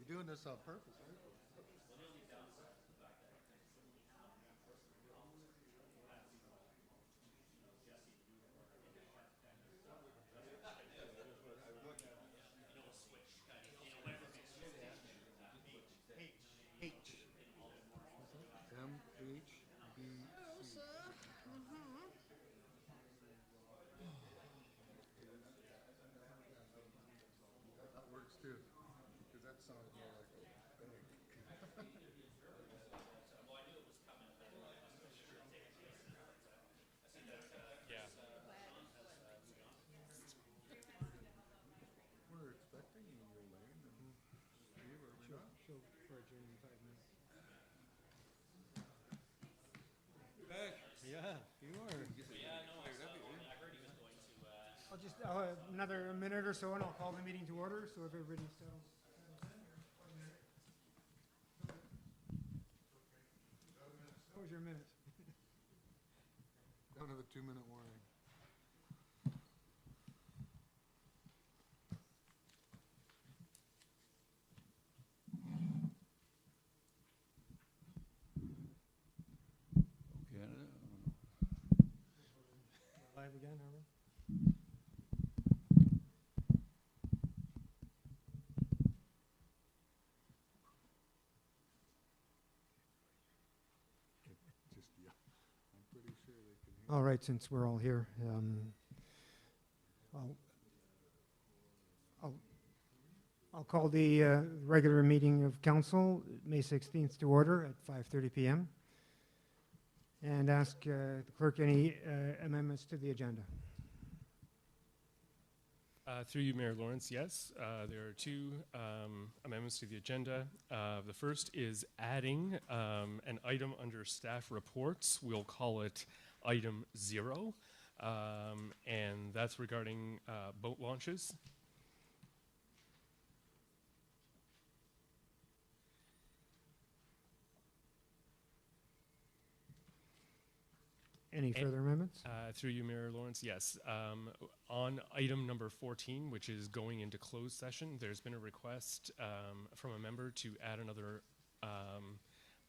doing this on purpose, aren't you? H. Hello, MHBC. sir. Mm-hmm. That works too, because that sounded more like a bank. We're expecting Elaine and Steve, are we not? She'll adjourn in 5 minutes. Back. Yeah, you are. I'll just another minute or so, and I'll call the meeting to order. So if everybody settles in. What was your minute? Down to the 2-minute warning. Live again, are we? Just, yeah, I'm pretty sure they can hear. All right, since we're all here, I'll call the regular meeting of council, May 16th, to order at 5:30 p.m. and ask the clerk any amendments to the agenda. Through you, Mayor Lawrence, yes. There are two amendments to the agenda. The first is adding an item under staff reports. We'll call it item 0, and that's regarding boat launches. Any further amendments? Through you, Mayor Lawrence, yes. On item number 14, which is going into closed session, there's been a request from a member to add another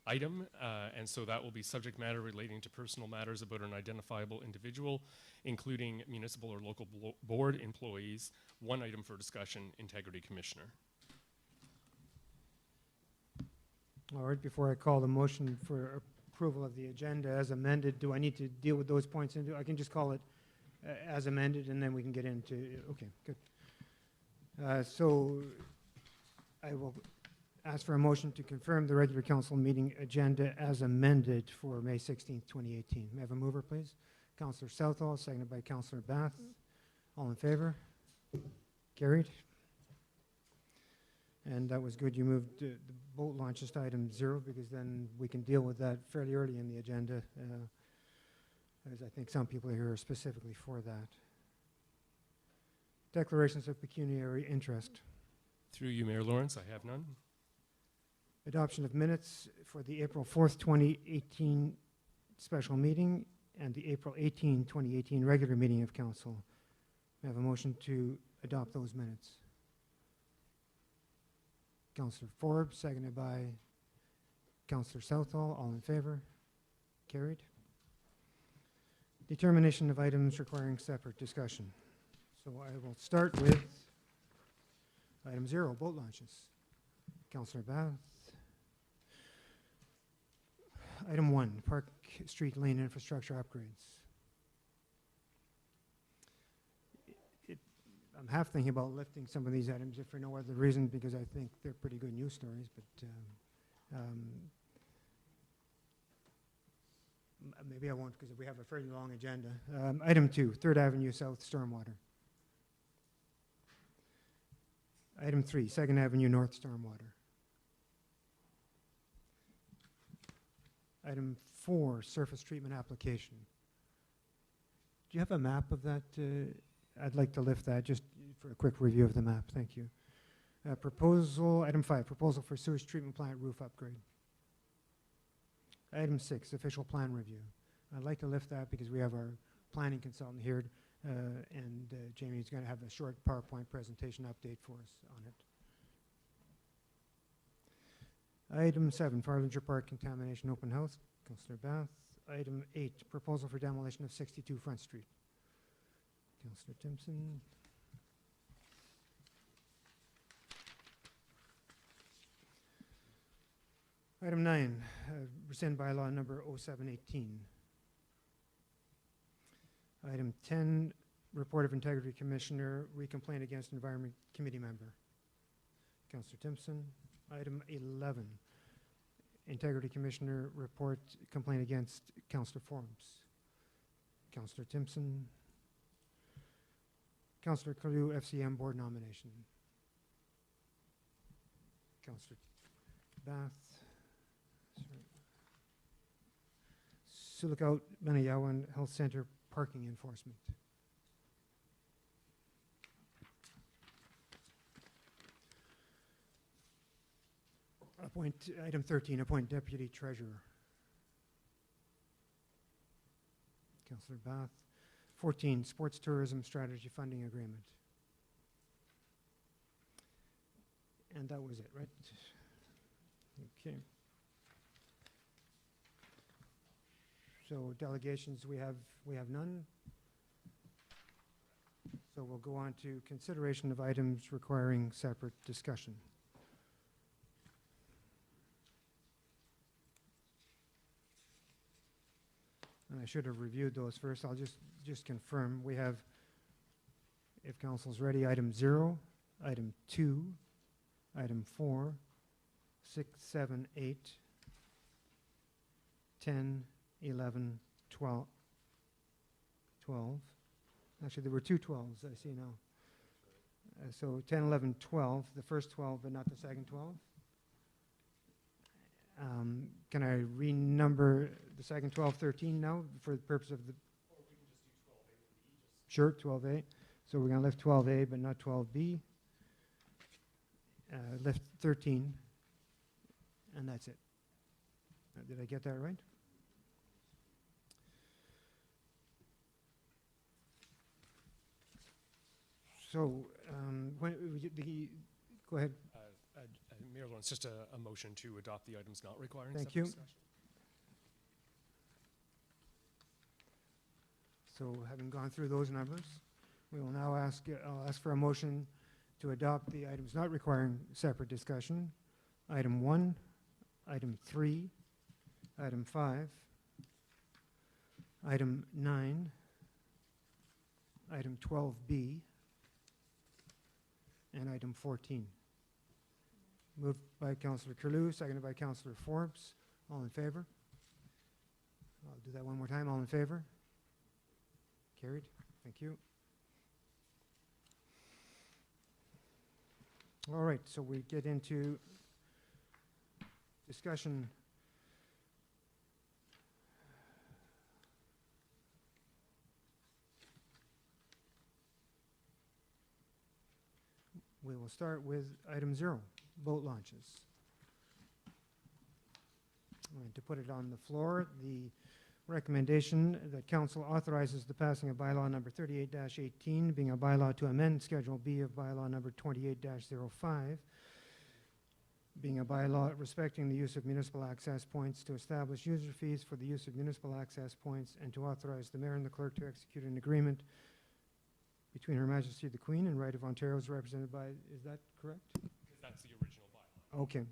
item, and so that will be subject matter relating to personal matters about an identifiable individual, including municipal or local board employees. One item for discussion, Integrity Commissioner. All right, before I call the motion for approval of the agenda as amended, do I need to deal with those points? I can just call it as amended, and then we can get into, okay, good. So I will ask for a motion to confirm the regular council meeting agenda as amended for May 16th, 2018. May I have a mover, please? Councillor Southall, seconded by Councillor Bath. All in favor? Carried. And that was good. You moved the boat launches to item 0, because then we can deal with that fairly early in the agenda, as I think some people here are specifically for that. Declarations of pecuniary interest. Through you, Mayor Lawrence, I have none. Adoption of minutes for the April 4th, 2018 special meeting and the April 18, 2018 regular meeting of council. May I have a motion to adopt those minutes? Councillor Forbes, seconded by Councillor Southall. All in favor? Carried. Determination of items requiring separate discussion. So I will start with item 0, boat launches. Councillor Bath. Item 1, Park Street Lane infrastructure upgrades. I'm half thinking about lifting some of these items, if for no other reason, because I think they're pretty good news stories, but maybe I won't, because we have a fairly long agenda. Item 2, 3rd Avenue South stormwater. Item 3, 2nd Avenue North stormwater. Item 4, surface treatment application. Do you have a map of that? I'd like to lift that just for a quick review of the map. Thank you. Proposal, item 5, proposal for sewage treatment plant roof upgrade. Item 6, official plan review. I'd like to lift that because we have our planning consultant here, and Jamie's going to have a short PowerPoint presentation update for us on it. Item 7, Farlinger Park contamination open house. Councillor Bath. Item 8, proposal for demolition of 62 Front Street. Councillor Timpson. Item 9, rescind bylaw number 0718. Item 10, report of integrity commissioner, recomplaint against environment committee member. Councillor Timpson. Item 11, integrity commissioner report, complaint against Councillor Forbes. Councillor Timpson. Councillor Kalu, FCM board nomination. Councillor Bath. Silicon Benayawan Health Center parking enforcement. Item 13, appoint deputy treasurer. Councillor Bath. 14, sports tourism strategy funding agreement. And that was it, right? Okay. So delegations, we have none. So we'll go on to consideration of items requiring separate discussion. And I should have reviewed those first. I'll just confirm. We have, if council's ready, item 0, item 2, item 4, 6, 7, 8, 10, 11, 12. Actually, there were 2 12s, I see now. So 10, 11, 12, the first 12, but not the second 12. Can I renumber the second 12, 13 now for the purpose of the... Or we can just do 12A. Sure, 12A. So we're going to lift 12A, but not 12B. Lift 13, and that's it. Did I get that right? So, go ahead. Mayor Lawrence, just a motion to adopt the items not requiring Thank separate you. discussion. So, having gone through those numbers, we will now I'll ask for a motion to adopt the items not requiring separate discussion. Item 1, item 3, item 5, item 9, item 12B, and item 14. Moved by Councillor Curlew, seconded by Councillor Forbes. All in favor? I'll do that one more time. All in favor? Carried. Thank you. All right, so we get into discussion. We will start with item 0, boat launches. And to put it on the floor, the recommendation that council authorizes the passing of bylaw number 38-18, being a bylaw to amend Schedule B of bylaw number 28-05, being a bylaw respecting the use of municipal access points to establish user fees for the use of municipal access points and to authorize the mayor and the clerk to execute an agreement between Her Majesty the Queen and Right of Ontario as represented by, is that correct? That's the original bylaw. Okay.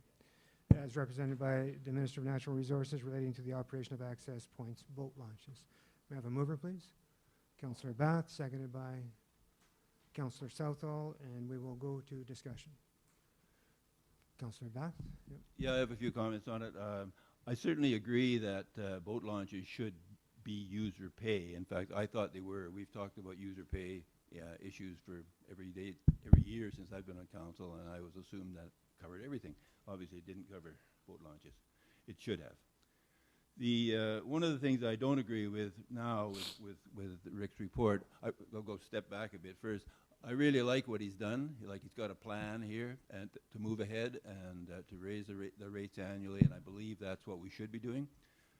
As represented by the Minister of Natural Resources relating to the operation of access points boat launches. May I have a mover, please? Councillor Bath, seconded by Councillor Southall, and we will go to discussion. Councillor Bath? Yep. Yeah, I have a few comments on it. I certainly agree that boat launches should be user pay. In fact, I thought they were. We've talked about user pay issues for every year since I've been on council, and I was assumed that covered everything. Obviously, it didn't cover boat launches. It should have. The one of the things I don't agree with now with Rick's report, I'll go step back a bit first. I really like what he's done. He's got a plan here and to move ahead and to raise the rates annually, and I believe that's what we should be doing.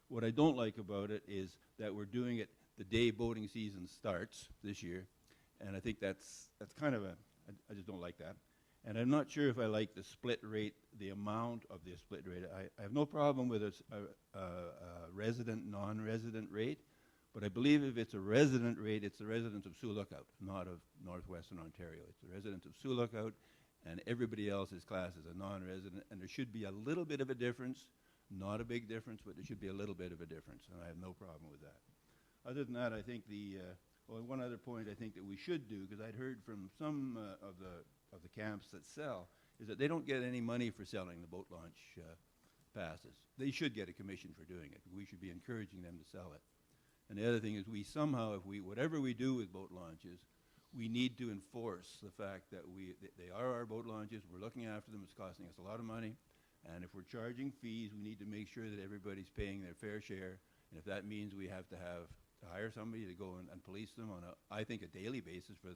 What I don't like about it is that we're doing it the day boating season starts this year, and I think that's kind of I just don't like that. And I'm not sure if I like the split rate, the amount of the split rate. I have no problem with a resident, non-resident rate, but I believe if it's a resident rate, it's the residents of Sioux Lookout, not of northwestern Ontario. It's the residents of Sioux Lookout, and everybody else is classed as a non-resident, and there should be a little bit of a difference, not a big difference, but there should be a little bit of a difference, and I have no problem with that. Other than that, I think well, one other point I think that we should do, because I'd heard from some of the camps that sell, is that they don't get any money for selling the boat launch passes. They should get a commission for doing it. We should be encouraging them to sell it. And the other thing is we somehow, whatever we do with boat launches, we need to enforce the fact that they are our boat launches, we're looking after them, it's costing us a lot of money, and if we're charging fees, we need to make sure that everybody's paying their fair share, and if that means we have to hire somebody to go and police them on I think a daily basis for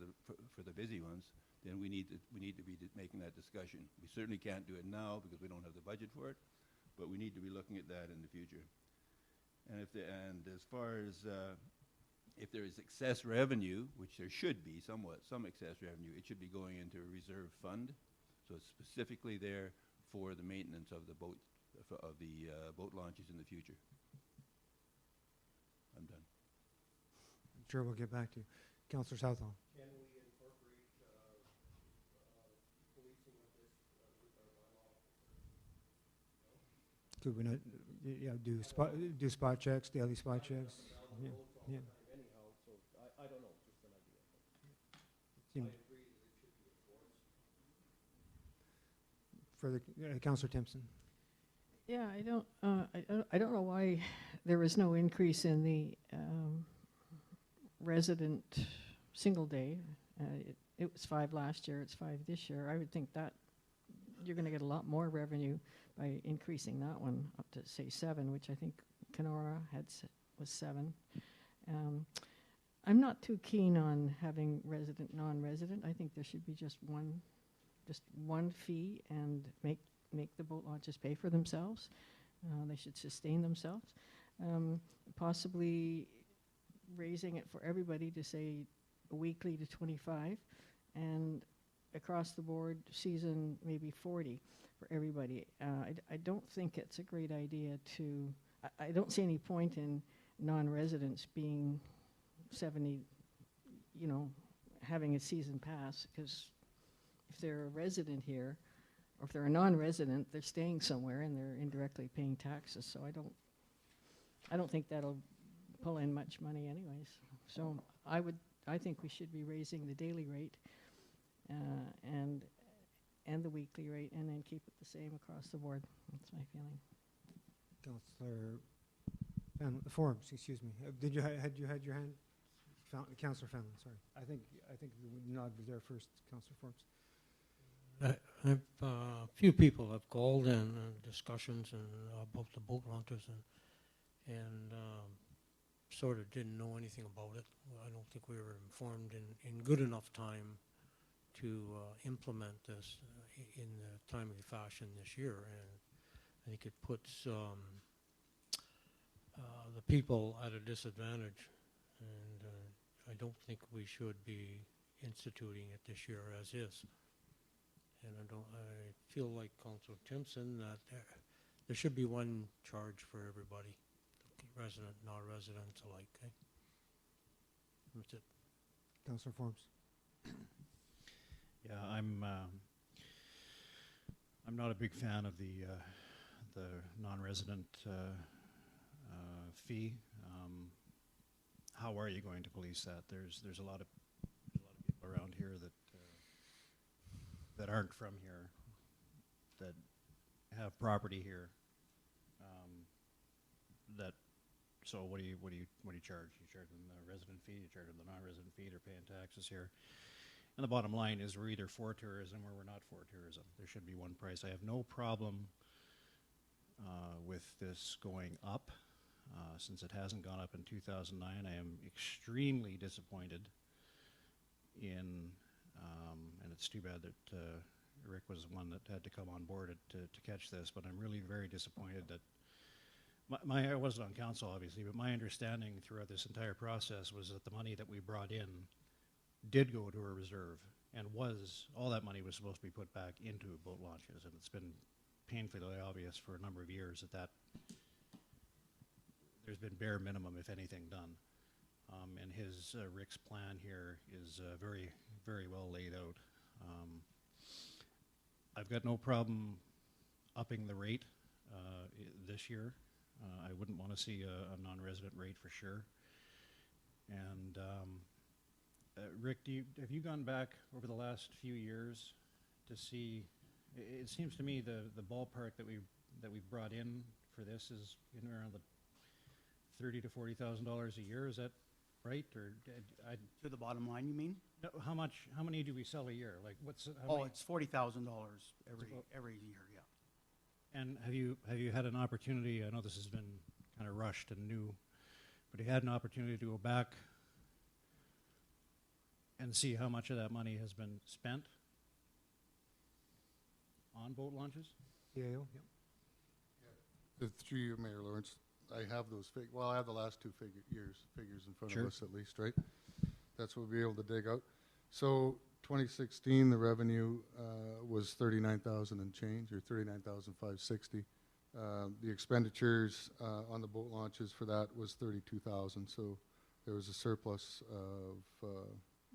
the busy ones, then we need to be making that discussion. We certainly can't do it now because we don't have the budget for it, but we need to be looking at that in the future. And as far as if there is excess revenue, which there should be some excess revenue, it should be going into a reserve fund, so it's specifically there for the maintenance of the boat launches in the future. I'm done. I'm sure we'll get back to you. Councillor Southall. Can we incorporate policing with this, with our bylaw? Could we not, do spot checks, daily spot checks? Yeah, yeah. Anyhow, so I don't know, just an idea. Seem- I agree that it should be enforced. Further, Councillor Timpson. Yeah, I don't know why there was no increase in the resident single day. It was 5 last year, it's 5 this year. I would think that you're going to get a lot more revenue by increasing that one up to, say, 7, which I think Kenora was 7. I'm not too keen on having resident, non-resident. I think there should be just one fee and make the boat launches pay for themselves. They should sustain themselves. Possibly raising it for everybody to, say, weekly to 25, and across the board season maybe 40 for everybody. I don't think it's a great idea to, I don't see any point in non-residents being 70, having a season pass, because if they're a resident here, or if they're a non-resident, they're staying somewhere and they're indirectly paying taxes. So I don't think that'll pull in much money anyways. So I think we should be raising the daily rate and the weekly rate, and then keep it the same across the board. That's my feeling. Councillor Forbes, excuse me. Had you had your hand? Councillor Fenlon, sorry. I think the nod was there first, Councillor Forbes. A few people have called and discussions about the boat launches and sort of didn't know anything about it. I don't think we were informed in good enough time to implement this in a timely fashion this year, and I think it puts the people at a disadvantage, and I don't think we should be instituting it this year as is. And I feel like Councillor Timpson that there should be one charge for everybody, resident, non-resident alike. Okay? That's it. Councillor Forbes. Yeah, I'm not a big fan of the non-resident fee. How are you going to police that? There's a lot of people around here that aren't from here, that have property here. So what do you charge? You charge them the resident fee, you charge them the non-resident fee, they're paying taxes here. And the bottom line is we're either for tourism or we're not for tourism. There should be one price. I have no problem with this going up. Since it hasn't gone up in 2009, I am extremely disappointed in, and it's too bad that Rick was the one that had to come on board to catch this, but I'm really very disappointed that I wasn't on council, obviously, but my understanding throughout this entire process was that the money that we brought in did go to a reserve and all that money was supposed to be put back into boat launches, and it's been painfully obvious for a number of years that there's been bare minimum, if anything, done. And Rick's plan here is very, very well laid out. I've got no problem upping the rate this year. I wouldn't want to see a non-resident rate for sure. And Rick, have you gone back over the last few years to see? It seems to me the ballpark that we've brought in for this is in around the $30,000 to $40,000 a year. Is that right? Or To the bottom line, you mean? no, how many do we sell a year? Like It's $40,000 every year, yeah. And have you had an opportunity? I know this has been kind of rushed and new, but have you had an opportunity to go back and see how much of that money has been spent on boat launches? CAO? Yep. Through you, Mayor Lawrence, I have those I have the last two figures in front Sure. of us at least, right? That's what we'll be able to dig out. So 2016, the revenue was 39,000 and change, or 39,560. The expenditures on the boat launches for that was 32,000. So there was a surplus of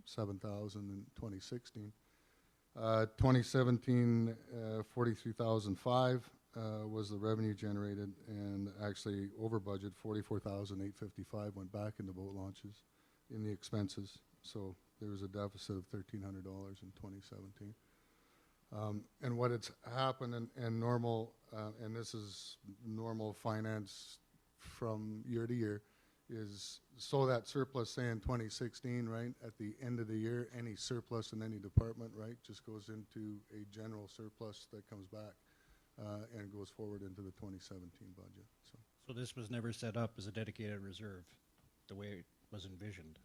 7,000 in 2016. 2017, 43,005 was the revenue generated, and actually over budget, 44,855 went back into boat launches in the expenses. So there was a deficit of $1,300 in 2017. And what it's happened and normal, and this is normal finance from year to year, is so that surplus, say in 2016, right, at the end of the year, any surplus in any department, right, just goes into a general surplus that comes back and goes forward into the 2017 budget. So this was never set up as a dedicated reserve, the way it was envisioned.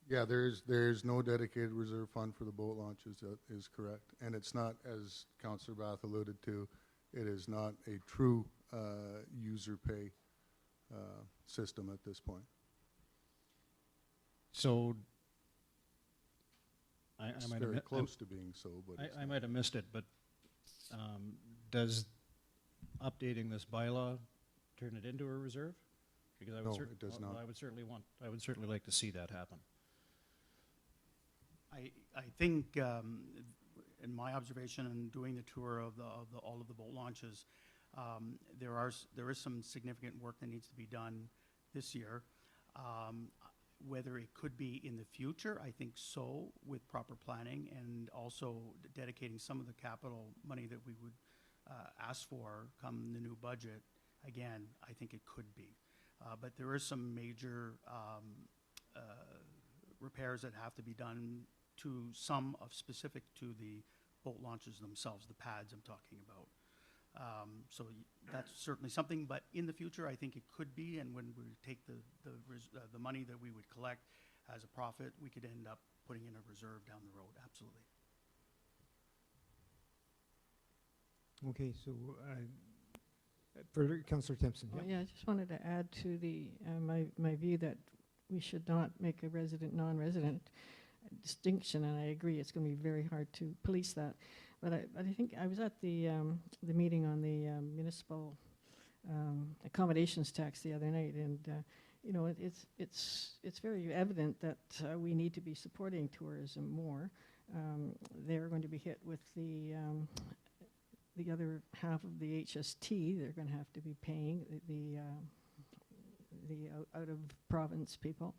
Yeah, there's no dedicated reserve fund for the boat launches. That is correct, and it's not, as Councillor Bath alluded to, it is not a true user pay system at this point. So It's very close to being so, but I might have missed it, but does updating this bylaw turn it into a reserve? Because I would No, it does not. I would certainly like to see that happen. I think, in my observation and doing the tour of all of the boat launches, there is some significant work that needs to be done this year. Whether it could be in the future, I think so, with proper planning and also dedicating some of the capital money that we would ask for come the new budget. Again, I think it could be. But there is some major repairs that have to be done to some of specific to the boat launches themselves, the pads I'm talking about. So that's certainly something, but in the future, I think it could be, and when we take the money that we would collect as a profit, we could end up putting in a reserve down the road, absolutely. Okay, so for Councillor Timpson. Well, Yep. yeah, I just wanted to add to the my view that we should not make a resident, non-resident distinction, and I agree it's going to be very hard to police that. But I think I was at the meeting on the municipal accommodations tax the other night, and you know, it's very evident that we need to be supporting tourism more. They're going to be hit with the other half of the HST. They're going to have to be paying the out of province people.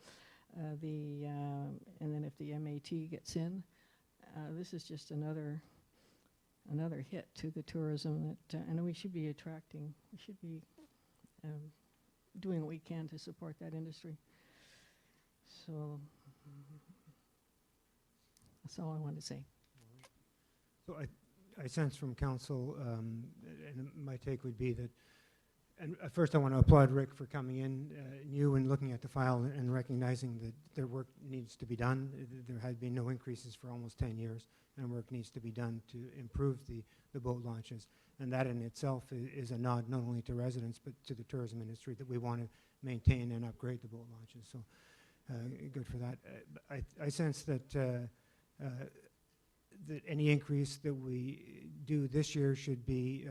And then if the MAT gets in, this is just another hit to the tourism that, and we should be attracting. We should be doing what we can to support that industry. So that's all I wanted to say. So I sense from council, and my take would be that, and first I want to applaud Rick for coming in, new and looking at the file and recognizing that their work needs to be done. There had been no increases for almost 10 years, and work needs to be done to improve the boat launches. And that in itself is a nod not only to residents, but to the tourism industry, that we want to maintain and upgrade the boat launches. So good for that. I sense that that any increase that we do this year should be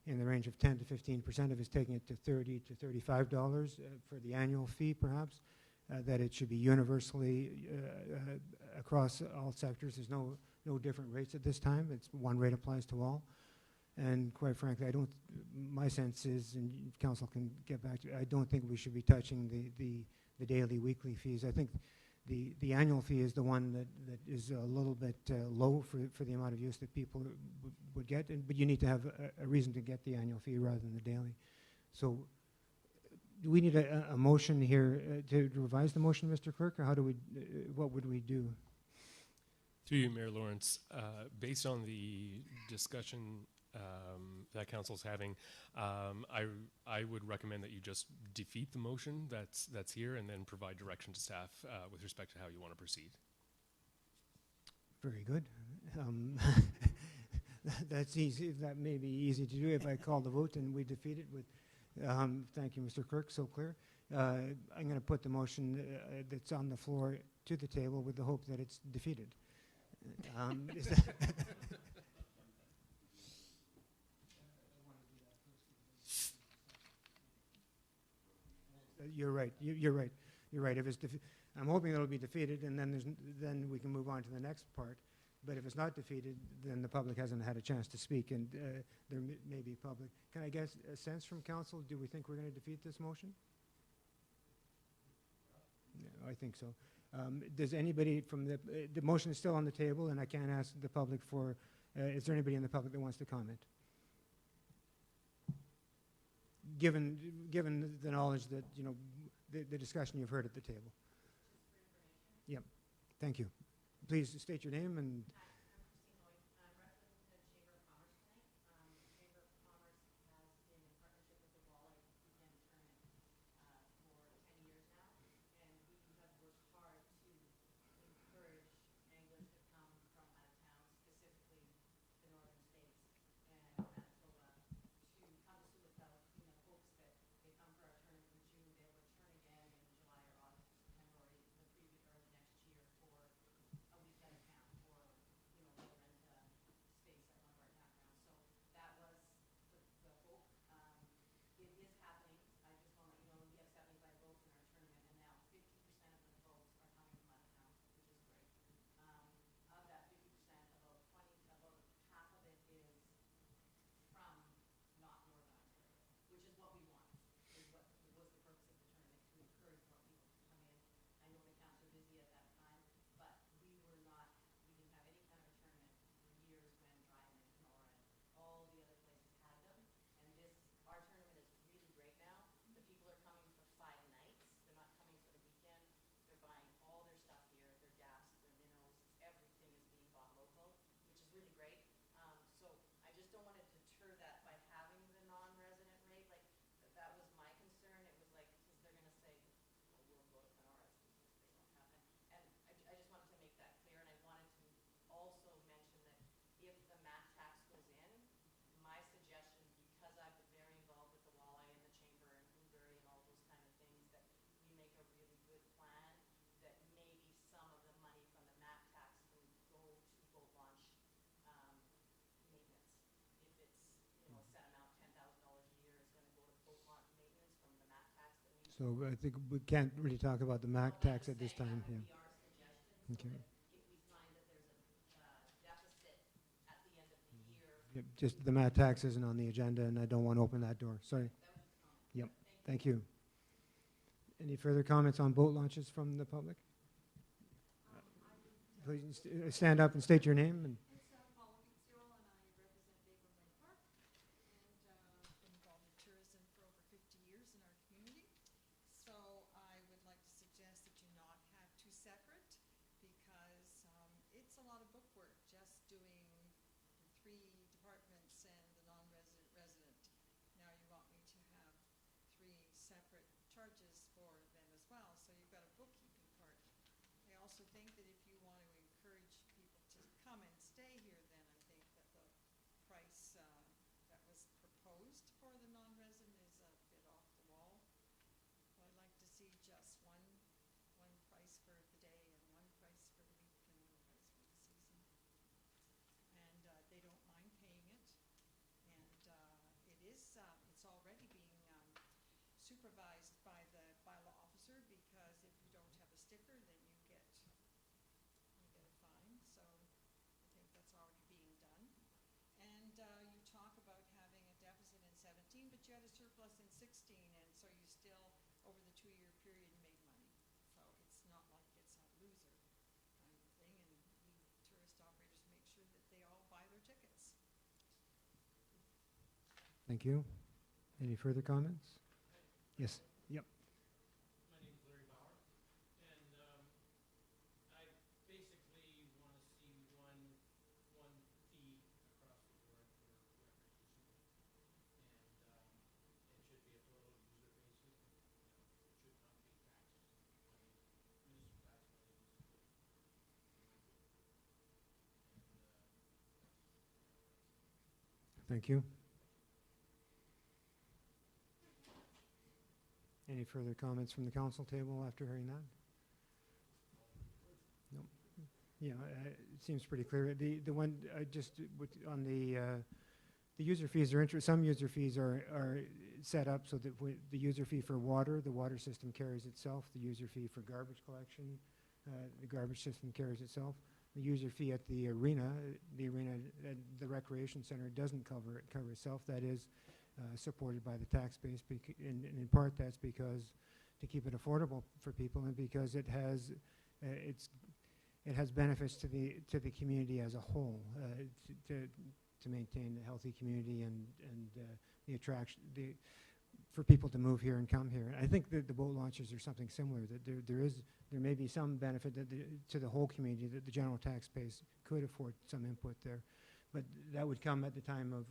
in the range of 10 to 15% of us, taking it to $30 to $35 for the annual fee, perhaps. That it should be universally across all sectors. There's no different rates at this time. It's one rate applies to all. And quite frankly, my sense is, and council can get back to, I don't think we should be touching the daily, weekly fees. I think the annual fee is the one that is a little bit low for the amount of use that people would get, but you need to have a reason to get the annual fee rather than the daily. So do we need a motion here to revise the motion, Mr. Clerk, or how do we, what would we do? Through you, Mayor Lawrence, based on the discussion that council's having, I would recommend that you just defeat the motion that's here and then provide direction to staff with respect to how you want to proceed. Very good. That's easy. That may be easy to do if I call the vote and we defeat it with. Thank you, Mr. Clerk. So clear. I'm going to put the motion that's on the floor to the table with the hope that it's defeated. Is that You're right. You're right. You're right. If it's I'm hoping it'll be defeated, and then we can move on to the next part. But if it's not defeated, then the public hasn't had a chance to speak, and there may be public. Can I get a sense from council? Do we think we're going to defeat this motion? No, I think so. Does anybody from the motion is still on the table, and I can't ask the public for, is there anybody in the public that wants to comment? Given the knowledge that, you know, the discussion you've heard at the table. Yep. Thank you. Please state your name and. So I think we can't really talk about the MAC tax at this time. Yeah. Okay. Yep, just the MAT tax isn't on the agenda, and I don't want to open that door. Sorry. Yep. Thank you. Any further comments on boat launches from the public? Please stand up and state your name. And you talk about having a deficit in 17, but you had a surplus in 16, and so you still, over the 2-year period, made money. So it's not like it's a loser kind of thing, and we tourist operators make sure that they all buy their tickets. Thank you. Any further comments? Yes. Yep. My name is Larry Bauer, and I basically want to see one fee across the board for recreation, and it should be a total user basis. It should not be taxes and municipal tax money. Thank you. Any further comments from the council table after hearing that? No. Yeah, it seems pretty clear. The one on the user fees are some user fees are set up so that the user fee for water, the water system carries itself. The user fee for garbage collection, the garbage system carries itself. The user fee at the arena at the recreation center doesn't cover itself. That is supported by the tax base, and in part that's because to keep it affordable for people, and because it has benefits to the community as a whole, to maintain a healthy community and the attraction for people to move here and come here. I think that the boat launches are something similar, that there may be some benefit to the whole community, that the general tax base could afford some input there, but that would come at the time of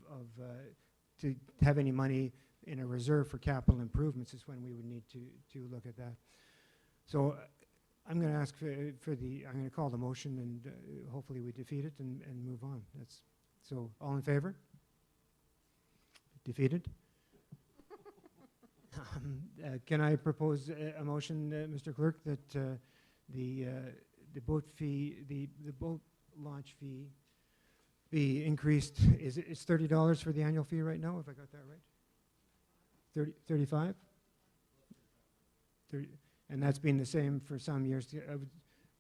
to have any money in a reserve for capital improvements is when we would need to look at that. So I'm going to ask I'm going to call the motion, and hopefully we defeat it and move on. So all in favor? Defeated? Can I propose a motion, Mr. Clerk, that the boat fee, the boat launch fee be increased? It's $30 for the annual fee right now, if I got that right? 35? 30, and that's been the same for some years.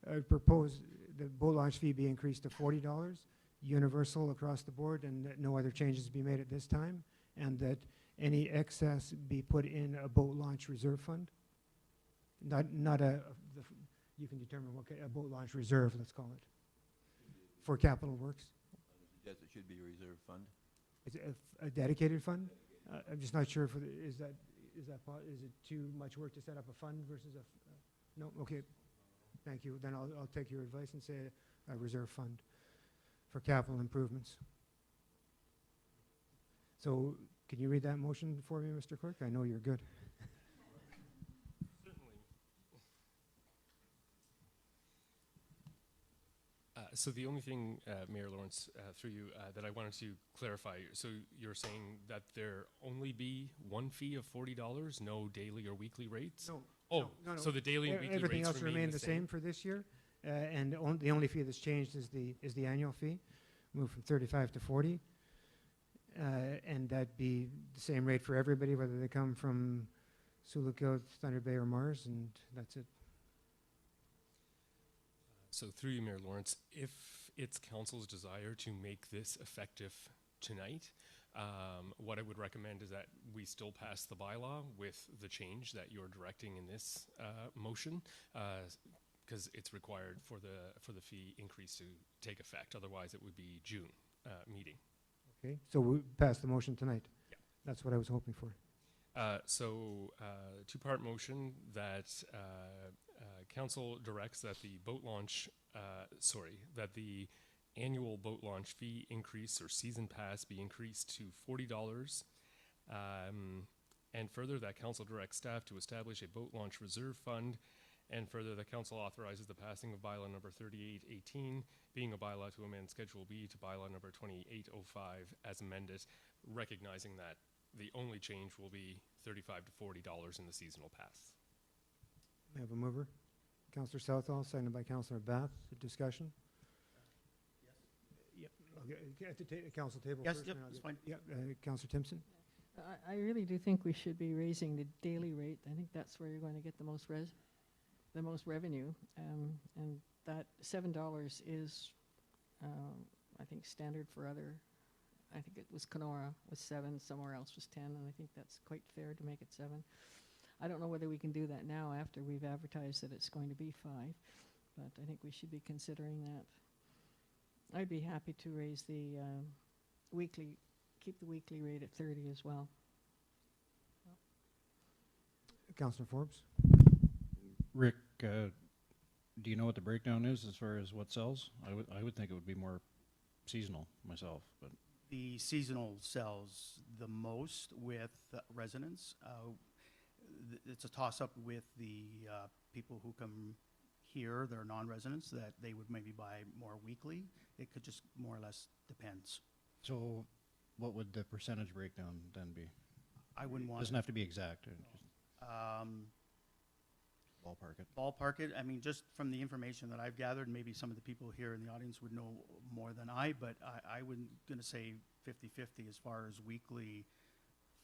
I would propose the boat launch fee be increased to $40, universal across the board, and that no other changes be made at this time, and that any excess be put in a boat launch reserve fund. You can determine what a boat launch reserve, let's call it, for capital works. Yes, it should be a reserve fund. Is it a dedicated fund? I'm just not sure if is it too much work to set up a fund versus no? Okay, thank you. Then I'll take your advice and say a reserve fund for capital improvements. So can you read that motion for me, Mr. Clerk? I know you're good. So the only thing, Mayor Lawrence, through you, that I wanted to clarify, so you're saying that there only be one fee of $40, no daily or weekly rates? No. Oh, no. so the daily and weekly everything rates else remain the same for this year, and the only fee that's changed is the annual fee, moved from 35 to 40, and that'd be the same rate for everybody, whether they come from Suluk, Thunder Bay, or Mars, and that's it. So through you, Mayor Lawrence, if it's council's desire to make this effective tonight, what I would recommend is that we still pass the bylaw with the change that you're directing in this motion, because it's required for the fee increase to take effect. Otherwise, it would be June meeting. Okay, so we pass the motion tonight. Yeah. That's what I was hoping for. Two-part motion that council directs that the boat launch, that the annual boat launch fee increase or season pass be increased to $40, and further that council directs staff to establish a boat launch reserve fund, and further that council authorizes the passing of bylaw number 3818, being a bylaw to amend Schedule B to bylaw number 2805 as amended, recognizing that the only change will be $35 to $40 in the seasonal pass. May I have a mover? Councillor Southall, seconded by Councillor Bath. Discussion? Yes. Yep. Okay. At the council table Yes, first. yep, then I'll that's get- fine. Yep. Councillor Timpson? I really do think we should be raising the daily rate. I think that's where you're going to get the most revenue, and that $7 is, I think, standard for other I think it was Kenora was 7, somewhere else was 10, and I think that's quite fair to make it 7. I don't know whether we can do that now after we've advertised that it's going to be 5, but I think we should be considering that. I'd be happy to raise the weekly, keep the weekly rate at 30 as well. Councillor Forbes? Rick, do you know what the breakdown is as far as what sells? I would think it would be more seasonal myself, but The seasonal sells the most with residents. It's a toss-up with the people who come here, they're non-residents, that they would maybe buy more weekly. It could just more or less depends. so what would the percentage breakdown then be? I wouldn't want Doesn't have to be exact, just um, ballpark it. ballpark it. I mean, just from the information that I've gathered, maybe some of the people here in the audience would know more than I, but I would gonna say 50-50 as far as weekly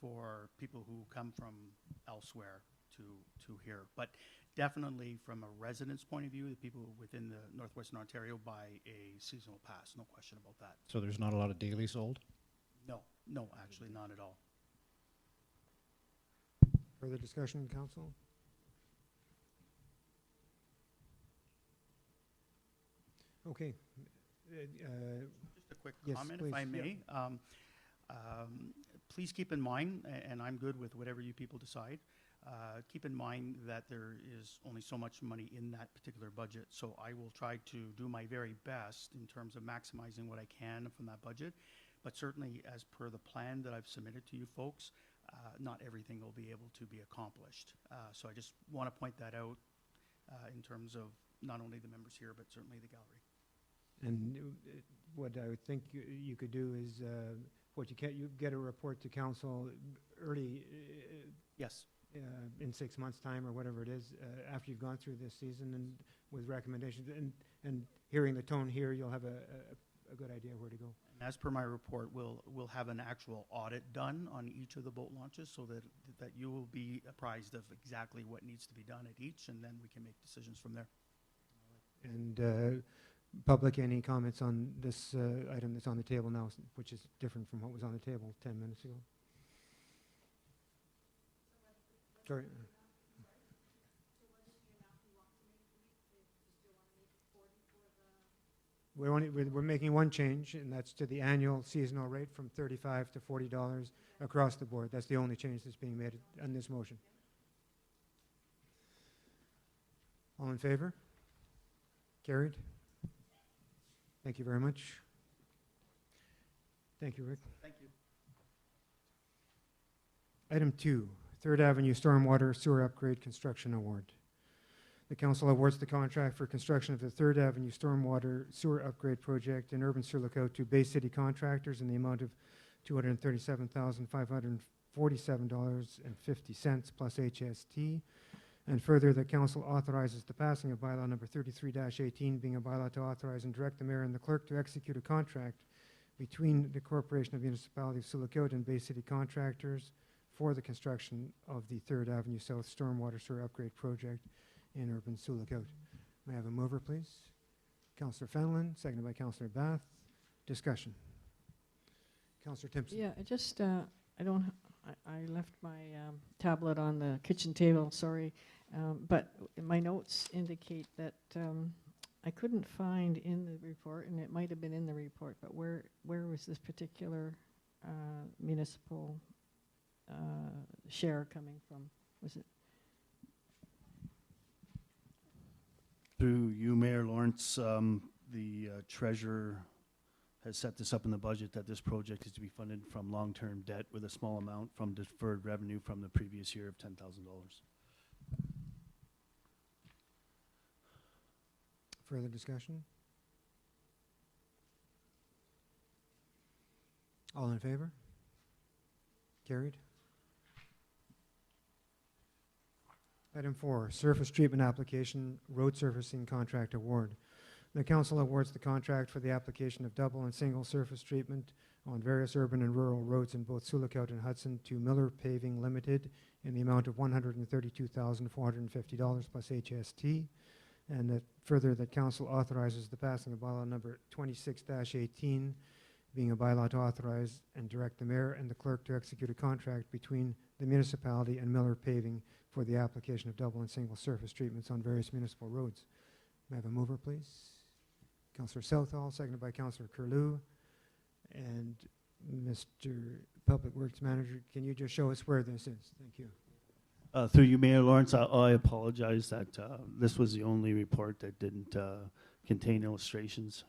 for people who come from elsewhere to here. But definitely from a resident's point of view, the people within the Northwestern Ontario buy a seasonal pass, no question about that. So there's not a lot of daily sold? No, actually not at all. Further discussion in council? Okay. Just a quick Yes, comment, please. if I Yeah. may. Please keep in mind, and I'm good with whatever you people decide, keep in mind that there is only so much money in that particular budget. So I will try to do my very best in terms of maximizing what I can from that budget. But certainly, as per the plan that I've submitted to you folks, not everything will be able to be accomplished. So I just want to point that out in terms of not only the members here, but certainly the gallery. And what I would think you could do is, you get a report to council early, Yes. in 6 months' time or whatever it is, after you've gone through this season and with recommendations. And hearing the tone here, you'll have a good idea where to go. And as per my report, we'll have an actual audit done on each of the boat launches so that you will be apprised of exactly what needs to be done at each, and then we can make decisions from there. And public, any comments on this item that's on the table now, which is different from what was on the table 10 minutes ago? Sorry. We're making one change, and that's to the annual seasonal rate from $35 to $40 across the board. That's the only change that's being made on this motion. All in favor? Carried. Thank you very much. Thank you, Rick. Thank you. Item 2, Third Avenue Stormwater Sewer Upgrade Construction Award. The council awards the contract for construction of the Third Avenue Stormwater Sewer Upgrade Project in Urban Sewer Lookout to Bay City contractors in the amount of $237,547.50 plus HST. And further, the council authorizes the passing of bylaw number 33-18, being a bylaw to authorize and direct the mayor and the clerk to execute a contract between the Corporation of Municipalities of Sioux Lookout and Bay City contractors for the construction of the Third Avenue South Stormwater Sewer Upgrade Project in Urban Sioux Lookout. May I have a mover, please? Councillor Fenelon, seconded by Councillor Bath. Discussion. Councillor Timpson. Yeah, I left my tablet on the kitchen table, sorry. But my notes indicate that I couldn't find in the report, and it might have been in the report, but where was this particular municipal share coming from? Was it? Through you, Mayor Lawrence, the treasurer has set this up in the budget that this project is to be funded from long-term debt with a small amount from deferred revenue from the previous year of $10,000. Further discussion? All in favor? Carried. Item 4, Surface Treatment Application Road Surfacing Contract Award. The council awards the contract for the application of double and single surface treatment on various urban and rural roads in both Sioux Lookout and Hudson to Miller Paving Limited in the amount of $132,450 plus HST. And that further, that council authorizes the passing of bylaw number 26-18, being a bylaw to authorize and direct the mayor and the clerk to execute a contract between the municipality and Miller Paving for the application of double and single surface treatments on various municipal roads. May I have a mover, please? Councillor Southall, seconded by Councillor Curlew. And Mr. Public Works Manager, can you just show us where this is? Thank you. Through you, Mayor Lawrence, I apologize that this was the only report that didn't contain illustrations.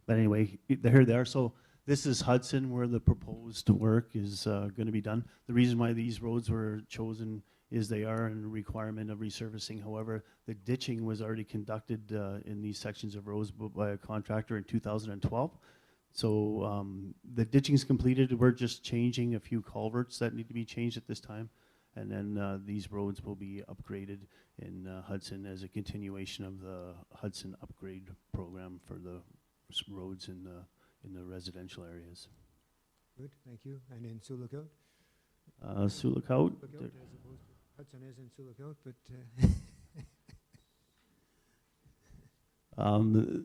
But anyway, here they are. So this is Hudson, where the proposed work is going to be done. The reason why these roads were chosen is they are in requirement of resurfacing. However, the ditching was already conducted in these sections of roads by a contractor in 2012. So the ditching is completed. We're just changing a few culverts that need to be changed at this time. And then these roads will be upgraded in Hudson as a continuation of the Hudson upgrade program for the roads in the residential areas. Good, thank you. And in Sioux Lookout? Sioux-Lookout, Lookout, there- as opposed to Hudson is in Sioux Lookout, but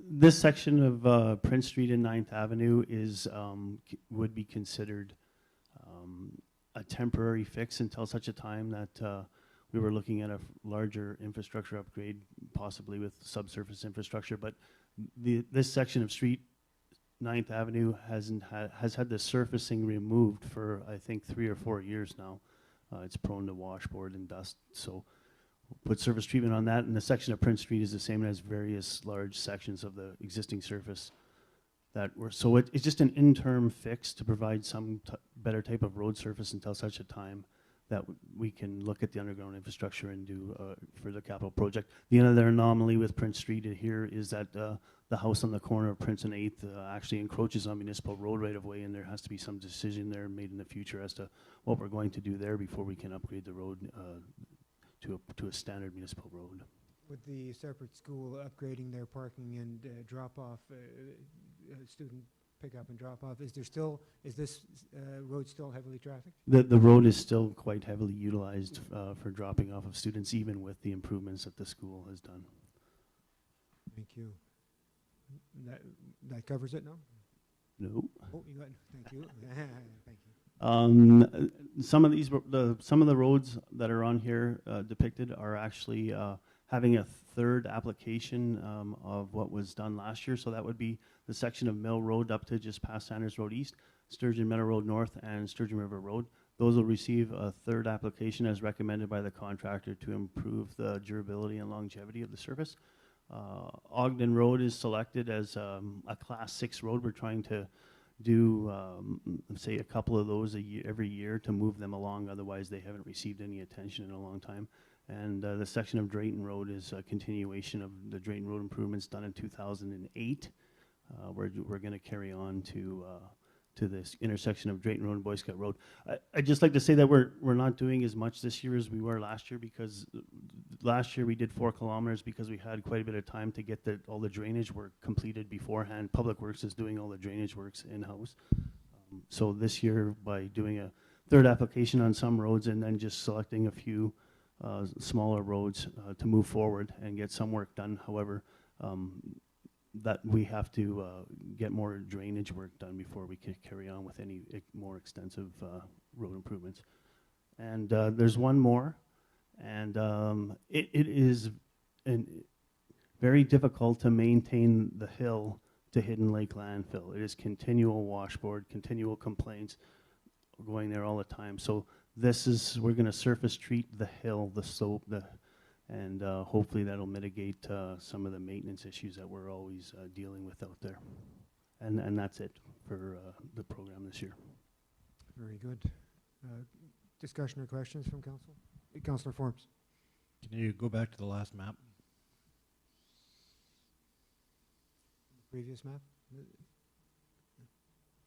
this section of Prince Street and 9th Avenue is would be considered a temporary fix until such a time that we were looking at a larger infrastructure upgrade, possibly with subsurface infrastructure. But this section of street, 9th Avenue, has had the surfacing removed for I think 3 or 4 years now. It's prone to washboard and dust, so we'll put surface treatment on that. And the section of Prince Street is the same as various large sections of the existing surface that were. So it's just an interim fix to provide some better type of road surface until such a time that we can look at the underground infrastructure and do for the capital project. The other anomaly with Prince Street here is that the house on the corner of Prince and 8th actually encroaches on municipal road right of way, and there has to be some decision there made in the future as to what we're going to do there before we can upgrade the road to a standard municipal road. with the separate school upgrading their parking and drop-off, student pick-up and drop-off, is this road still heavily trafficked? The road is still quite heavily utilized for dropping off of students, even with the improvements that the school has done. Thank you. That covers it, no? No. Oh, you got, thank you. Thank you. Some of these, some of the roads that are on here depicted are actually having a third application of what was done last year. So that would be the section of Mill Road up to just past Sanders Road East, Sturgeon Meadow Road North, and Sturgeon River Road. Those will receive a third application as recommended by the contractor to improve the durability and longevity of the surface. Ogden Road is selected as a Class 6 road. We're trying to do, say, a couple of those every year to move them along. Otherwise, they haven't received any attention in a long time. And the section of Drayton Road is a continuation of the Drayton Road improvements done in 2008. We're going to carry on to this intersection of Drayton Road and Boy Scout Road. I'd just like to say that we're not doing as much this year as we were last year, because last year we did 4 kilometers because we had quite a bit of time to get all the drainage work completed beforehand. Public Works is doing all the drainage works in-house. So this year, by doing a third application on some roads and then just selecting a few smaller roads to move forward and get some work done. However, that we have to get more drainage work done before we can carry on with any more extensive road improvements. And there's one more, and it is very difficult to maintain the hill to Hidden Lake landfill. It is continual washboard, continual complaints. We're going there all the time. So we're going to surface treat the hill, the slope, and hopefully that'll mitigate some of the maintenance issues that we're always dealing with out there. And that's it for the program this year. Very good. Discussion or questions from council? Councillor Forbes. Can you go back to the last map? Previous map?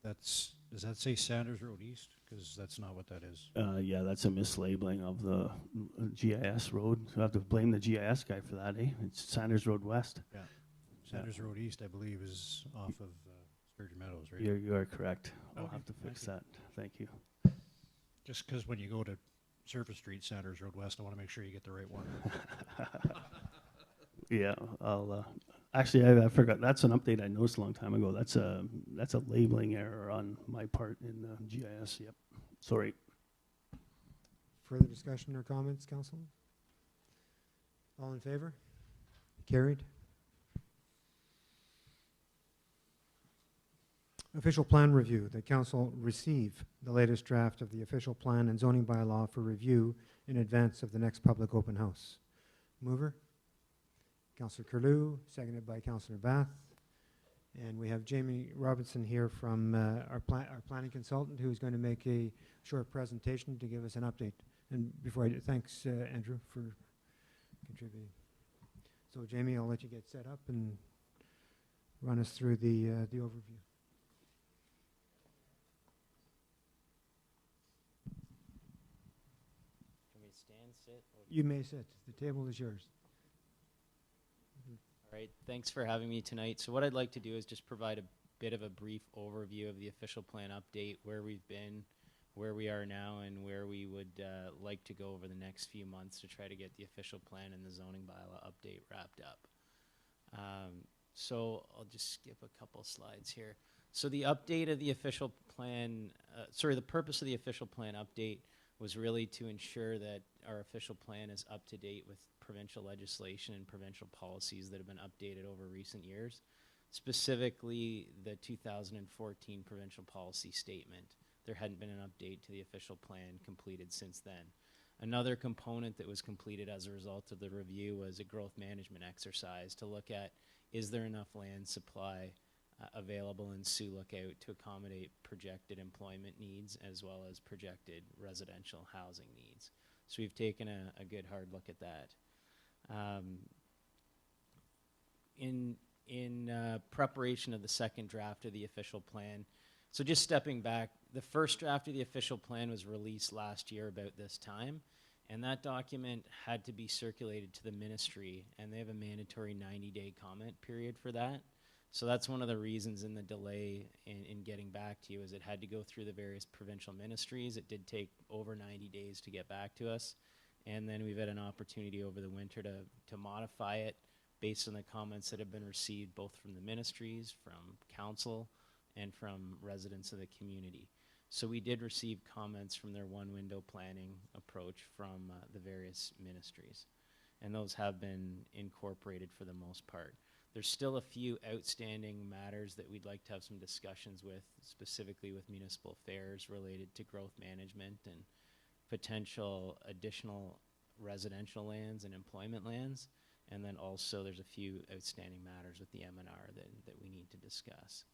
Does that say Sanders Road East? Because that's not what that is. Yeah, that's a mislabeling of the GIS road. So I have to blame the GIS guy for that, eh? It's Sanders Road West. Yeah. Sanders Road East, I believe, is off of Sturgeon Meadows, right? You are correct. I'll Okay, have to fix that. Thank you. Just because when you go to Surface Street, Sanders Road West, I want to make sure you get the right one. Yeah, I'll Actually, I forgot. That's an update I noticed a long time ago. That's a labeling error on my part in the GIS. Yep. Sorry. Further discussion or comments, council? All in favor? Carried. Official plan review. The council receive the latest draft of the official plan and zoning bylaw for review in advance of the next public open house. Mover? Councillor Curlew, seconded by Councillor Bath. And we have Jamie Robinson here from our planning consultant, who's going to make a short presentation to give us an update. And before I do, thanks, Andrew, for contributing. So, Jamie, I'll let you get set up and run us through the overview. Can we stand, sit? You may sit. The table is yours. All right, thanks for having me tonight. So what I'd like to do is just provide a bit of a brief overview of the official plan update, where we've been, where we are now, and where we would like to go over the next few months to try to get the official plan and the zoning bylaw update wrapped up. So I'll just skip a couple slides here. So the update of the official plan, the purpose of the official plan update was really to ensure that our official plan is up to date with provincial legislation and provincial policies that have been updated over recent years, specifically the 2014 provincial policy statement. There hadn't been an update to the official plan completed since then. Another component that was completed as a result of the review was a growth management exercise to look at, is there enough land supply available in Sioux Lookout to accommodate projected employment needs as well as projected residential housing needs. So we've taken a good hard look at that. In preparation of the second draft of the official plan, so just stepping back, the first draft of the official plan was released last year about this time, and that document had to be circulated to the ministry, and they have a mandatory 90-day comment period for that. So that's one of the reasons in the delay in getting back to you, is it had to go through the various provincial ministries. It did take over 90 days to get back to us. And then we've had an opportunity over the winter to modify it based on the comments that have been received both from the ministries, from council, and from residents of the community. So we did receive comments from their one-window planning approach from the various ministries. And those have been incorporated for the most part. There's still a few outstanding matters that we'd like to have some discussions with, specifically with municipal affairs related to growth management and potential additional residential lands and employment lands. And then also there's a few outstanding matters with the MNR that we need to discuss.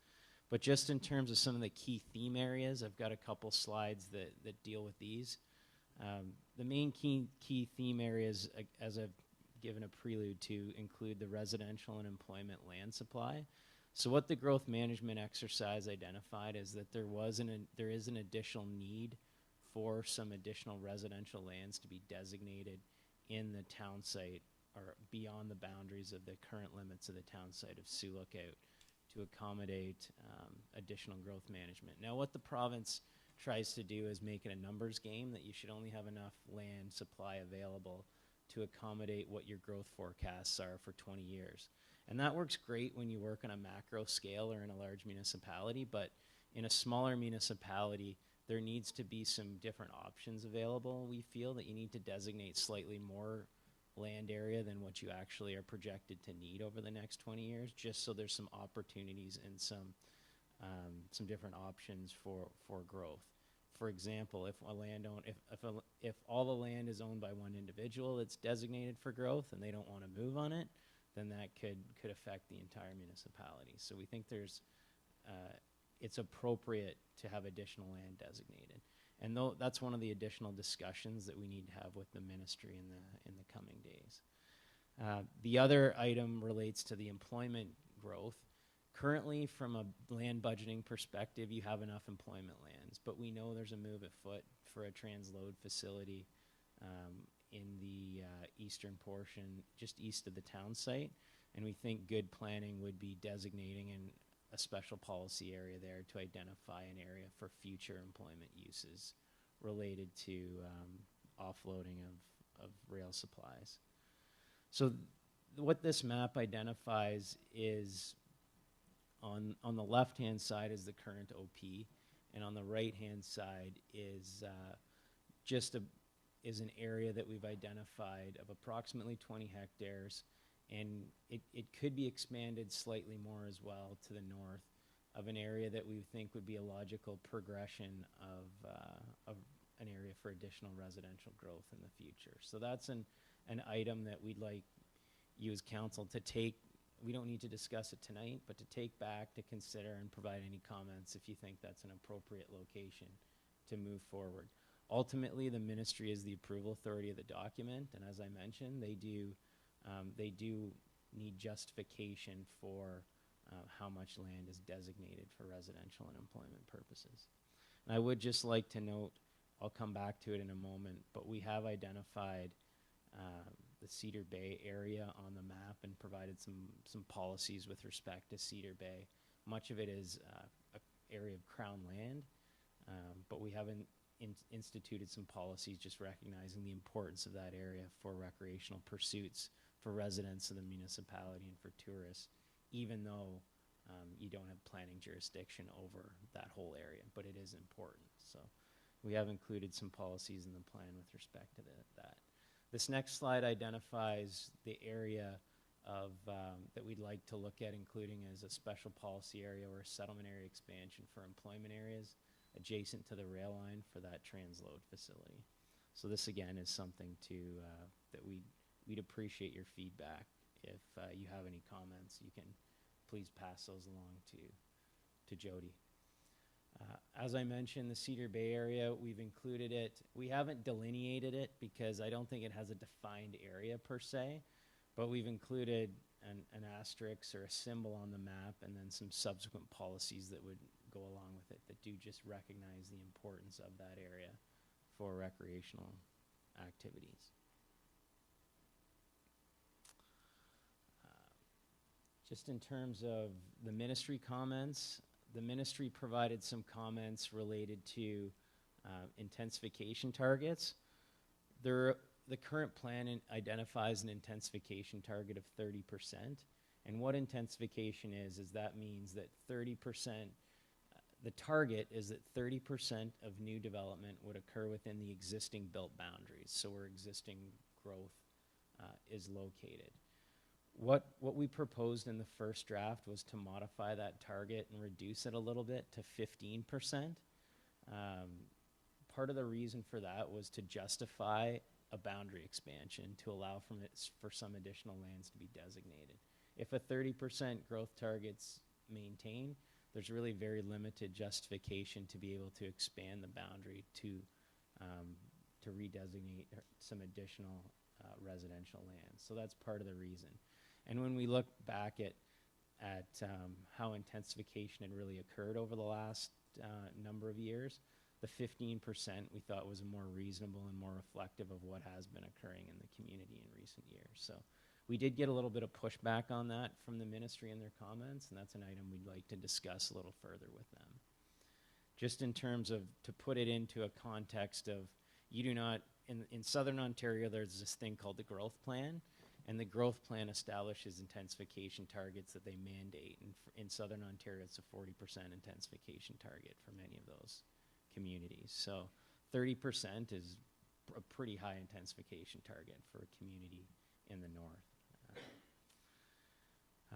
But just in terms of some of the key theme areas, I've got a couple slides that deal with these. The main key theme areas, as I've given a prelude to, include the residential and employment land supply. So what the growth management exercise identified is that there is an additional need for some additional residential lands to be designated in the town site or beyond the boundaries of the current limits of the town site of Sioux Lookout to accommodate additional growth management. Now what the province tries to do is make it a numbers game, that you should only have enough land supply available to accommodate what your growth forecasts are for 20 years. And that works great when you work on a macro scale or in a large municipality, but in a smaller municipality, there needs to be some different options available. We feel that you need to designate slightly more land area than what you actually are projected to need over the next 20 years, just so there's some opportunities and some different options for growth. For example, if all the land is owned by one individual that's designated for growth and they don't want to move on it, then that could affect the entire municipality. So we think it's appropriate to have additional land designated. And that's one of the additional discussions that we need to have with the ministry in the coming days. The other item relates to the employment growth. Currently, from a land budgeting perspective, you have enough employment lands, but we know there's a move afoot for a transload facility in the eastern portion, just east of the town site, and we think good planning would be designating a special policy area there to identify an area for future employment uses related to offloading of rail supplies. So what this map identifies is on the left-hand side is the current OP, and on the right-hand side is is an area that we've identified of approximately 20 hectares, and it could be expanded slightly more as well to the north of an area that we think would be a logical progression of an area for additional residential growth in the future. So that's an item that we'd like you as council to take. We don't need to discuss it tonight, but to take back to consider and provide any comments if you think that's an appropriate location to move forward. Ultimately, the ministry is the approval authority of the document, and as I mentioned, they do need justification for how much land is designated for residential and employment purposes. And I would just like to note, I'll come back to it in a moment, but we have identified the Cedar Bay area on the map and provided some policies with respect to Cedar Bay. Much of it is an area of Crown land, but we haven't instituted some policies just recognizing the importance of that area for recreational pursuits for residents of the municipality and for tourists, even though you don't have planning jurisdiction over that whole area, but it is important. So we have included some policies in the plan with respect to that. This next slide identifies the area of that we'd like to look at including as a special policy area or a settlement area expansion for employment areas adjacent to the rail line for that transload facility. So this again is something that we'd appreciate your feedback. If you have any comments, you can please pass those along to Jody. As I mentioned, the Cedar Bay area, we've included it. We haven't delineated it because I don't think it has a defined area per se, but we've included an asterisk or a symbol on the map and then some subsequent policies that would go along with it that do just recognize the importance of that area for recreational activities. Just in terms of the ministry comments, the ministry provided some comments related to intensification targets. The current plan identifies an intensification target of 30%. And what intensification is that means that 30%, the target is that 30% of new development would occur within the existing built boundaries, so where existing growth is located. What we proposed in the first draft was to modify that target and reduce it a little bit to 15%. Part of the reason for that was to justify a boundary expansion to allow for some additional lands to be designated. If a 30% growth target's maintained, there's really very limited justification to be able to expand the boundary to redesignate some additional residential land. So that's part of the reason. And when we look back at how intensification had really occurred over the last number of years, the 15% we thought was more reasonable and more reflective of what has been occurring in the community in recent years. So we did get a little bit of pushback on that from the ministry in their comments, and that's an item we'd like to discuss a little further with them. Just in terms of, to put it into a context of, you do not, in Southern Ontario, there's this thing called the growth plan, and the growth plan establishes intensification targets that they mandate. And in Southern Ontario, it's a 40% intensification target for many of those communities. So 30% is a pretty high intensification target for a community in the north.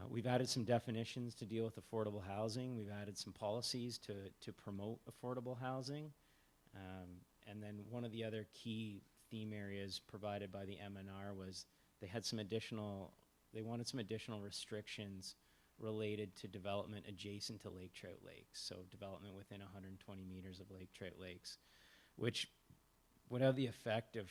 We've added some definitions to deal with affordable housing. We've added some policies to promote affordable housing. And then one of the other key theme areas provided by the MNR was they wanted some additional restrictions related to development adjacent to Lake Trout Lakes, so development within 120 meters of Lake Trout Lakes, which would have the effect of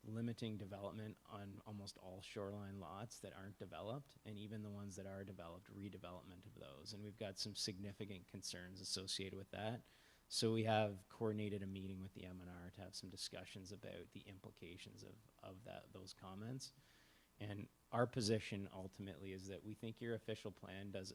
limiting development on almost all shoreline lots that aren't developed, and even the ones that are developed, redevelopment of those. And we've got some significant concerns associated with that. So we have coordinated a meeting with the MNR to have some discussions about the implications of those comments. And our position ultimately is that we think your official plan does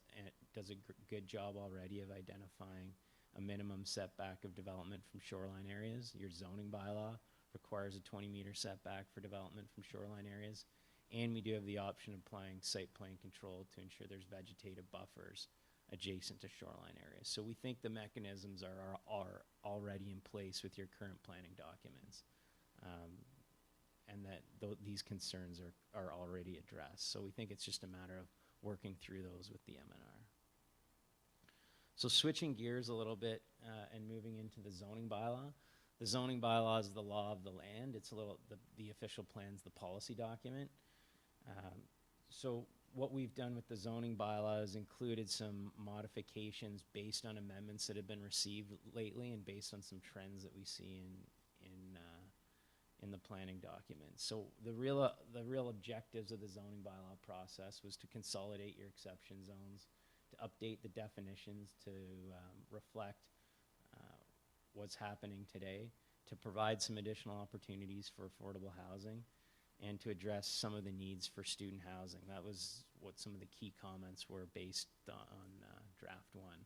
a good job already of identifying a minimum setback of development from shoreline areas. Your zoning bylaw requires a 20-meter setback for development from shoreline areas. And we do have the option of applying site plan control to ensure there's vegetative buffers adjacent to shoreline areas. So we think the mechanisms are already in place with your current planning documents, and that these concerns are already addressed. So we think it's just a matter of working through those with the MNR. So switching gears a little bit and moving into the zoning bylaw. The zoning bylaw is the law of the land. It's the official plan's the policy document. So what we've done with the zoning bylaw is included some modifications based on amendments that have been received lately and based on some trends that we see in the planning documents. So the real objectives of the zoning bylaw process was to consolidate your exception zones, to update the definitions to reflect what's happening today, to provide some additional opportunities for affordable housing, and to address some of the needs for student housing. That was what some of the key comments were based on draft one.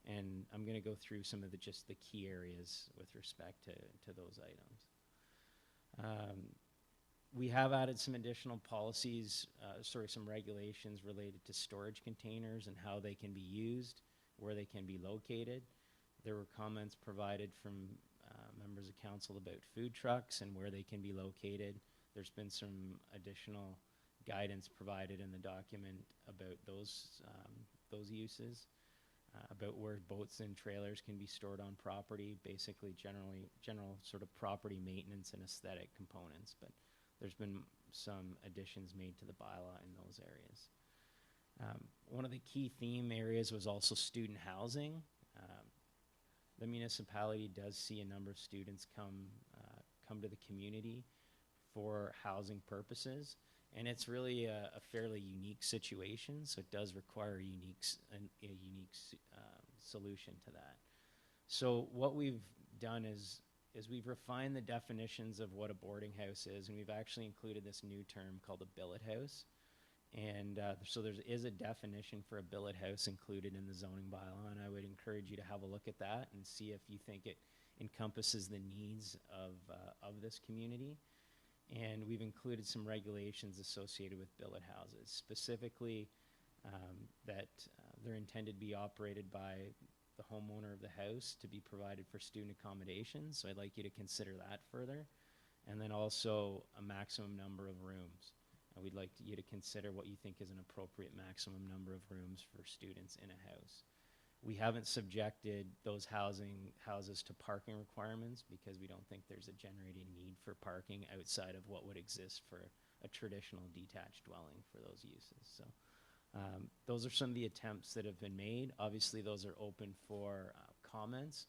And I'm going to go through some of the key areas with respect to those items. We have added some additional policies, some regulations related to storage containers and how they can be used, where they can be located. There were comments provided from members of council about food trucks and where they can be located. There's been some additional guidance provided in the document about those uses, about where boats and trailers can be stored on property, basically general sort of property maintenance and aesthetic components. But there's been some additions made to the bylaw in those areas. One of the key theme areas was also student housing. The municipality does see a number of students come to the community for housing purposes, and it's really a fairly unique situation, so it does require a unique solution to that. So what we've done is we've refined the definitions of what a boarding house is, and we've actually included this new term called a billet house. And so there is a definition for a billet house included in the zoning bylaw, and I would encourage you to have a look at that and see if you think it encompasses the needs of this community. And we've included some regulations associated with billet houses, specifically that they're intended to be operated by the homeowner of the house to be provided for student accommodations. So I'd like you to consider that further. And then also a maximum number of rooms. We'd like you to consider what you think is an appropriate maximum number of rooms for students in a house. We haven't subjected those houses to parking requirements because we don't think there's a generated need for parking outside of what would exist for a traditional detached dwelling for those uses. So those are some of the attempts that have been made. Obviously, those are open for comments.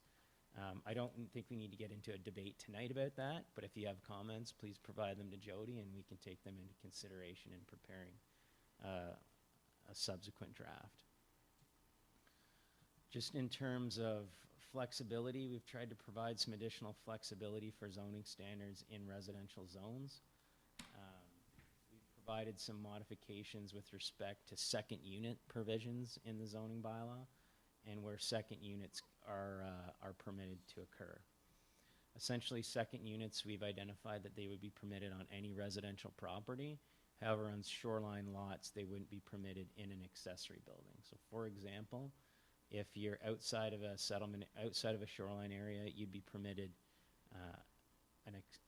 I don't think we need to get into a debate tonight about that, but if you have comments, please provide them to Jody and we can take them into consideration in preparing a subsequent draft. Just in terms of flexibility, we've tried to provide some additional flexibility for zoning standards in residential zones. We've provided some modifications with respect to second unit provisions in the zoning bylaw and where second units are permitted to occur. Essentially, second units, we've identified that they would be permitted on any residential property. However, on shoreline lots, they wouldn't be permitted in an accessory building. So for example, if you're outside of a settlement, outside of a shoreline area, you'd be permitted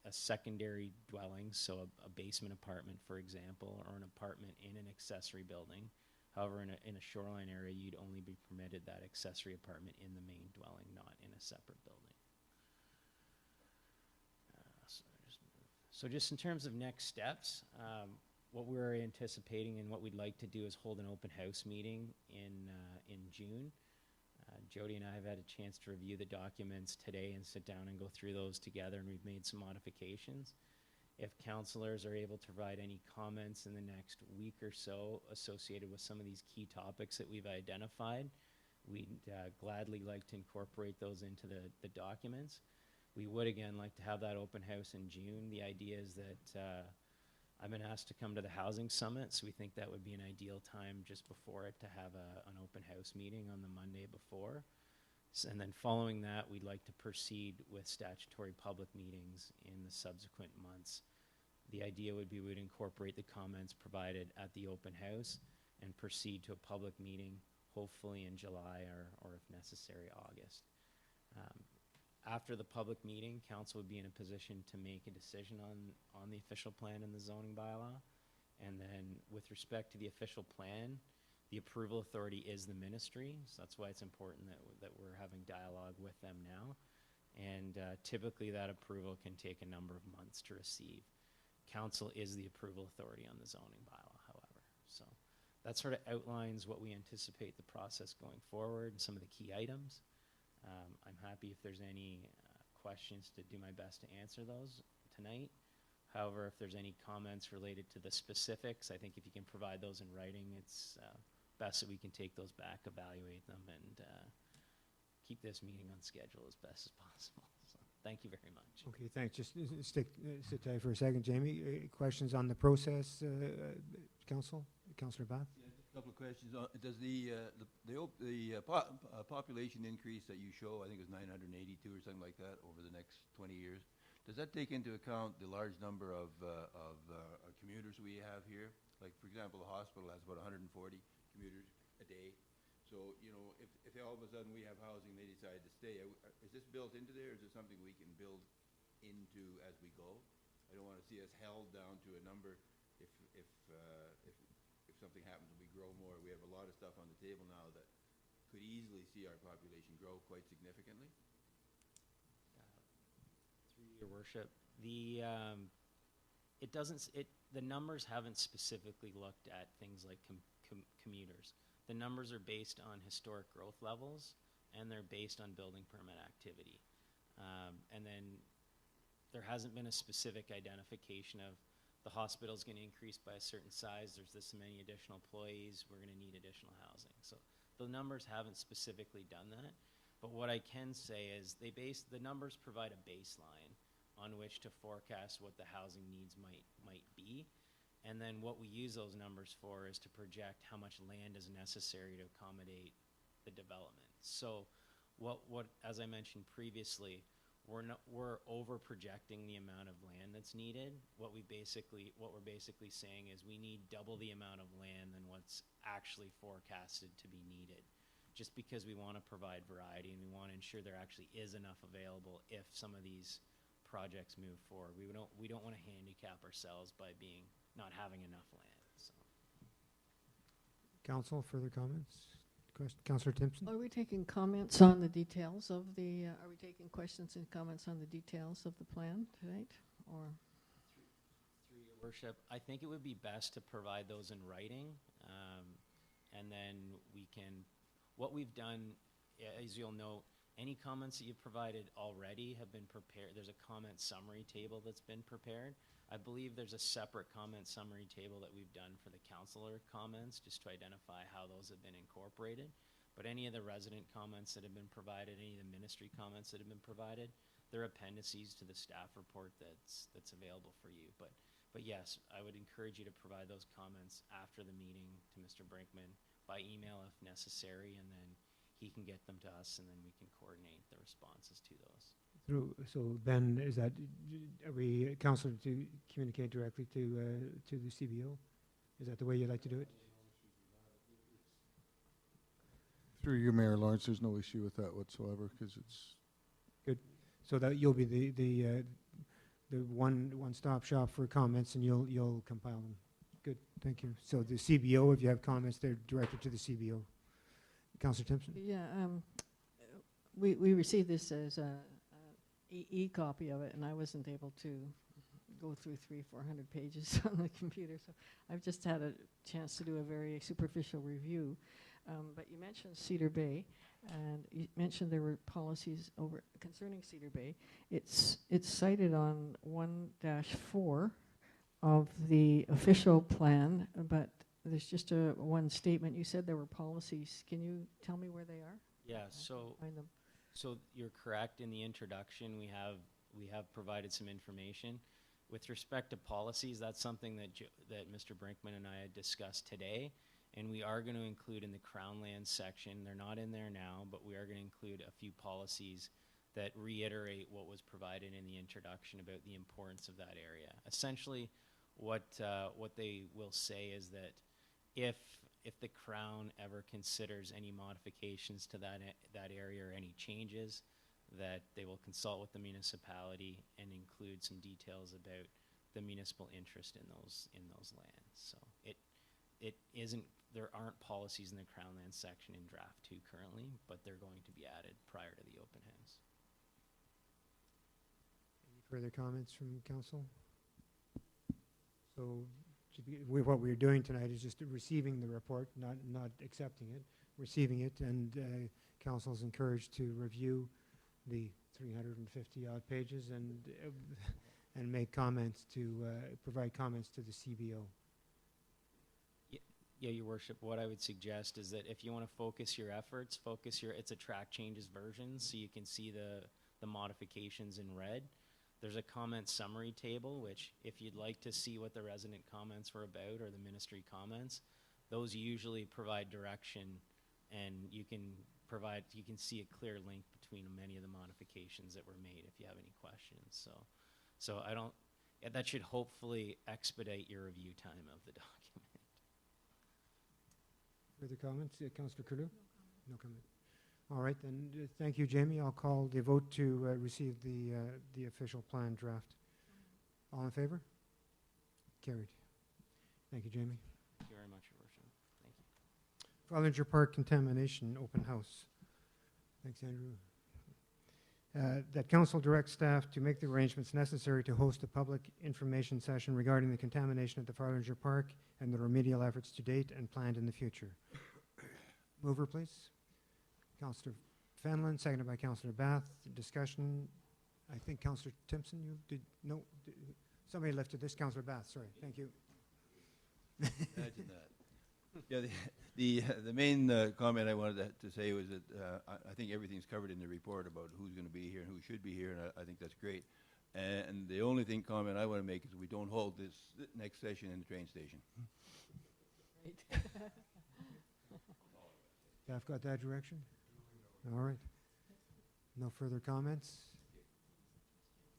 a secondary dwelling, so a basement apartment, for example, or an apartment in an accessory building. However, in a shoreline area, you'd only be permitted that accessory apartment in the main dwelling, not in a separate building. So just in terms of next steps, what we're anticipating and what we'd like to do is hold an open house meeting in June. Jody and I have had a chance to review the documents today and sit down and go through those together, and we've made some modifications. If councilors are able to provide any comments in the next week or so associated with some of these key topics that we've identified, we'd gladly like to incorporate those into the documents. We would, again, like to have that open house in June. The idea is that I've been asked to come to the Housing Summit, so we think that would be an ideal time just before it to have an open house meeting on the Monday before. And then following that, we'd like to proceed with statutory public meetings in the subsequent months. The idea would be we'd incorporate the comments provided at the open house and proceed to a public meeting, hopefully in July or if necessary, August. After the public meeting, council would be in a position to make a decision on the official plan and the zoning bylaw. And then with respect to the official plan, the approval authority is the ministry, so that's why it's important that we're having dialogue with them now. And typically that approval can take a number of months to receive. Council is the approval authority on the zoning bylaw, however. So that sort of outlines what we anticipate the process going forward and some of the key items. I'm happy if there's any questions to do my best to answer those tonight. However, if there's any comments related to the specifics, I think if you can provide those in writing, it's best that we can take those back, evaluate them, and keep this meeting on schedule as best as possible. So, thank you very much. Okay, thanks. Just sit tight for a second, Jamie. Questions on the process, Councillor Bath? Yeah, just a couple of questions. Does the population increase that you show, I think it was 982 or something like that, over the next 20 years, does that take into account the large number of commuters we have here? Like, for example, the hospital has about 140 commuters a day. So, you know, if all of a sudden we have housing, they decide to stay, is this built into there, or is it something we can build into as we go? I don't want to see us held down to a number if something happens and we grow more. We have a lot of stuff on the table now that could easily see our population grow quite significantly. Through your worship, the numbers haven't specifically looked at things like commuters. The numbers are based on historic growth levels, and they're based on building permit activity. And then there hasn't been a specific identification of the hospital's going to increase by a certain size, there's this many additional employees, we're going to need additional housing. So the numbers haven't specifically done that. But what I can say is the numbers provide a baseline on which to forecast what the housing needs might be. And then what we use those numbers for is to project how much land is necessary to accommodate the development. So what as I mentioned previously, we're over projecting the amount of land that's needed. What we're basically saying is we need double the amount of land than what's actually forecasted to be needed, just because we want to provide variety and we want to ensure there actually is enough available if some of these projects move forward. We don't want to handicap ourselves by not having enough land. So. Council, further comments? Councillor Timpson? Are we taking comments on the details of the, are we taking questions and comments on the details of the plan tonight? Or Through your worship, I think it would be best to provide those in writing, and then we can, what we've done, as you'll note, any comments that you've provided already have been prepared. There's a comment summary table that's been prepared. I believe there's a separate comment summary table that we've done for the councillor comments, just to identify how those have been incorporated. But any of the resident comments that have been provided, any of the ministry comments that have been provided, they're appendices to the staff report that's available for you. But yes, I would encourage you to provide those comments after the meeting to Mr. Brinkman by email if necessary, and then he can get them to us, and then we can coordinate the responses to those. So Ben, are we, Councillor, to communicate directly to the CBO? Is that the way you like to do it? Through you, Mayor Lawrence, there's no issue with that whatsoever, because it's... Good. So that you'll be the one-stop shop for comments, and you'll compile them. Good, thank you. So the CBO, if you have comments, they're directed to the CBO. Councillor Timpson? yeah, we received this as a e-copy of it, and I wasn't able to go through 300-400 pages on the computer, so I've just had a chance to do a very superficial review. But you mentioned Cedar Bay, and you mentioned there were policies concerning Cedar Bay. It's cited on 1-4 of the official plan, but there's just one statement. You said there were policies. Can you tell me where they are? Yeah, so you're correct. In the introduction, we have provided some information. With respect to policies, that's something that Mr. Brinkman and I had discussed today, and we are going to include in the Crown Lands section. They're not in there now, but we are going to include a few policies that reiterate what was provided in the introduction about the importance of that area. Essentially, what they will say is that if the Crown ever considers any modifications to that area or any changes, that they will consult with the municipality and include some details about the municipal interest in those lands. So it isn't, there aren't policies in the Crown Land section in draft 2 currently, but they're going to be added prior to the open house. Any further comments from council? So what we're doing tonight is just receiving the report, not accepting it, receiving it, and council is encouraged to review the 350 odd pages and make comments to provide comments to the CBO. Yeah, Your Worship, what I would suggest is that if you want to focus your efforts, it's a track changes version, so you can see the modifications in red. There's a comment summary table, which if you'd like to see what the resident comments were about or the ministry comments, those usually provide direction, and you can see a clear link between many of the modifications that were made if you have any questions. So that should hopefully expedite your review time of the document. Further comments? Councillor Curlew? No comment. All right, then, thank you, Jamie. I'll call the vote to receive the official plan draft. All in favor? Carried. Thank you, Jamie. Thank you very much, Your Worship. Thank you. Farlinger Park contamination open house. Thanks, Andrew. That council directs staff to make the arrangements necessary to host a public information session regarding the contamination at the Farlinger Park and the remedial efforts to date and planned in the future. Mover, please. Councillor Fenlon, seconded by Councillor Bath. Discussion. I think Councillor Timpson, you did, no, somebody lifted this. Councillor Bath, sorry. Thank you. Imagine that. Yeah, the main comment I wanted to say was that I think everything's covered in the report about who's going to be here and who should be here, and I think that's great. And the only comment I want to make is we don't hold this next session in the train station. Right. Staff got that direction? All right. No further comments?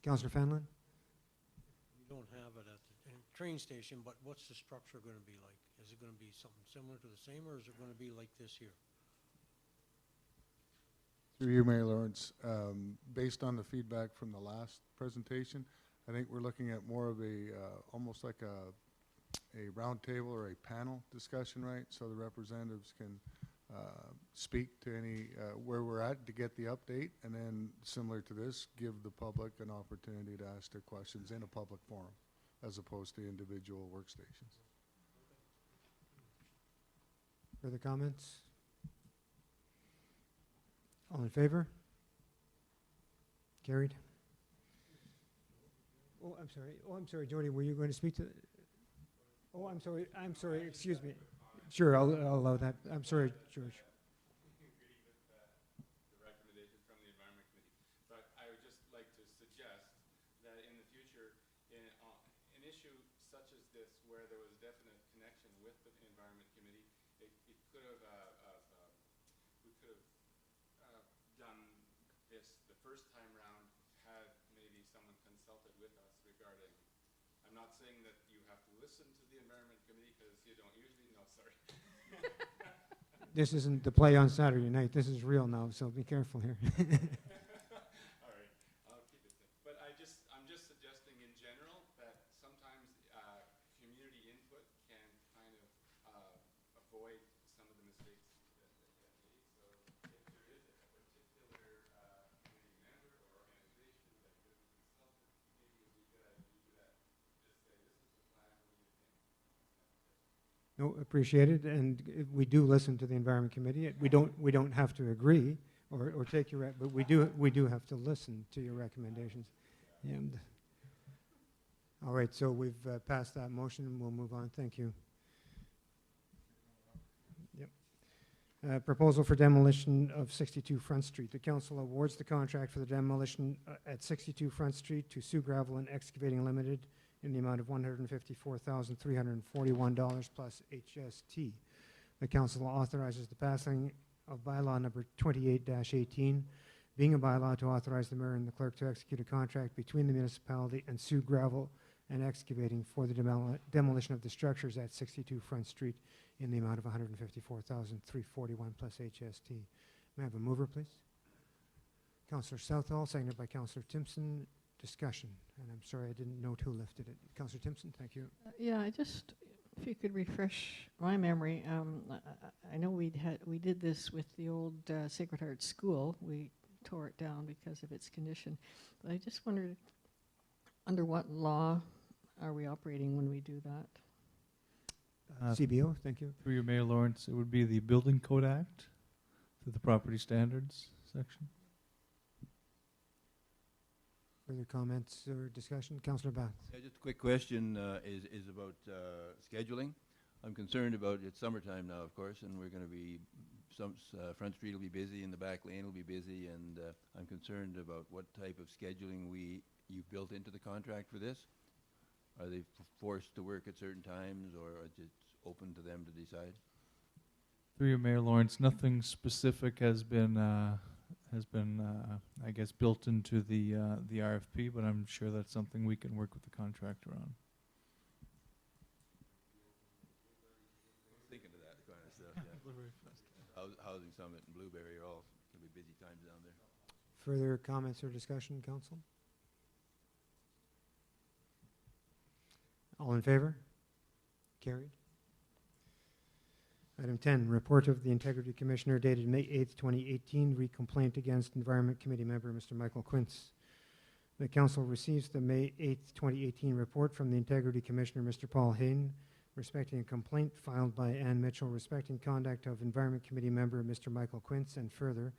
Councillor Fenlon? We don't have it at the train station, but what's the structure going to be like? Is it going to be something similar to the same, or is it going to be like this here? Through you, Mayor Lawrence, based on the feedback from the last presentation, I think we're looking at more of a, almost like a round table or a panel discussion, right? So the representatives can speak to any, where we're at to get the update, and then similar to this, give the public an opportunity to ask their questions in a public forum, as opposed to individual workstations. Further comments? All in favor? Carried. Oh, I'm sorry, Jody, were you going to speak to? Oh, I'm sorry, excuse me. Sure, I'll allow that. I'm sorry, George. The recommendations from the Environment Committee. But I would just like to suggest that in the future, in an issue such as this, where there was a definite connection with the Environment Committee, it could have, we could have done this the first time round, had maybe someone consulted with us regarding, I'm not saying that you have to listen to the Environment Committee, because you don't usually, no, sorry. This isn't the play on Saturday night. This is real now, so be careful here. All right, I'll keep it simple. But I'm just suggesting in general that sometimes community input can kind of avoid some of the mistakes that get made. So if there is a particular community member or organization that could be consulted, maybe it would be a good idea to do that. Just say, this is the plan, what do you think? No, appreciate it, and we do listen to the Environment Committee. We don't have to agree or take your, but we do have to listen to your recommendations. And all right, so we've passed that motion, and we'll move on. Thank you. Yep. Proposal for demolition of 62 Front Street. The council awards the contract for the demolition at 62 Front Street to Sioux Gravel and Excavating Limited in the amount of $154,341 plus HST. The council authorizes the passing of bylaw number 28-18, being a bylaw to authorize the mayor and the clerk to execute a contract between the municipality and Sioux Gravel and Excavating for the demolition of the structures at 62 Front Street in the amount of $154,341 plus HST. May I have a mover, please? Councillor Southall, seconded by Councillor Timpson. Discussion. And I'm sorry, I didn't note who lifted it. Councillor Timpson, thank you. Yeah, if you could refresh my memory, I know we did this with the old Sacred Heart School. We tore it down because of its condition. But I just wondered, under what law are we operating when we do that? CBO, thank you. Through your Mayor Lawrence, it would be the Building Code Act, through the Property Standards section. Further comments or discussion? Councillor Bath. Yeah, just a quick question is about scheduling. I'm concerned about, it's summertime now, of course, and we're going to be, Front Street will be busy and the back lane will be busy, and I'm concerned about what type of scheduling you've built into the contract for this. Are they forced to work at certain times, or is it open to them to decide? Through your Mayor Lawrence, nothing specific has been, I guess, built into the RFP, but I'm sure that's something we can work with the contractor on. Thinking of that kind of stuff, yeah. Housing Summit and Blueberry are all going to be busy times down there. Further comments or discussion, Council? All in favor? Carried. Item 10, report of the Integrity Commissioner dated May 8th, 2018, re-complaint against Environment Committee member Mr. Michael Quince. The Council receives the May 8th, 2018 report from the Integrity Commissioner Mr. Paul Hayne respecting a complaint filed by Ann Mitchell respecting conduct of Environment Committee member Mr. Michael Quince, and further,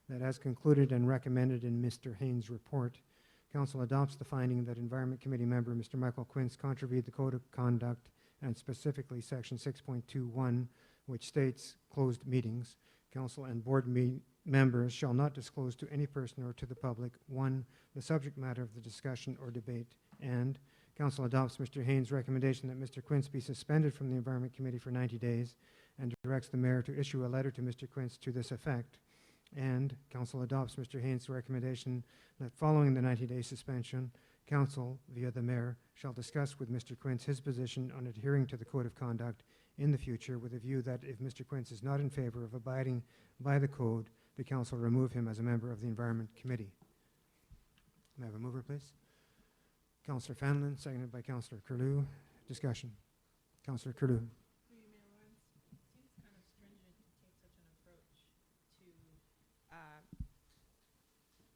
that as concluded and recommended in Mr. Hayne's report, Council adopts the finding that Environment Committee member Mr. Michael Quince contravened the Code of Conduct, and specifically Section 6.21, which states closed meetings. Council and board members shall not disclose to any person or to the public, 1, the subject matter of the discussion or debate, and Council adopts Mr. Haynes' recommendation that Mr. Quince be suspended from the Environment Committee for 90 days and directs the mayor to issue a letter to Mr. Quince to this effect. And Council adopts Mr. Haynes' recommendation that following the 90-day suspension, Council, via the mayor, shall discuss with Mr. Quince his position on adhering to the Code of Conduct in the future, with a view that if Mr. Quince is not in favor of abiding by the code, the Council remove him as a member of the Environment Committee. May I have a mover, please? Councillor Fanlon, seconded by Councillor Curlew. Discussion. Councillor Curlew.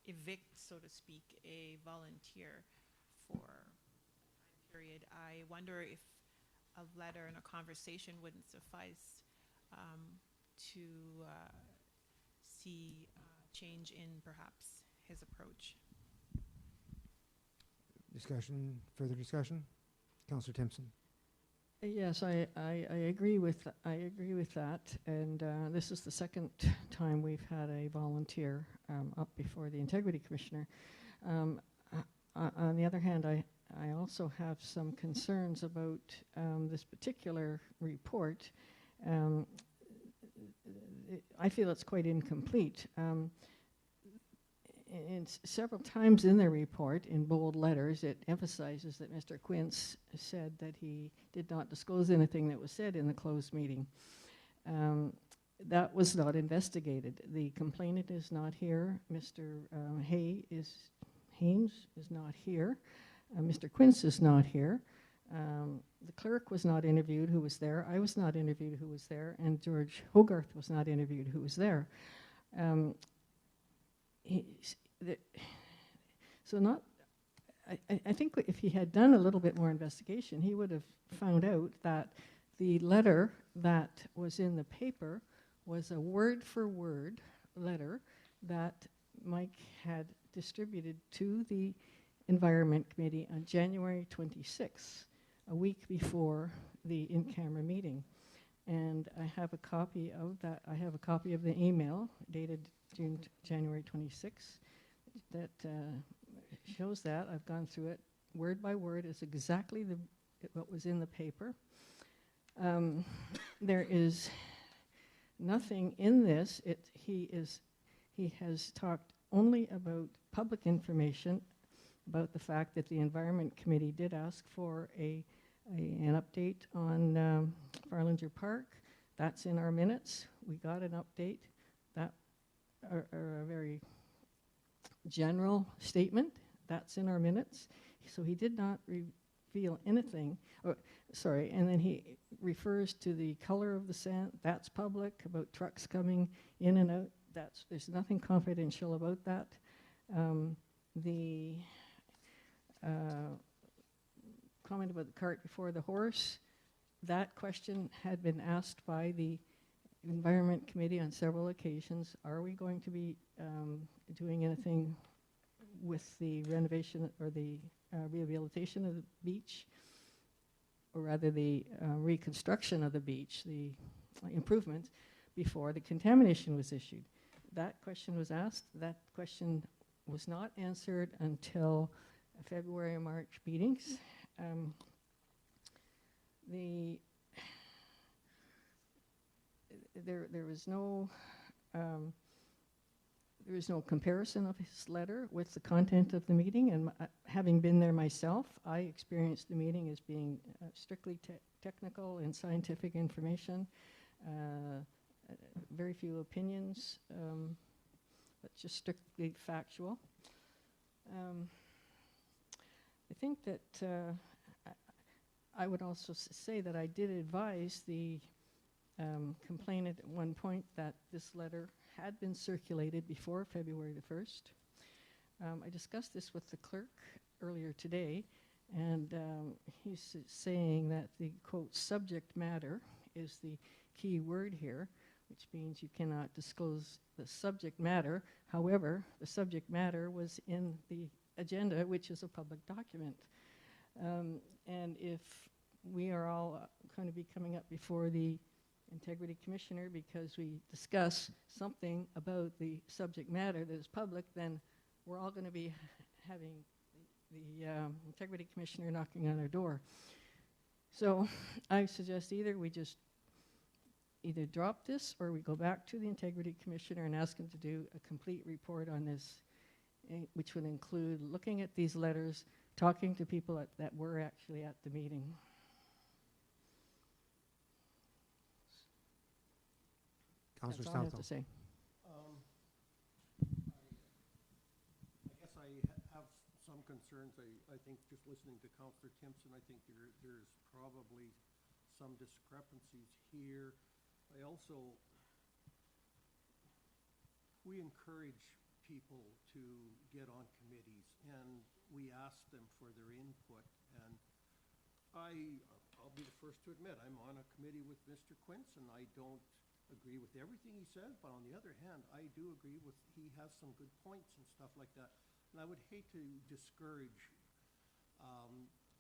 Evict, so to speak, a volunteer for a period. I wonder if a letter and a conversation wouldn't suffice to see change in perhaps his approach. Discussion, further discussion? Councillor Timpson. Yes, I agree with that, and this is the second time we've had a volunteer up before the Integrity Commissioner. On the other hand, I also have some concerns about this particular report. I feel it's quite incomplete. Several times in the report, in bold letters, it emphasizes that Mr. Quince said that he did not disclose anything that was said in the closed meeting. That was not investigated. The complainant is not here. Mr. Haynes is not here. Mr. Quince is not here. The clerk was not interviewed, who was there. I was not interviewed, who was there. And George Hogarth was not interviewed, who was there. I think if he had done a little bit more investigation, he would have found out that the letter that was in the paper was a word-for-word letter that Mike had distributed to the Environment Committee on January 26th, a week before the in-camera meeting. And I have a copy of that. I have a copy of the email dated January 26th that shows that. I've gone through it word by word. It's exactly what was in the paper. There is nothing in this. He has talked only about public information about the fact that the Environment Committee did ask for an update on Farlinger Park. That's in our minutes. We got an update. That are a very general statement. That's in our minutes. So he did not reveal anything. Sorry, and then he refers to the color of the sand. That's public, about trucks coming in and out. There's nothing confidential about that. The comment about the cart before the horse, that question had been asked by the Environment Committee on several occasions. Are we going to be doing anything with the renovation or the rehabilitation of the beach, or rather the reconstruction of the beach, the improvements, before the contamination was issued? That question was asked. That question was not answered until February and March meetings. There was no comparison of his letter with the content of the meeting, and having been there myself, I experienced the meeting as being strictly technical and scientific information, very few opinions, but just strictly factual. I think that I would also say that I did advise the complainant at one point that this letter had been circulated before February the 1st. I discussed this with the clerk earlier today, and he's saying that the, quote, subject matter is the key word here, which means you cannot disclose the subject matter. However, the subject matter was in the agenda, which is a public document. And if we are all going to be coming up before the Integrity Commissioner because we discuss something about the subject matter that is public, then we're all going to be having the Integrity Commissioner knocking on our door. So I suggest either we just either drop this or we go back to the Integrity Commissioner and ask him to do a complete report on this, which would include looking at these letters, talking to people that were actually at the meeting. Councillor That's all I have Southall. to say. I guess I have some concerns. I think just listening to Councillor Timpson, I think there's probably some discrepancies here. We encourage people to get on committees, and we ask them for their input. And I'll be the first to admit, I'm on a committee with Mr. Quince, and I don't agree with everything he says, but on the other hand, I do agree with, he has some good points and stuff like that. And I would hate to discourage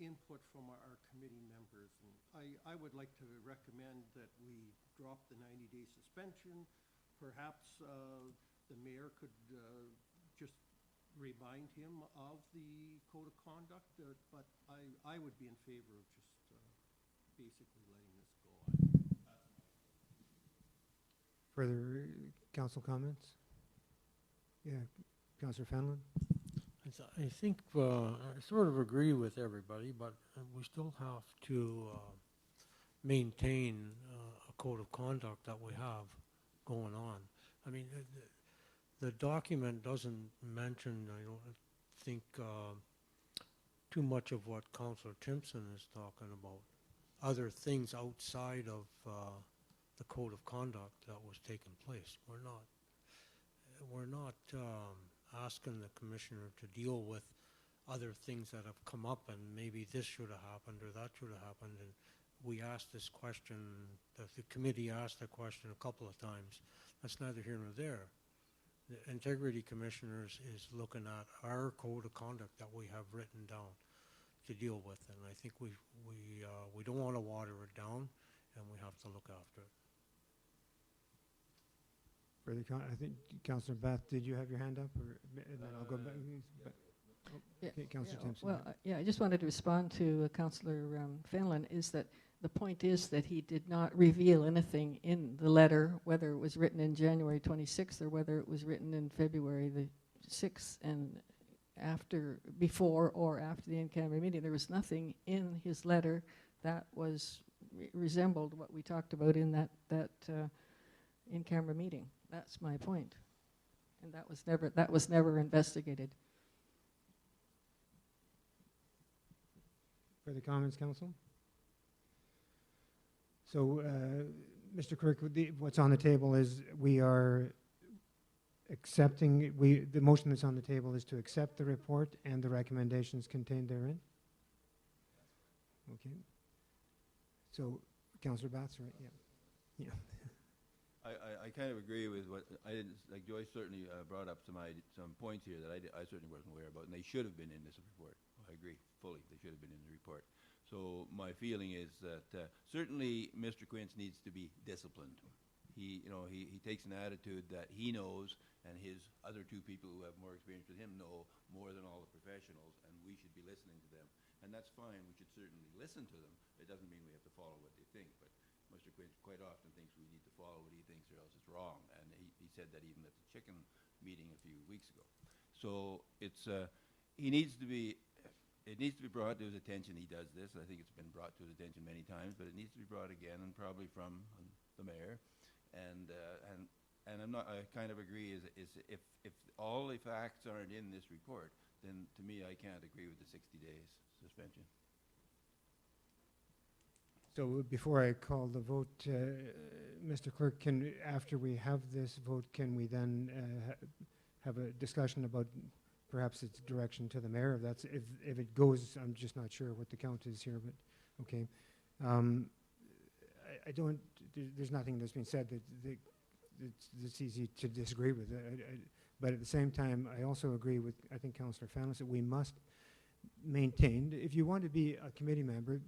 input from our committee members. And I would like to recommend that we drop the 90-day suspension. Perhaps the mayor could just remind him of the code of conduct, but I would be in favor of just basically letting this go. Further council comments? Yeah, Councillor Fenlon? I think I sort of agree with everybody, but we still have to maintain a code of conduct that we have going on. I mean, the document doesn't mention, I don't think, too much of what Councillor Timpson is talking about, other things outside of the code of conduct that was taking place. We're not asking the commissioner to deal with other things that have come up, and maybe this should have happened or that should have happened. And we asked this question, the committee asked the question a couple of times. That's neither here nor there. The Integrity Commissioner is looking at our code of conduct that we have written down to deal with, and I think we don't want to water it down, and we have to look after it. I think, Councillor Bath, did you have your hand up? Or, and then I'll go back. Okay, Councillor Timpson. Well, I just wanted to respond to Councillor Fenlon, is that the point is that he did not reveal anything in the letter, whether it was written in January 26th or whether it was written in February the 6 and before or after the in-camera meeting. There was nothing in his letter that was resembled what we talked about in that in-camera meeting. That's my point. And that was never investigated. Further comments, Council? So, Mr. Clerk, what's on the table is we are accepting, the motion that's on the table is to accept the report and the recommendations contained therein? Okay. So, Councillor Batts, right? Yeah. Yeah. I kind of agree with what I didn't like. Joyce certainly brought up some points here that I certainly wasn't aware about, and they should have been in this report. I agree fully; they should have been in the report. So my feeling is that certainly Mr. Quince needs to be disciplined. He takes an attitude that he knows, and his other two people who have more experience with him know more than all the professionals, and we should be listening to them. And that's fine. We should certainly listen to them. It doesn't mean we have to follow what they think, but Mr. Quince quite often thinks we need to follow what he thinks or else it's wrong. And he said that even at the chicken meeting a few weeks ago. So it needs to be brought to his attention. He does this. I think it's been brought to his attention many times, but it needs to be brought again, and probably from the mayor. And I kind of agree is if all the facts aren't in this report, then to me I can't agree with the 60 days suspension. So before I call the vote, Mr. Clerk, after we have this vote, can we then have a discussion about perhaps its direction to the mayor? If it goes, I'm just not sure what the count is here, but okay. There's nothing that's been said that's easy to disagree with. But at the same time, I also agree with, I think, Councillor Fanlis, that we must maintain, if you want to be a committee member,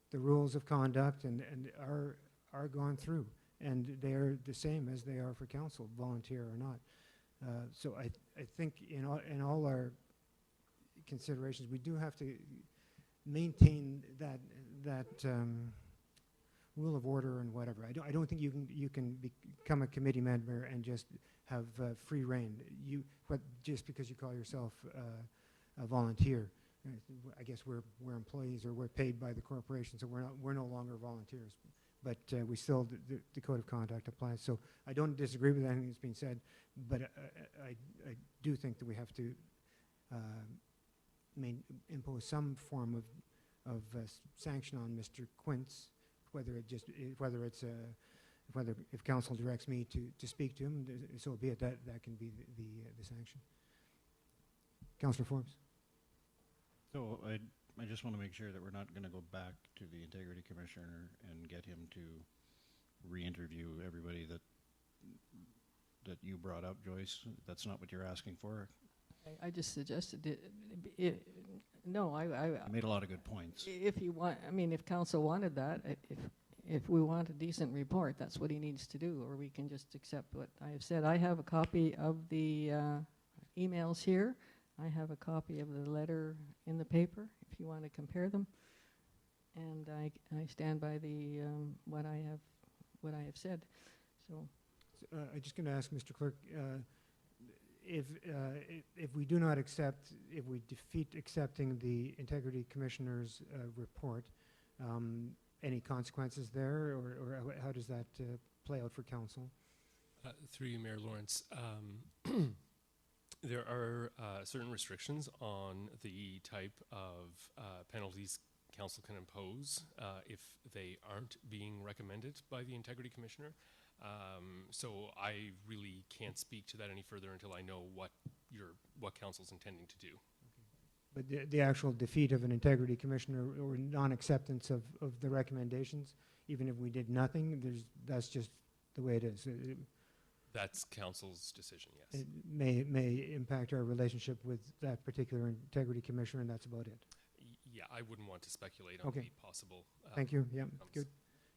the rules of conduct and are gone through, and they are the same as they are for council, volunteer or not. So I think in all our considerations, we do have to maintain that rule of order and whatever. I don't think you can become a committee member and just have free reign. Just because you call yourself a volunteer. I guess we're employees, or we're paid by the corporation, so we're no longer volunteers. But we still, the code of conduct applies. So I don't disagree with anything that's been said, but I do think that we have to impose some form of sanction on Mr. Quince, if council directs me to speak to him, so be it. That can be the sanction. Councillor Forbes. So I just want to make sure that we're not going to go back to the Integrity Commissioner and get him to re-interview everybody that you brought up, Joyce. That's not what you're asking for. I just suggested it. No, I made a lot of good points. If you want, if council wanted that, if we want a decent report, that's what he needs to do, or we can just accept what I have said. I have a copy of the emails here. I have a copy of the letter in the paper, if you want to compare them. And I stand by the what I have said. So, I'm just going to ask Mr. Clerk, if we do not accept, if we defeat accepting the Integrity Commissioner's report, any consequences there, or how does that play out for council? Through you, Mayor Lawrence. There are certain restrictions on the type of penalties council can impose if they aren't being recommended by the Integrity Commissioner. So I really can't speak to that any further until I know what council's intending to do. But the actual defeat of an Integrity Commissioner or non-acceptance of the recommendations, even if we did nothing, that's just the way it is. That's council's decision, yes. It may impact our relationship with that particular Integrity Commissioner, and that's about it. Yeah, I wouldn't want to speculate on the possible. Thank you. Yeah, good.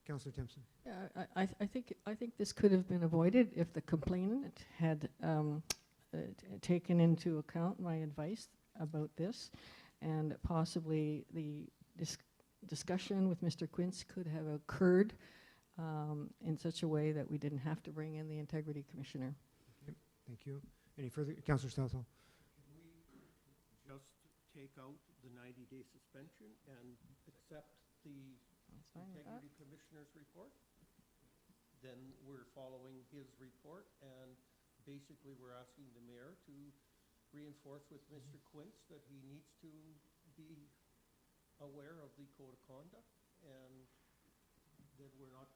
Councillor Timpson. Yeah, I think this could have been avoided if the complainant had taken into account my advice about this, and possibly the discussion with Mr. Quince could have occurred in such a way that we didn't have to bring in the Integrity Commissioner. Thank you. Any further, Councillor Southall? Can we just take out the 90-day suspension and accept the That's fine with that. Integrity Commissioner's report? Then we're following his report, and basically we're asking the mayor to reinforce with Mr. Quince that he needs to be aware of the code of conduct and that we're not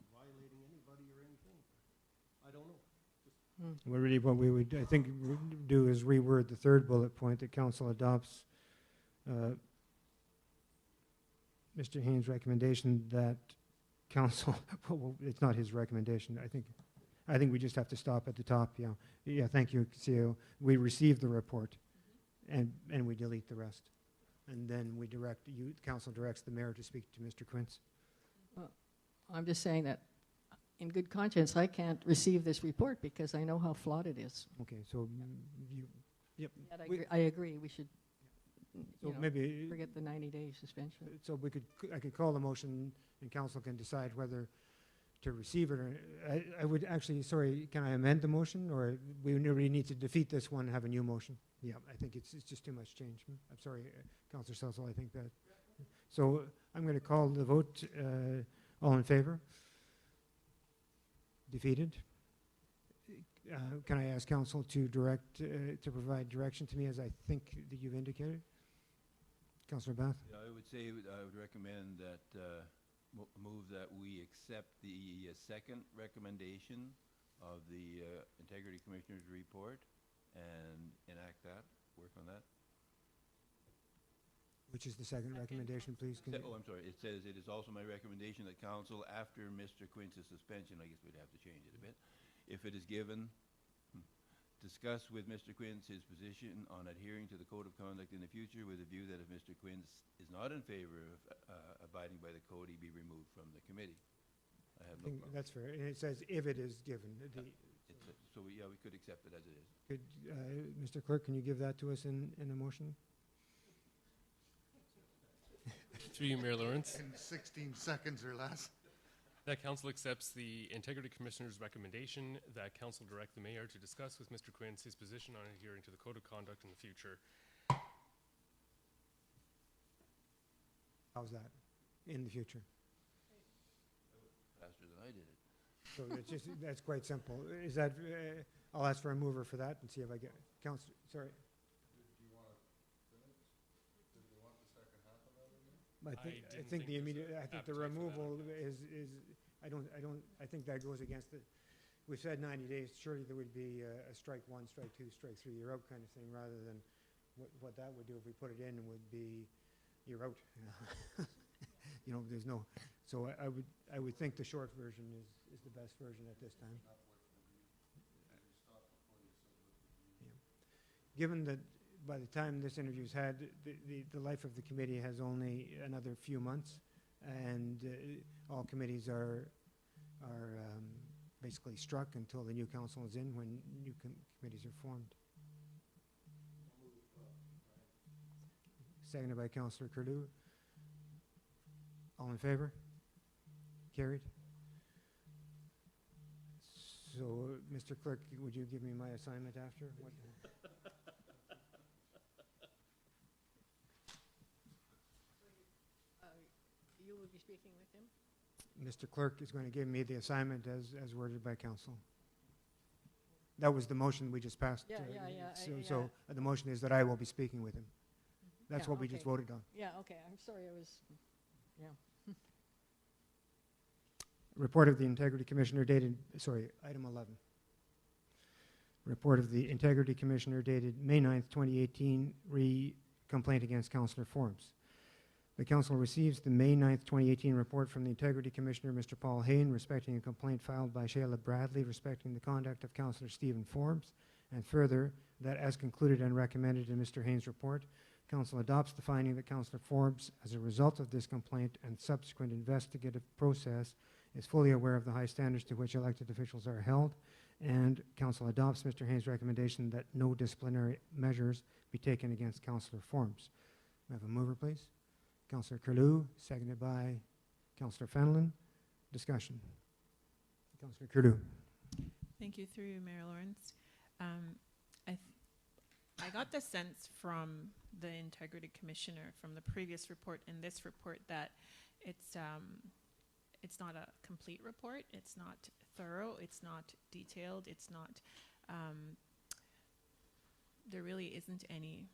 violating anybody or anything. I don't know. Well, really, what we would, I think, do is reword the third bullet point that council adopts Mr. Haynes' recommendation that council, well, it's not his recommendation. I think we just have to stop at the top, yeah. Yeah, thank you, CEO. We receive the report and we delete the rest. And then we direct, council directs the mayor to speak to Mr. Quince. Well, I'm just saying that in good conscience, I can't receive this report because I know how flawed it is. Okay, so yep. Yet We- I agree, we should, So you know, maybe, forget the 90-day suspension. so I could call the motion and council can decide whether to receive it or, I would actually, sorry, can I amend the motion or we really need to defeat this one and have a new motion? Yeah, I think it's just too much change. I'm sorry, Councillor Southall, I think that. So I'm going to call the vote, all in favor? Defeated? Can I ask council to to provide direction to me as I think that you've indicated? Councillor Bath? Yeah, I would say, I would recommend that, move that we accept the second recommendation of the Integrity Commissioner's report and enact that, work on that. Which is the second recommendation, please? Can you- Oh, I'm sorry, it says, it is also my recommendation that council, after Mr. Quince's suspension, I guess we'd have to change it a bit, if it is given, discuss with Mr. Quince his position on adhering to the code of conduct in the future with a view that if Mr. Quince is not in favor of abiding by the code, he be removed from the committee. I have I no think problem. that's fair. And it says if it is given. So, yeah, we could accept it as it is. Could, Mr. Clerk, can you give that to us in a motion? Through you, Mayor Lawrence. In 16 seconds or less. That council accepts the Integrity Commissioner's recommendation that council direct the mayor to discuss with Mr. Quince his position on adhering to the code of conduct in the future. How's that? In the future. Faster than I did it. So it's just, that's quite simple. Is that, I'll ask for a mover for that and see if I get, Councillor, sorry. Do you want to finish? Did you want the second half of that in there? I didn't think the there's immediate, a I think the appetite for that. removal is, I think that goes against the, we've said 90 days, surely there would be a strike one, strike two, strike three, you're out kind of thing, rather than what that would do if we put it in would be, you're out. You know, there's no, so I would think the short version is the best version at this time. Yeah. Given that by the time this interview's had, the life of the committee has only another few months, and all committees are basically struck until the new council is in, when new committees are formed. Seconded by Councillor Curlew. All in favor? Carried. So, Mr. Clerk, would you give me my assignment after? What- You will be speaking with him? Mr. Clerk is going to give me the assignment as worded by council. That was the motion we just passed. Yeah, yeah, yeah, So the motion is that I will be speaking with him. That's Yeah, what we just okay. voted on. Yeah, okay, I'm sorry, I was, yeah. Report of the Integrity Commissioner dated, item 11. Report of the Integrity Commissioner dated May 9th, 2018, complaint against Councillor Forbes. The council receives the May 9th, 2018 report from the Integrity Commissioner, Mr. Paul Hayne, respecting a complaint filed by Shayla Bradley respecting the conduct of Councillor Stephen Forbes, and further, that as concluded and recommended in Mr. Haynes' report, council adopts the finding that Councillor Forbes, as a result of this complaint and subsequent investigative process, is fully aware of the high standards to which elected officials are held, and council adopts Mr. Haynes' recommendation that no disciplinary measures be taken against Councillor Forbes. May I have a mover, please? Councillor Curlew, seconded by Councillor Fenelon. Discussion. Councillor Curlew. Thank you, through you, Mayor Lawrence. I got the sense from the integrity commissioner from the previous report and this report that it's not a complete report. It's not thorough. It's not detailed. It's not. There really isn't any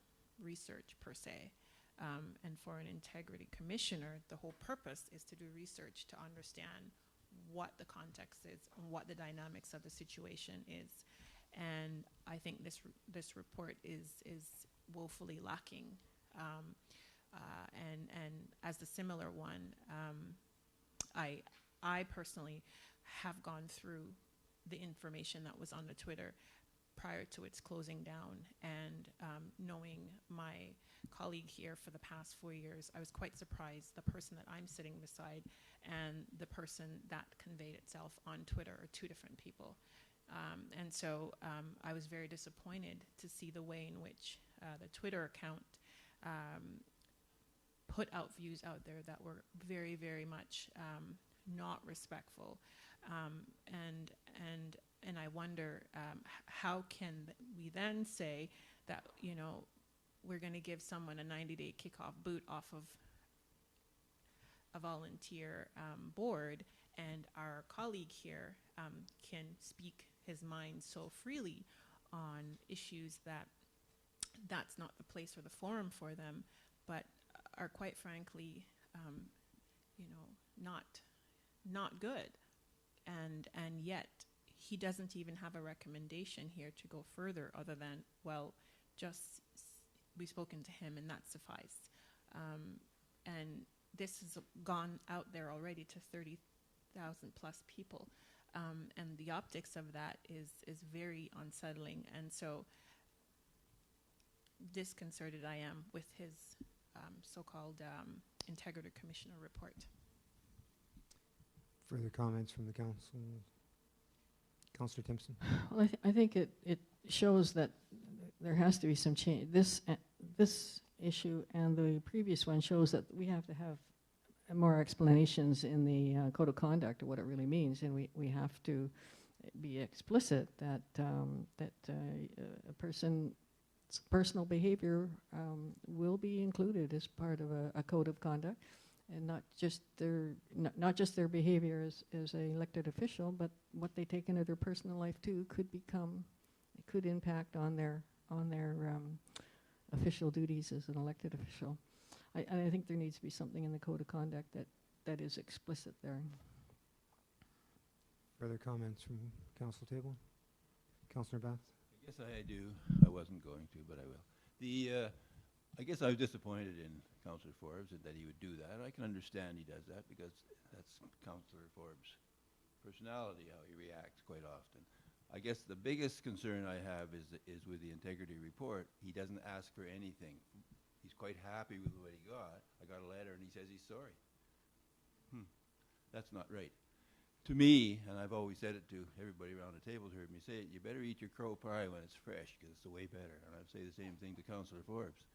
research per se. And for an integrity commissioner, the whole purpose is to do research to understand what the context is and what the dynamics of the situation is. And I think this report is woefully lacking. And as the similar one, I personally have gone through the information that was on the Twitter prior to its closing down, and knowing my colleague here for the past 4 years, I was quite surprised the person that I'm sitting beside and the person that conveyed itself on Twitter are two different people. And so I was very disappointed to see the way in which the Twitter account put out views out there that were very, very much not respectful. And I wonder how can we then say that, you know, we're going to give someone a 90-day kickoff boot off of a volunteer board, and our colleague here can speak his mind so freely on issues that's not the place or the forum for them, but are quite frankly, you know, not good. And yet he doesn't even have a recommendation here to go further other than, well, just we've spoken to him and that sufficed. And this has gone out there already to 30,000 plus people. And the optics of that is very unsettling. And so disconcerted I am with his so-called Integrity Commissioner report. Further comments from the council? Councillor Timpson. Well, I think it shows that there has to be some change. This issue and the previous one shows that we have to have more explanations in the code of conduct of what it really means, and we have to be explicit that a person's personal behavior will be included as part of a code of conduct, and not just their behavior as an elected official, but what they take into their personal life too could impact on their official duties as an elected official. I think there needs to be something in the code of conduct that is explicit there. Further comments from council table? Councillor Bath? I guess I do. I wasn't going to, but I will. I guess I was disappointed in Councillor Forbes that he would do that. I can understand he does that because that's Councillor Forbes' personality, how he reacts quite often. I guess the biggest concern I have is with the integrity report. He doesn't ask for anything. He's quite happy with what he got. I got a letter and he says he's sorry. That's not right. To me, and I've always said it to everybody around the table who's heard me say it, you better eat your crow pie when it's fresh because it's way better. And I'd say the same thing to Councillor Forbes.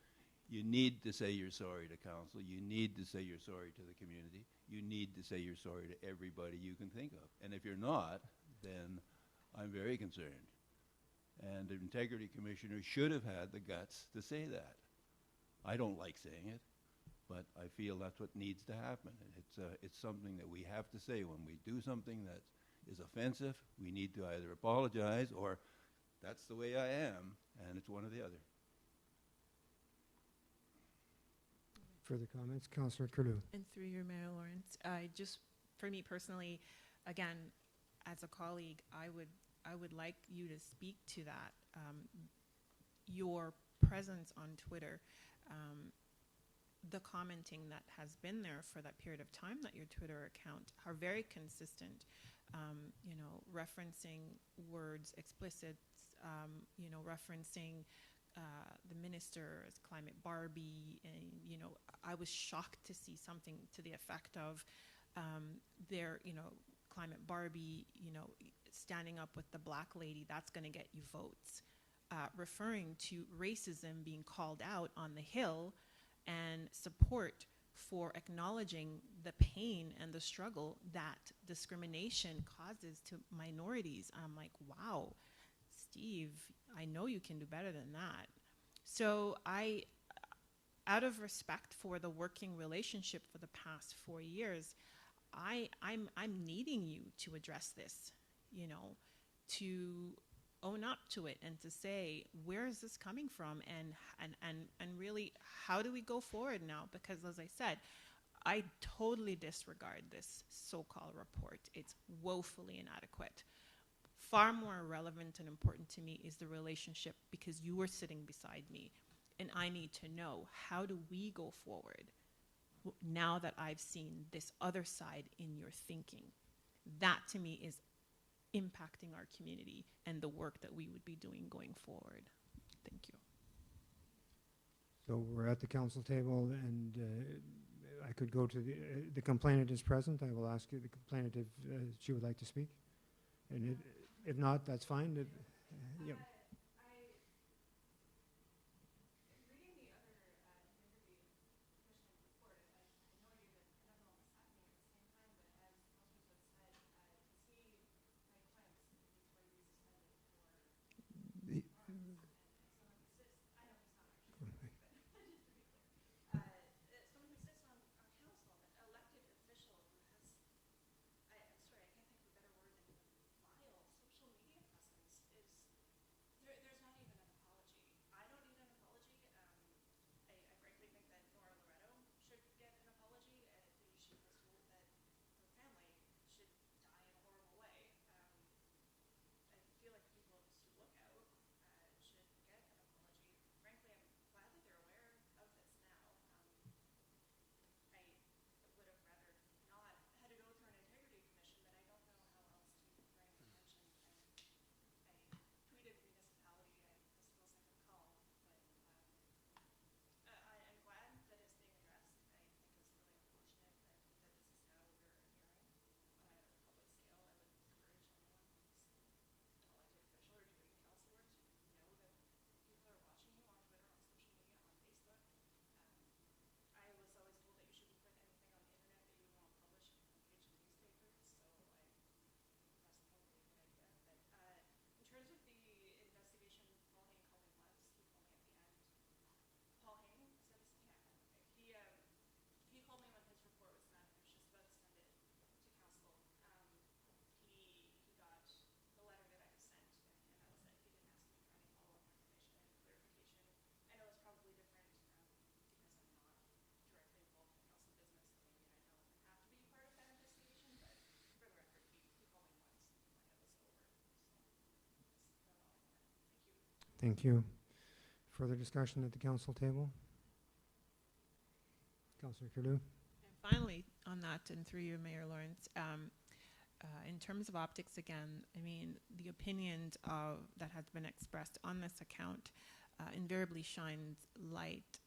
You need to say you're sorry to council. You need to say you're sorry to the community. You need to say you're sorry to everybody you can think of. And if you're not, then I'm very concerned. And the Integrity Commissioner should have had the guts to say that. I don't like saying it, but I feel that's what needs to happen. It's something that we have to say when we do something that is offensive. We need to either apologize or that's the way I am, and it's one or the other. Further comments? Councillor Curlew. And through your Mayor Lawrence, for me personally, again, as a colleague, I would like you to speak to that. Your presence on Twitter, the commenting that has been there for that period of time that your Twitter account are very consistent, you know, referencing words, explicit, you know, referencing the minister as Climate Barbie, and, you know, I was shocked to see something to the effect of their, you know, Climate Barbie, you know, standing up with the black lady, that's going to get you votes, referring to racism being called out on the Hill and support for acknowledging the pain and the struggle that discrimination causes to minorities. I'm like, wow, Steve, I know you can do better than that. So out of respect for the working relationship for the past 4 years, I'm needing you to address this, you know, to own up to it and to say, where is this coming from, and really, how do we go forward now? Because as I said, I totally disregard this so-called report. It's woefully inadequate. Far more relevant and important to me is the relationship, because you are sitting beside me and I need to know, how do we go forward now that I've seen this other side in your thinking? That to me is impacting our community and the work that we would be doing going forward. Thank you. So we're at the council table, and I could go to the complainant is present. I will ask you, the complainant, if she would like to speak. And if not, that's fine. Yep. Thank you. Further discussion at the council table? Councillor Curlew? And finally, on that, and through you, Mayor Lawrence, in terms of optics again, I mean, the opinion that has been expressed on this account invariably shines light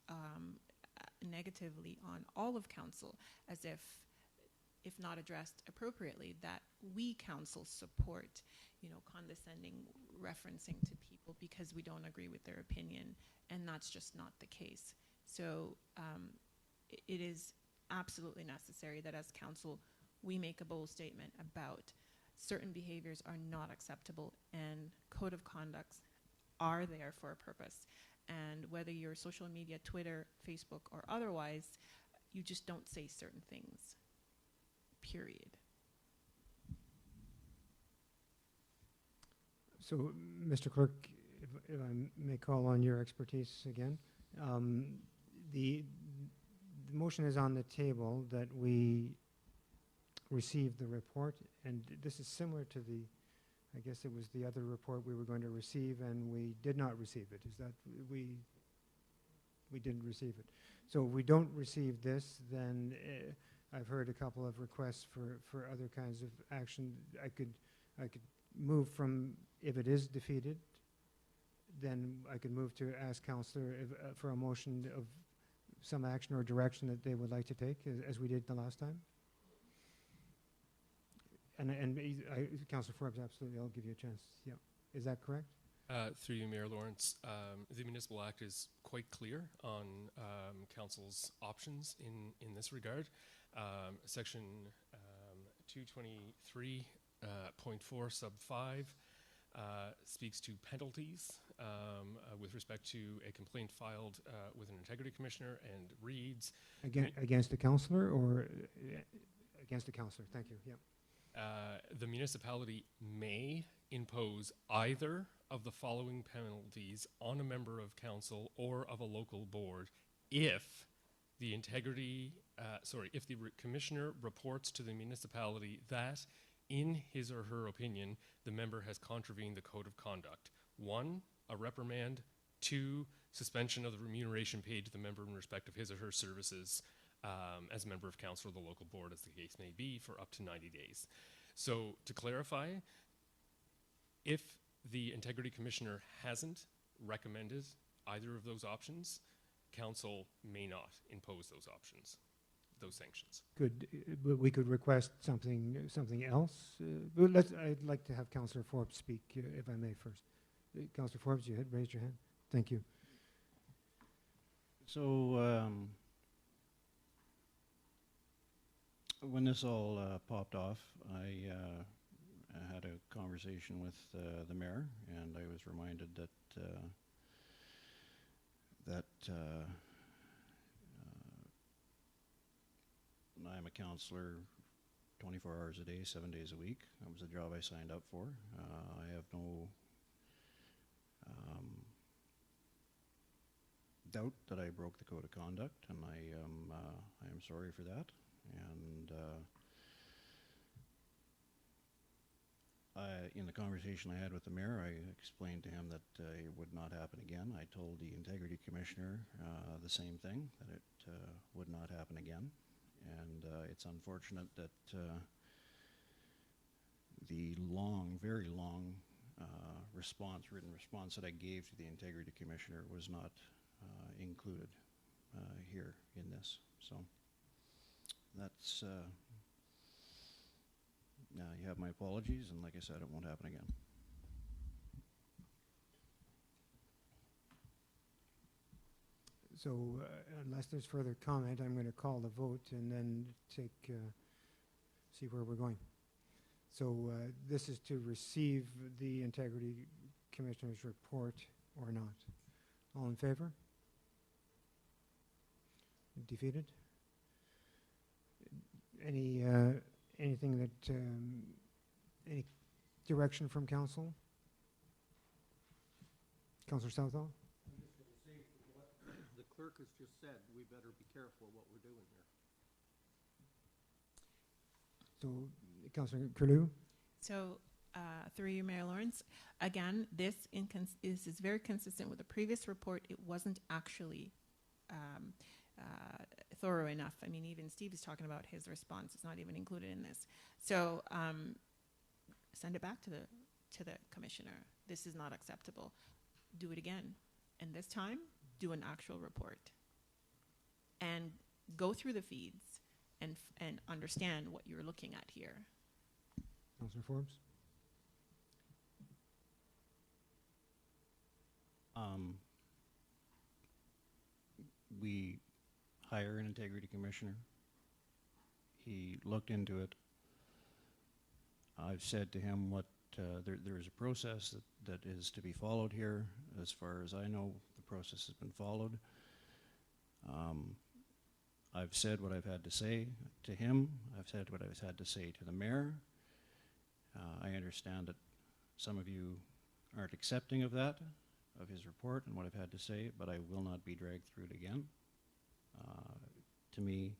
negatively on all of council, as if not addressed appropriately, that we council support, you know, condescending referencing to people because we don't agree with their opinion, and that's just not the case. So it is absolutely necessary that as council we make a bold statement about certain behaviors are not acceptable, and code of conducts are there for a purpose. And whether you're social media, Twitter, Facebook, or otherwise, you just don't say certain things, period. So, Mr. Clerk, if I may call on your expertise again, the motion is on the table that we receive the report, and this is similar to the, I guess it was the other report we were going to receive, and we did not receive it. Is that we didn't receive it? So if we don't receive this, then I've heard a couple of requests for other kinds of action. I could move from, if it is defeated, then I could move to ask councillor for a motion of some action or direction that they would like to take, as we did the last time. And Councillor Forbes, absolutely, I'll give you a chance. Yeah, is that correct? Through you, Mayor Lawrence, the Municipal Act is quite clear on council's options in this regard. Section 223.4 sub 5 speaks to penalties with respect to a complaint filed with an integrity commissioner, and reads, Against the councillor or against the councillor? Thank you. Yep. the municipality may impose either of the following penalties on a member of council or of a local board if the commissioner reports to the municipality that, in his or her opinion, the member has contravened the code of conduct. 1, a reprimand. 2, suspension of the remuneration paid to the member in respect of his or her services as a member of council or the local board, as the case may be, for up to 90 days. So to clarify, if the integrity commissioner hasn't recommended either of those options, council may not impose those options, those sanctions. We could request something else. I'd like to have Councillor Forbes speak, if I may first. Councillor Forbes, you had raised your hand. Thank you. So when this all popped off, I had a conversation with the mayor, and I was reminded that I'm a councillor 24 hours a day, 7 days a week. That was the job I signed up for. I have no doubt that I broke the code of conduct, and I am sorry for that. And in the conversation I had with the mayor, I explained to him that it would not happen again. I told the integrity commissioner the same thing, that it would not happen again. And it's unfortunate that the long, very long written response that I gave to the integrity commissioner was not included here in this. So that's, you have my apologies, and like I said, it won't happen again. So unless there's further comment, I'm going to call the vote and then see where we're going. So this is to receive the Integrity Commissioner's report or not. All in favor? Defeated? Anything that, any direction from council? Councillor Southall? I'm just going to say, from what the clerk has just said, we better be careful what we're doing here. So, Councillor Curlew? So, through you, Mayor Lawrence, again, this is very consistent with the previous report. It wasn't actually thorough enough. I mean, even Steve is talking about his response. It's not even included in this. So, send it back to the commissioner. This is not acceptable. Do it again, and this time, do an actual report, and go through the feeds and understand what you're looking at here. Councillor Forbes? We hire an integrity commissioner. He looked into it. I've said to him what there is a process that is to be followed here. As far as I know, the process has been followed. I've said what I've had to say to him. I've said what I've had to say to the mayor. I understand that some of you aren't accepting of that, of his report and what I've had to say, but I will not be dragged through it again. To me,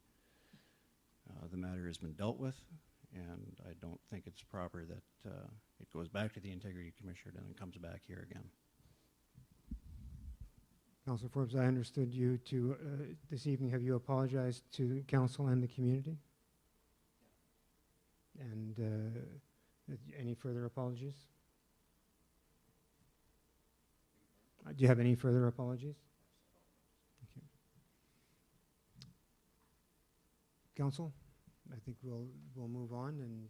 the matter has been dealt with, and I don't think it's proper that it goes back to the Integrity Commissioner and then comes back here again. Councillor Forbes, I understood you to, this evening, have you apologized to council and the community? Yeah. And any further apologies? Do you have any further apologies? Thank you. Council, I think we'll move on, and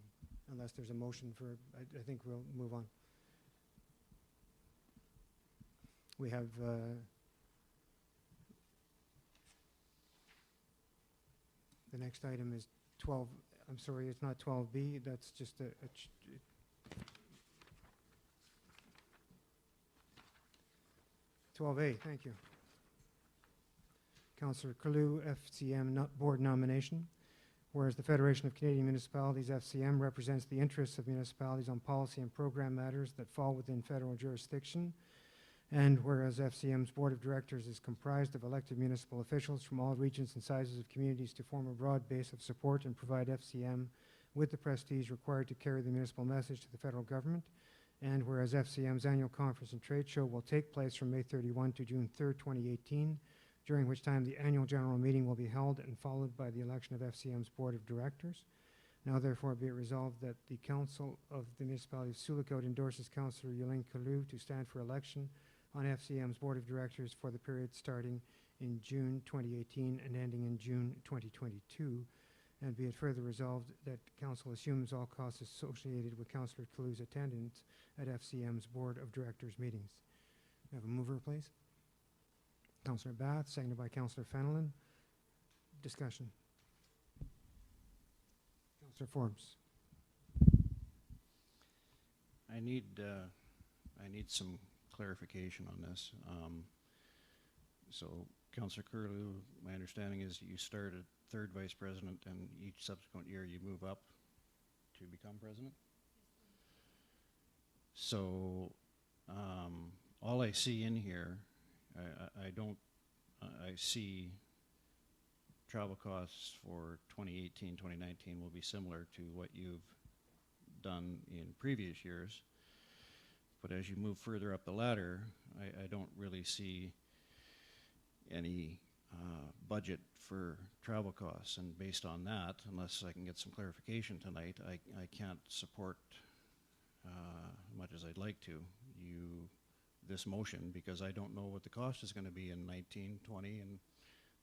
unless there's a motion for, I think we'll move on. We have the next item is 12, I'm sorry, it's not 12B, that's just 12A, thank you. Councillor Kalu, FCM Board nomination. Whereas the Federation of Canadian Municipalities, FCM, represents the interests of municipalities on policy and program matters that fall within federal jurisdiction. And whereas FCM's Board of Directors is comprised of elected municipal officials from all regions and sizes of communities to form a broad base of support and provide FCM with the prestige required to carry the municipal message to the federal government. And whereas FCM's annual conference and trade show will take place from May 31 to June 3rd, 2018, during which time the annual general meeting will be held and followed by the election of FCM's Board of Directors. Now therefore be it resolved that the Council of the Municipality of Sioux Lookout endorses Councillor Yulene Kalu to stand for election on FCM's Board of Directors for the period starting in June 2018 and ending in June 2022. And be it further resolved that Council assumes all costs associated with Councillor Kalu's attendance at FCM's Board of Directors meetings. We have a mover, please. Councillor Bath, seconded by Councillor Fenelon. Discussion. Councillor Forbes. I need some clarification on this. So, Councillor Curlew, my understanding is you start at third vice president, and each subsequent year you move up to become president. So, all I see in here, I see travel costs for 2018, 2019 will be similar to what you've done in previous years. But as you move further up the ladder, I don't really see any budget for travel costs. And based on that, unless I can get some clarification tonight, I can't support, much as I'd like to, this motion, because I don't know what the cost is going to be in 19, 20, and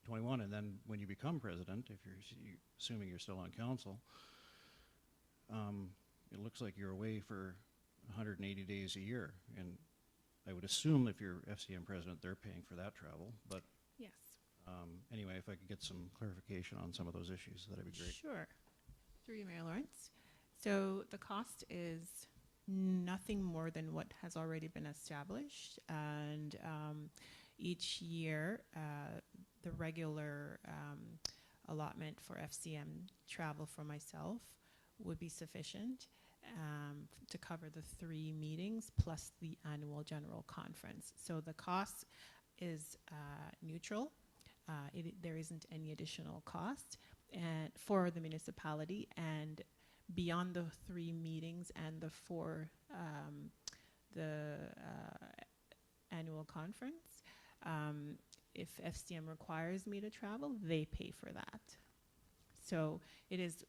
21. And then when you become president, if you're assuming you're still on council, it looks like you're away for 180 days a year. And I would assume if you're FCM president, they're paying for that travel. But Yes. Anyway, if I could get some clarification on some of those issues, that'd be great. Sure. Through you, Mayor Lawrence. So the cost is nothing more than what has already been established, and each year the regular allotment for FCM travel for myself would be sufficient to cover the 3 meetings plus the annual general conference. So the cost is neutral. There isn't any additional cost for the municipality, and beyond the 3 meetings and the 4 annual conference, if FCM requires me to travel, they pay for that. So it is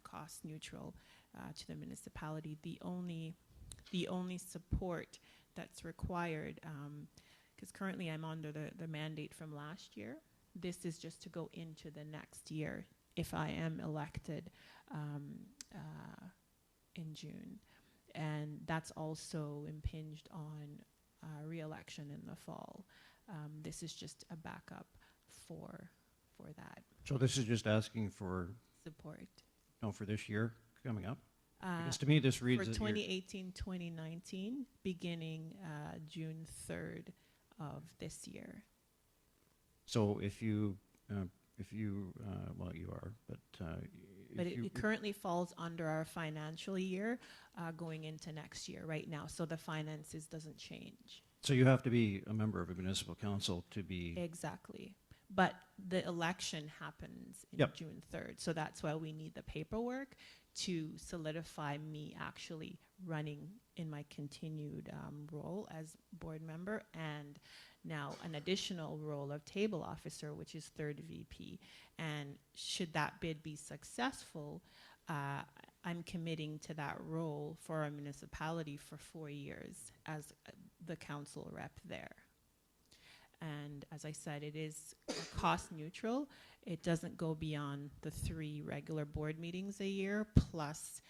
cost neutral to the municipality. The only support that's required, because currently I'm under the mandate from last year, this is just to go into the next year if I am elected in June. And that's also impinged on re-election in the fall. This is just a backup for that So this is just asking for support. no, for this year coming up? Because to me, this reads For that you're- 2018, 2019, beginning June 3rd of this year. So if you, well, you are, but But if you, it currently falls under our financial year going into next year right now, so the finances doesn't change. so you have to be a member of a municipal council to be, Exactly. But the election happens in Yep. June 3rd, so that's why we need the paperwork to solidify me actually running in my continued role as board member, and now an additional role of table officer, which is 3rd VP. And should that bid be successful, I'm committing to that role for our municipality for 4 years as the council rep there. And as I said, it is cost neutral. It doesn't go beyond the 3 regular board meetings a year, plus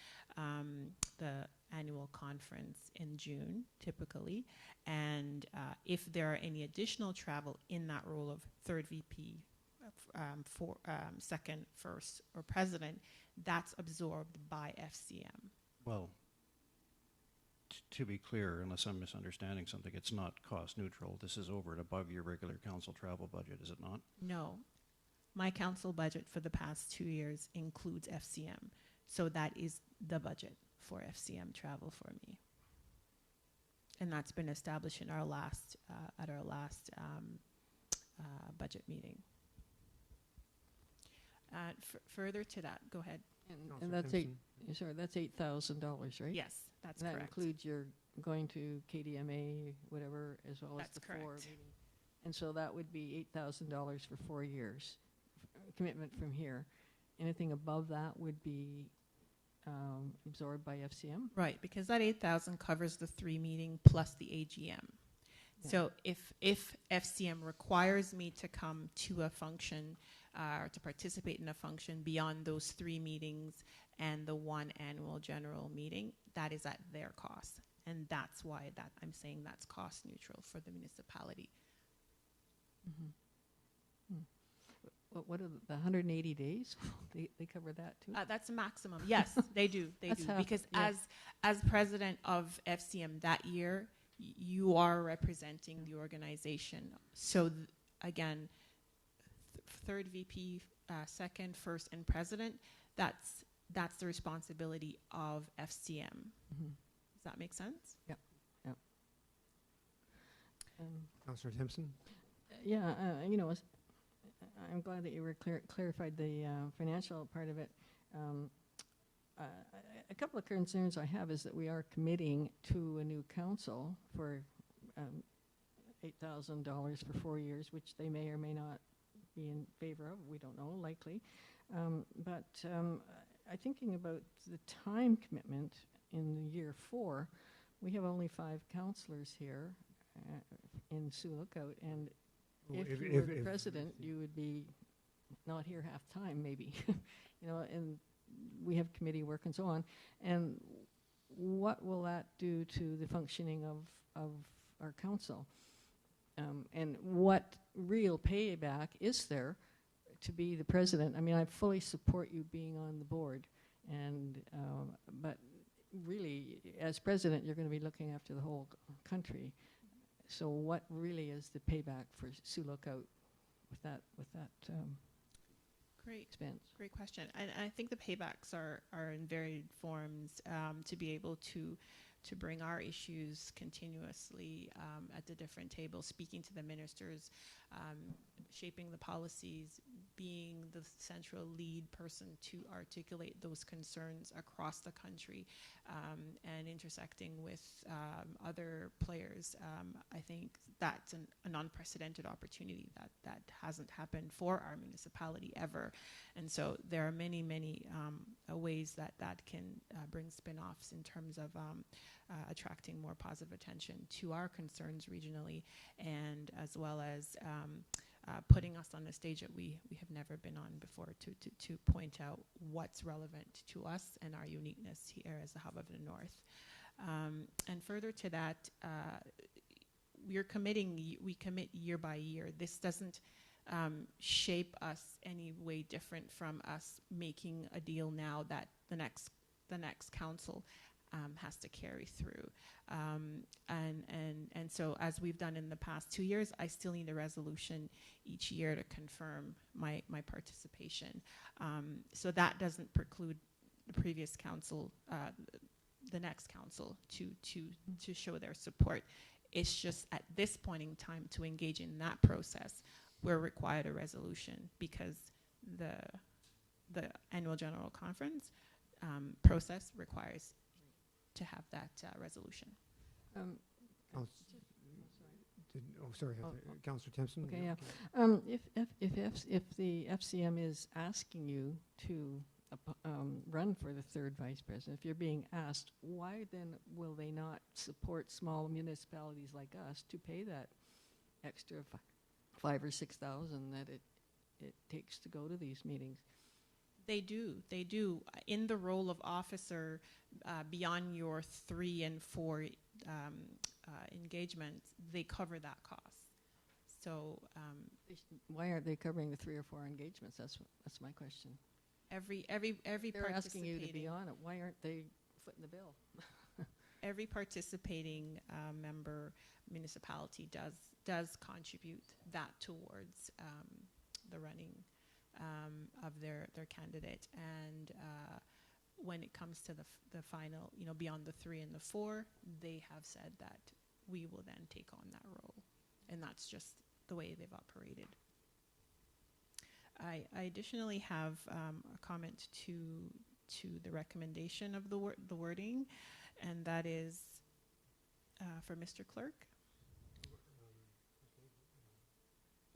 the annual conference in June, typically. And if there are any additional travel in that role of 3rd VP, for 2nd, 1st, or president, that's absorbed by FCM. well, to be clear, unless I'm misunderstanding something, it's not cost neutral. This is over and above your regular council travel budget, is it not? No. My council budget for the past 2 years includes FCM. So that is the budget for FCM travel for me. And that's been established in our last, budget meeting. Further to that, go ahead. And that's that's $8,000, right? Yes, that's that correct. includes your going to KDMA, whatever, as well That's as the 4 correct. meeting. And so that would be $8,000 for 4 years, commitment from here. Anything above that would be absorbed by FCM? Right, because that 8,000 covers the 3 meeting plus the AGM. Yeah. So if FCM requires me to come to a function or to participate in a function beyond those 3 meetings and the 1 annual general meeting, that is at their cost. And that's why that I'm saying that's cost neutral for the municipality. Mm-hmm. What are the 180 days? they cover that too? That's a maximum. Yes, they do. They That's do. half, Because yeah. as president of FCM that year, you are representing the organization. So again, third VP, second, first, and president, that's the responsibility of FCM. Mm-hmm. Does that make sense? Yep. Yep. Councillor Timpson? Yeah, I'm glad that you were clarified the financial part of it. A couple of concerns I have is that we are committing to a new council for $8,000 for 4 years, which they may or may not be in favor of. We don't know, likely. But I'm thinking about the time commitment in year 4. We have only 5 councillors here in Sioux Lookout, and if you were the president, you would be not here half time, maybe, and we have committee work and so on. And what will that do to the functioning of our council? And what real payback is there to be the president? I mean, I fully support you being on the board, but really, as president, you're going to be looking after the whole country. So what really is the payback for Sioux Lookout with that expense? Great question. And I think the paybacks are in varied forms to be able to bring our issues continuously at the different tables, speaking to the ministers, shaping the policies, being the central lead person to articulate those concerns across the country, and intersecting with other players. I think that's an unprecedented opportunity that hasn't happened for our municipality ever. And so there are many, many ways that can bring spin-offs in terms of attracting more positive attention to our concerns regionally, and as well as putting us on a stage that we have never been on before to point out what's relevant to us and our uniqueness here as the Hub of the North. And further to that, we commit year by year. This doesn't shape us any way different from us making a deal now that the next council has to carry through. And so as we've done in the past 2 years, I still need a resolution each year to confirm my participation. So that doesn't preclude the previous council, the next council to show their support. It's just at this point in time to engage in that process, we're required a resolution because the annual general conference process requires to have that resolution. Councillor Timpson? Okay, yeah. If the FCM is asking you to run for the 3rd vice president, if you're being asked, why then will they not support small municipalities like us to pay that extra $5,000 or $6,000 that it takes to go to these meetings? They do. In the role of officer, beyond your 3 and 4 engagements, they cover that cost. So why aren't they covering the 3 or 4 engagements? That's my question. Every They're asking you to be participating- on it. Why aren't they footing the bill? every participating member municipality does contribute that towards the running of their candidate. And when it comes to the final, beyond the 3 and the 4, they have said that we will then take on that role. And that's just the way they've operated. I additionally have a comment to the recommendation of the wording, and that is for Mr. Clerk.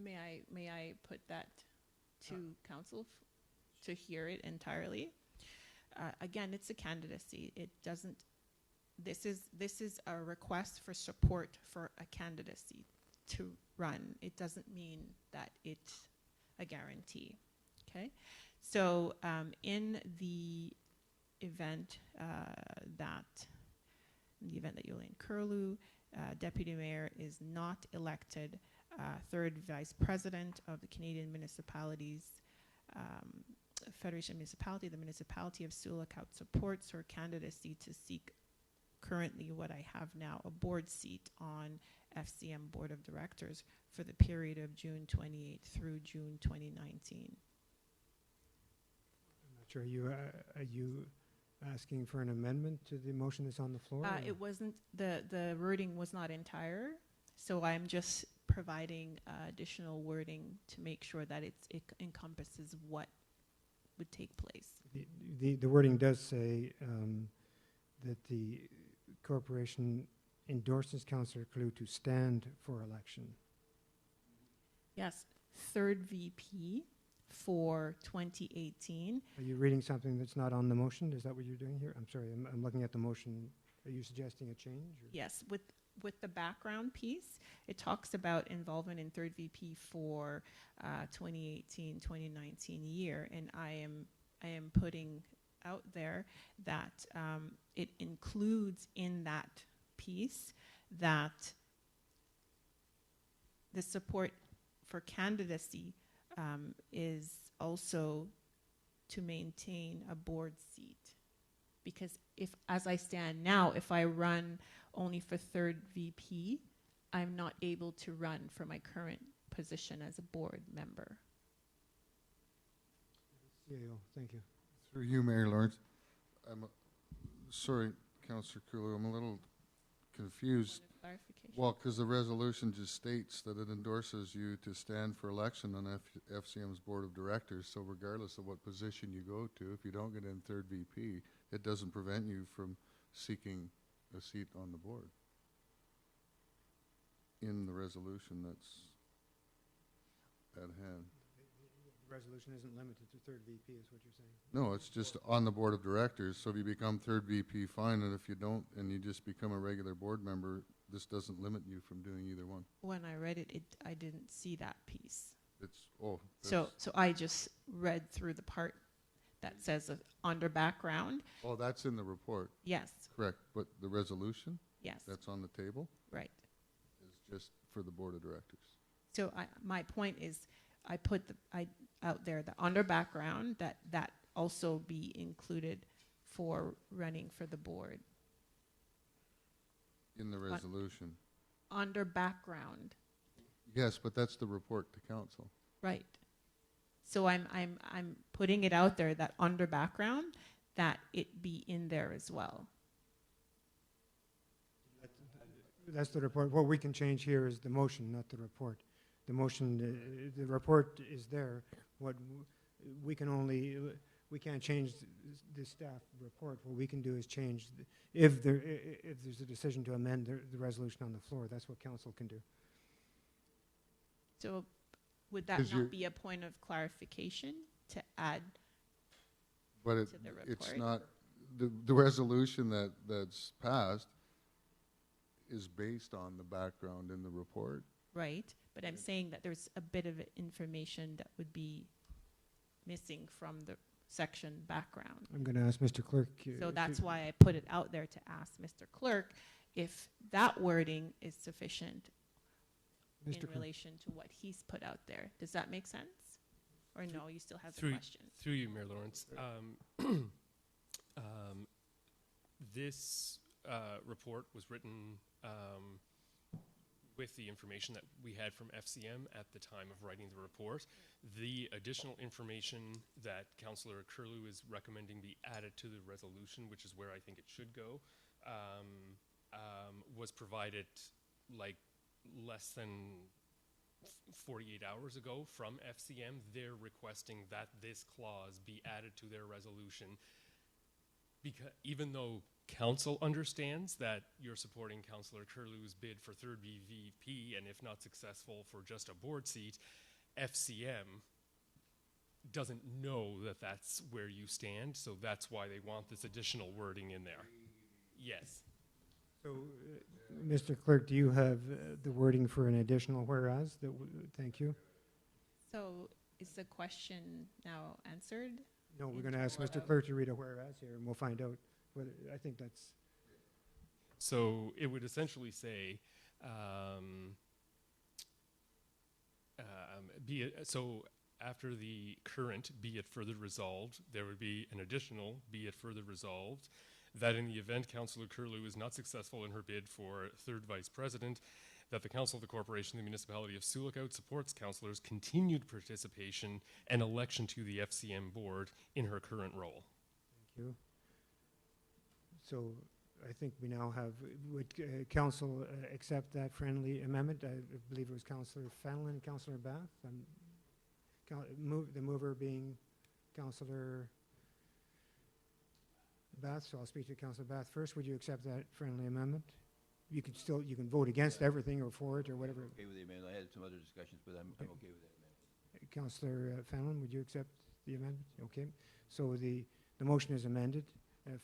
May I put that to council to hear it entirely? Again, it's a candidacy. It doesn't. This is a request for support for a candidacy to run. It doesn't mean that it's a guarantee. Okay, so in the event that Yolande Curlew, Deputy Mayor, is not elected third Vice President of the Canadian Municipalities Federation of Municipality, the Municipality of Sioux Lookout supports her candidacy to seek currently what I have now, a board seat on FCM Board of Directors for the period of June 28 through June 2019. I'm not sure, are you asking for an amendment to the motion that's on the floor? It wasn't, the wording was not entire, so I'm just providing additional wording to make sure that it encompasses what would take place. The wording does say that the corporation endorses Councillor Curlew to stand for election. Yes, third VP for 2018. Are you reading something that's not on the motion? Is that what you're doing here? I'm sorry, I'm looking at the motion. Are you suggesting a change? Or? Yes, with the background piece, it talks about involvement in third VP for 2018-2019 year, and I am putting out there that it includes in that piece that the support for candidacy is also to maintain a board seat. Because if, as I stand now, if I run only for third VP, I'm not able to run for my current position as a board member. CAO, thank you. Through you, Mayor Lawrence. Sorry, Councillor Curlew, I'm a little confused. Clarification. Well, because the resolution just states that it endorses you to stand for election on FCM's Board of Directors. So regardless of what position you go to, if you don't get in third VP, it doesn't prevent you from seeking a seat on the board. In the resolution that's at hand. The resolution isn't limited to third VP, is what you're saying? No, it's just on the Board of Directors. So if you become third VP, fine. And if you don't, and you just become a regular board member, this doesn't limit you from doing either one. When I read it, I didn't see that piece. It's, oh. So I just read through the part that says under background. Oh, that's in the report. Yes. Correct. But the resolution? Yes. That's on the table? Right. Is just for the Board of Directors. So my point is, I put out there the under background that also be included for running for the board. In the resolution. Under background. Yes, but that's the report to council. Right. So I'm putting it out there that under background, that it be in there as well. That's the report. What we can change here is the motion, not the report. The motion, the report is there. What we can only, we can't change the staff report. What we can do is change, if there's a decision to amend the resolution on the floor, that's what council can do. So would that not be a point of clarification to add but to the report? It's not, the resolution that's passed is based on the background in the report. Right, but I'm saying that there's a bit of information that would be missing from the section background. I'm going to ask Mr. Clerk. So that's why I put it out there to ask Mr. Clerk if that wording is sufficient in relation to what he's put out there. Does that make sense? Or no, you still have the question? Through you, Mayor Lawrence. This report was written with the information that we had from FCM at the time of writing the report. The additional information that Councillor Curlew is recommending be added to the resolution, which is where I think it should go, was provided like less than 48 hours ago from FCM. They're requesting that this clause be added to their resolution, because even though council understands that you're supporting Councillor Curlew's bid for third BVP, and if not successful for just a board seat, FCM doesn't know that that's where you stand, so that's why they want this additional wording in there. Yes. So, Mr. Clerk, do you have the wording for an additional whereas? Thank you. So is the question now answered? No, we're going to ask Mr. Clerk to read a whereas here, and we'll find out whether, I think that's... So it would essentially say, so after the current be it further resolved, there would be an additional be it further resolved, that in the event Councillor Curlew is not successful in her bid for third vice president, that the Council of the Corporation of the Municipality of Sioux Lookout supports councillors' continued participation and election to the FCM board in her current role. Thank you. So I think we now have, would council accept that friendly amendment? I believe it was Councillor Fenelon and Councillor Bath. The mover being Councillor Bath, so I'll speak to Councillor Bath first. Would you accept that friendly amendment? You can still, you can vote against everything or for it or whatever. Okay with the amendment. I had some other discussions, but I'm okay with that amendment. Councillor Fenelon, would you accept the amendment? Okay. So the motion is amended.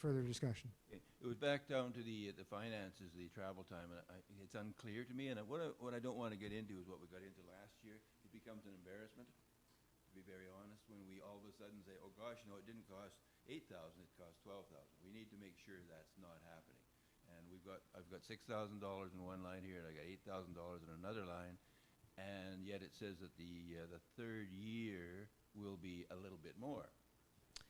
Further discussion. Okay. It was back down to the finances, the travel time, and it's unclear to me. And what I don't want to get into is what we got into last year. It becomes an embarrassment, to be very honest, when we all of a sudden say, "Oh gosh, no, it didn't cost $8,000; it cost $12,000." We need to make sure that's not happening. And I've got $6,000 in one line here, and I got $8,000 in another line, and yet it says that the third year will be a little bit more,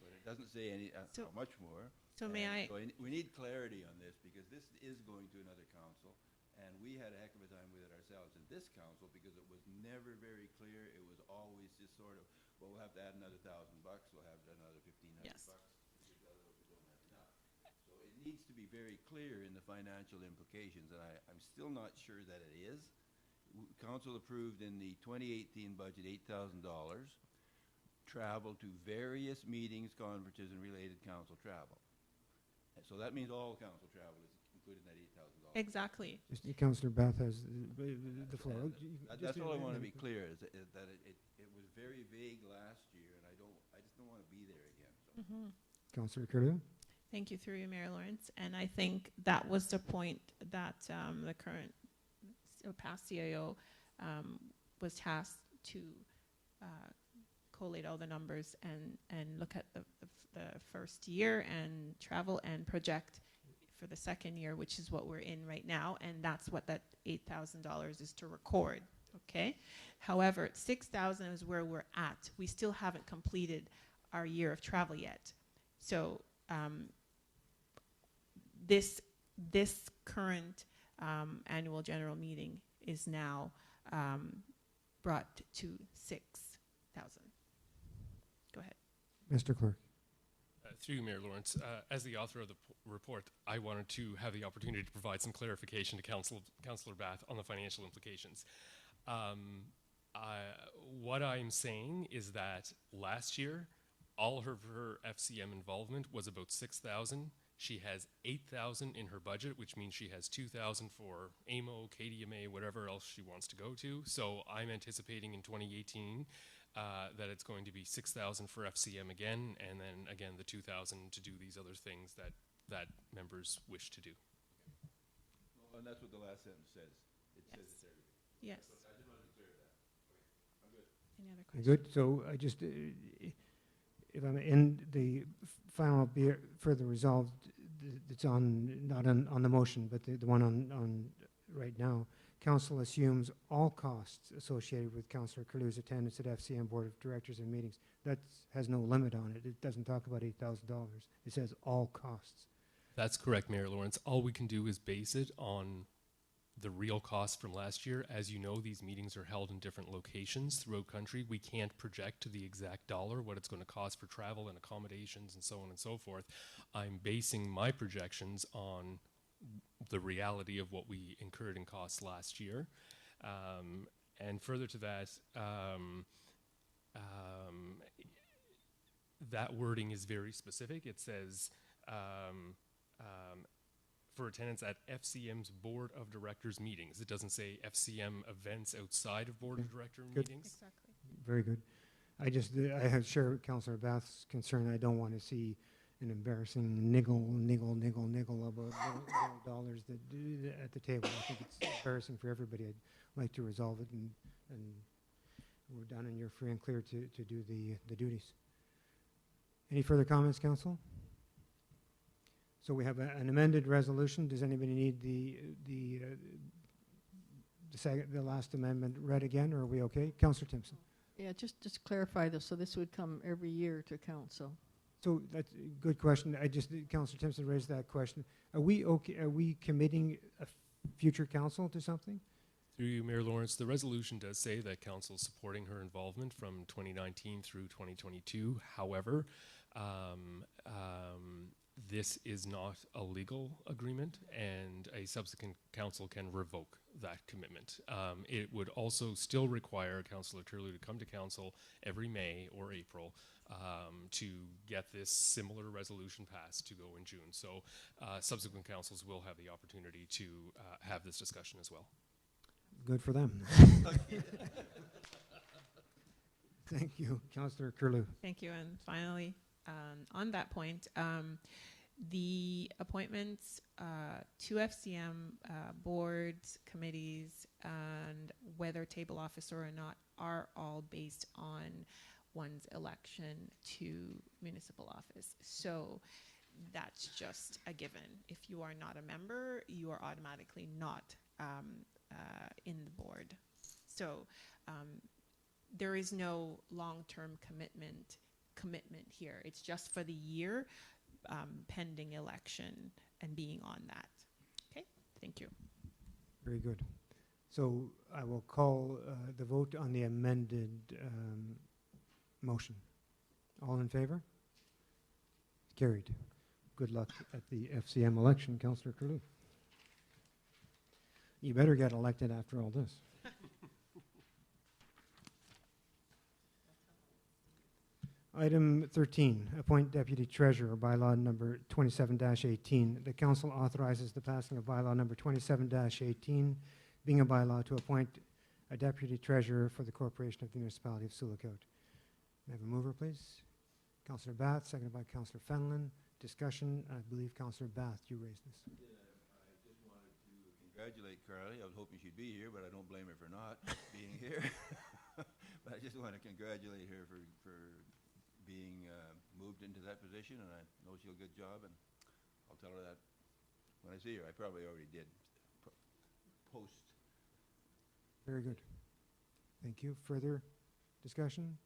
but it doesn't say how much more. So may I? So we need clarity on this, because this is going to another council, and we had a heck of a time with it ourselves in this council, because it was never very clear. It was always just sort of, well, we'll have to add another $1,000 bucks, we'll have another $1,500 Yes. bucks. Because otherwise we don't have enough. So it needs to be very clear in the financial implications, and I'm still not sure that it is. Council approved in the 2018 budget $8,000 travel to various meetings, conferences, and related council travel. And so that means all council travel is included in that $8,000. Exactly. Councillor Bath has the floor. That's all I want to be clear, is that it was very vague last year, and I just don't want to be there again. So. Councillor Curlew. Thank you, through you, Mayor Lawrence. And I think that was the point that the current past CIO was tasked to collate all the numbers and look at the first year and travel and project for the second year, which is what we're in right now, and that's what that $8,000 is to record. Okay. However, $6,000 is where we're at. We still haven't completed our year of travel yet. So this current annual general meeting is now brought to 6,000. Go ahead. Mr. Clerk. Through you, Mayor Lawrence, as the author of the report, I wanted to have the opportunity to provide some clarification to Councillor Bath on the financial implications. What I'm saying is that last year, all of her FCM involvement was about $6,000. She has $8,000 in her budget, which means she has $2,000 for AMO, KDMA, whatever else she wants to go to. So I'm anticipating in 2018 that it's going to be $6,000 for FCM again, and then again the $2,000 to do these other things that members wish to do. Well, and that's what the last sentence says. It says it's everything. Yes. I just wanted to clear that. Okay, I'm good. Any other questions? Good. So I just, if I'm in the final be further resolved, it's on, not on the motion, but the one on right now. Council assumes all costs associated with Councillor Curlew's attendance at FCM Board of Directors and meetings. That has no limit on it. It doesn't talk about $8,000. It says all costs. That's correct, Mayor Lawrence. All we can do is base it on the real cost from last year. As you know, these meetings are held in different locations throughout country. We can't project to the exact dollar what it's going to cost for travel and accommodations and so on and so forth. I'm basing my projections on the reality of what we incurred in costs last year. And further to that, that wording is very specific. It says, for attendance at FCM's Board of Directors meetings. It doesn't say FCM events outside of Board of Director Good. meetings. Exactly. Very good. I have shared Councillor Bath's concern. I don't want to see an embarrassing niggle about little dollars at the table. I think it's embarrassing for everybody. I'd like to resolve it, and we're done, and you're free and clear to do the duties. Any further comments, Council? So we have an amended resolution. Does anybody need the last amendment read again, or are we okay? Councillor Timpson. Yeah, just clarify this. So this would come every year to council. So that's a good question. Councillor Timpson raised that question. Are we okay? Are we committing a future council to something? Through you, Mayor Lawrence, the resolution does say that council is supporting her involvement from 2019 through 2022. However, this is not a legal agreement, and a subsequent council can revoke that commitment. It would also still require Councillor Turley to come to council every May or April to get this similar resolution passed to go in June. So subsequent councils will have the opportunity to have this discussion as well. Good for them. Thank you. Councillor Curlew. Thank you. And finally, on that point, the appointments to FCM boards, committees, and whether table officer or not are all based on one's election to municipal office. So that's just a given. If you are not a member, you are automatically not in the board. So there is no long-term commitment here. It's just for the year pending election and being on that. Okay, thank you. Very good. So I will call the vote on the amended motion. All in favor? Carried. Good luck at the FCM election, Councillor Curlew. You better get elected after all this. Item 13, appoint deputy treasurer, bylaw number 27-18. The council authorizes the passing of bylaw number 27-18, being a bylaw to appoint a deputy treasurer for the corporation of the municipality of Sioux Lookout. May I have a mover, please? Councillor Bath, seconded by Councillor Fenelon. Discussion. I believe Councillor Bath, you raised this. I just wanted to congratulate Carly. I was hoping she'd be here, but I don't blame her for not being here. But I just want to congratulate her for being moved into that position, and I know she'll do a good job, and I'll tell her that when I see her. I probably already did post. Very good. Thank you. Further discussion?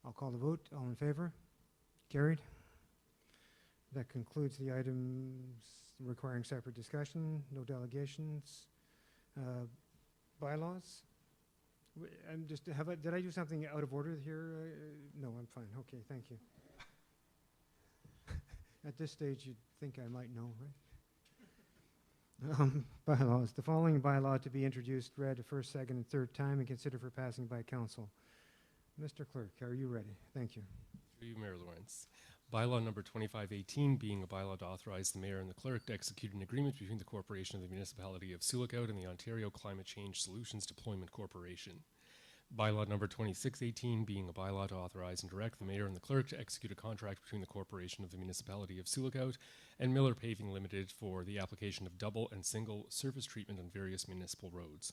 I'll call the vote. All in favor? Carried. That concludes the items requiring separate discussion. No delegations. Bylaws? I'm just, did I do something out of order here? No, I'm fine. Okay, thank you. At this stage, you'd think I might know, right? Bylaws. The following bylaw to be introduced, read a first, second, and third time, and considered for passing by council. Mr. Clerk, are you ready? Thank you. Through you, Mayor Lawrence. Bylaw number 2518 being a bylaw to authorize the mayor and the clerk to execute an agreement between the corporation of the municipality of Sioux Lookout and the Ontario Climate Change Solutions Deployment Corporation. Bylaw number 2618 being a bylaw to authorize and direct the mayor and the clerk to execute a contract between the corporation of the municipality of Sioux Lookout and Miller Paving Limited for the application of double and single surface treatment on various municipal roads.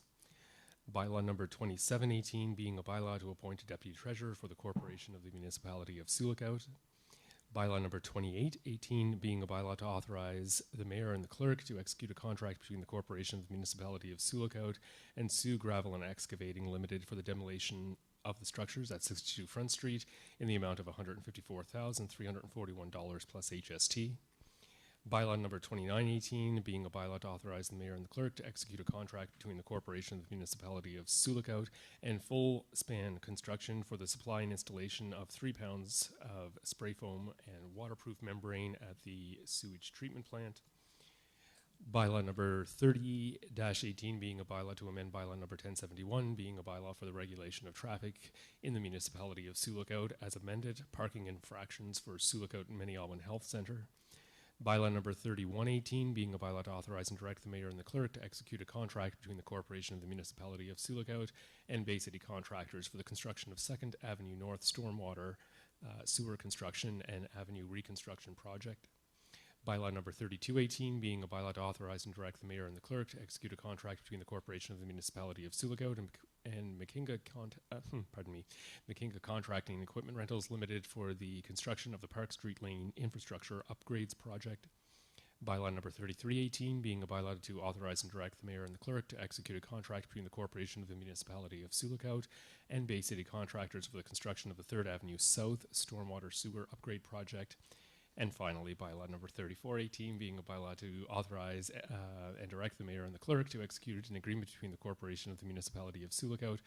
Bylaw number 2718 being a bylaw to appoint a deputy treasurer for the corporation of the municipality of Sioux Lookout. Bylaw number 2818 being a bylaw to authorize the mayor and the clerk to execute a contract between the corporation of the municipality of Sioux Lookout and Sioux Gravel and Excavating Limited for the demolition of the structures at 62 Front Street in the amount of $154,341 plus HST. Bylaw number 2918 being a bylaw to authorize the mayor and the clerk to execute a contract between the corporation of the municipality of Sioux Lookout and Full Span Construction for the supply and installation of 3 pounds of spray foam and waterproof membrane at the sewage treatment plant. Bylaw number 30-18 being a bylaw to amend bylaw number 1071 being a bylaw for the regulation of traffic in the municipality of Sioux Lookout as amended, parking infractions for Sioux Lookout and Minnealwyn Health Center. Bylaw number 3118 being a bylaw to authorize and direct the mayor and the clerk to execute a contract between the corporation of the municipality of Sioux Lookout and Bay City contractors for the construction of 2nd Avenue North stormwater sewer construction and avenue reconstruction project. Bylaw number 3218 being a bylaw to authorize and direct the mayor and the clerk to execute a contract between the corporation of the municipality of Sioux Lookout and Makinga Contracting and Equipment Rentals Limited for the construction of the Park Street Lane infrastructure upgrades project. Bylaw number 3318 being a bylaw to authorize and direct the mayor and the clerk to execute a contract between the corporation of the municipality of Sioux Lookout and Bay City contractors for the construction of the 3rd Avenue South stormwater sewer upgrade project. And finally, bylaw number 3418 being a bylaw to authorize and direct the mayor and the clerk to execute an agreement between the corporation of the municipality of Sioux Lookout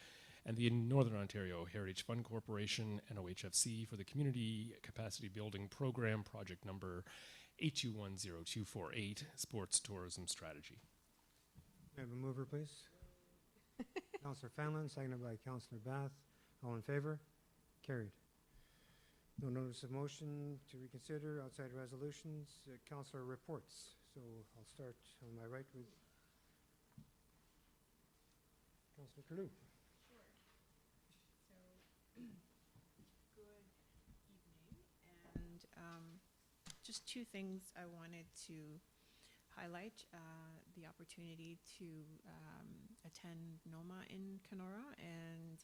and the Northern Ontario Heritage Fund Corporation, NOHFC, for the Community Capacity Building Program, project number 8210248, Sports Tourism Strategy. May I have a mover, please? Councillor Fanlon, seconded by Councillor Bath. All in favor? Carried. No notice of motion to reconsider outside resolutions. Councillor reports. So I'll start on my right with Councillor Curlew. Sure. So, good evening. And just two things I wanted to highlight. The opportunity to attend NOMA in Kenora and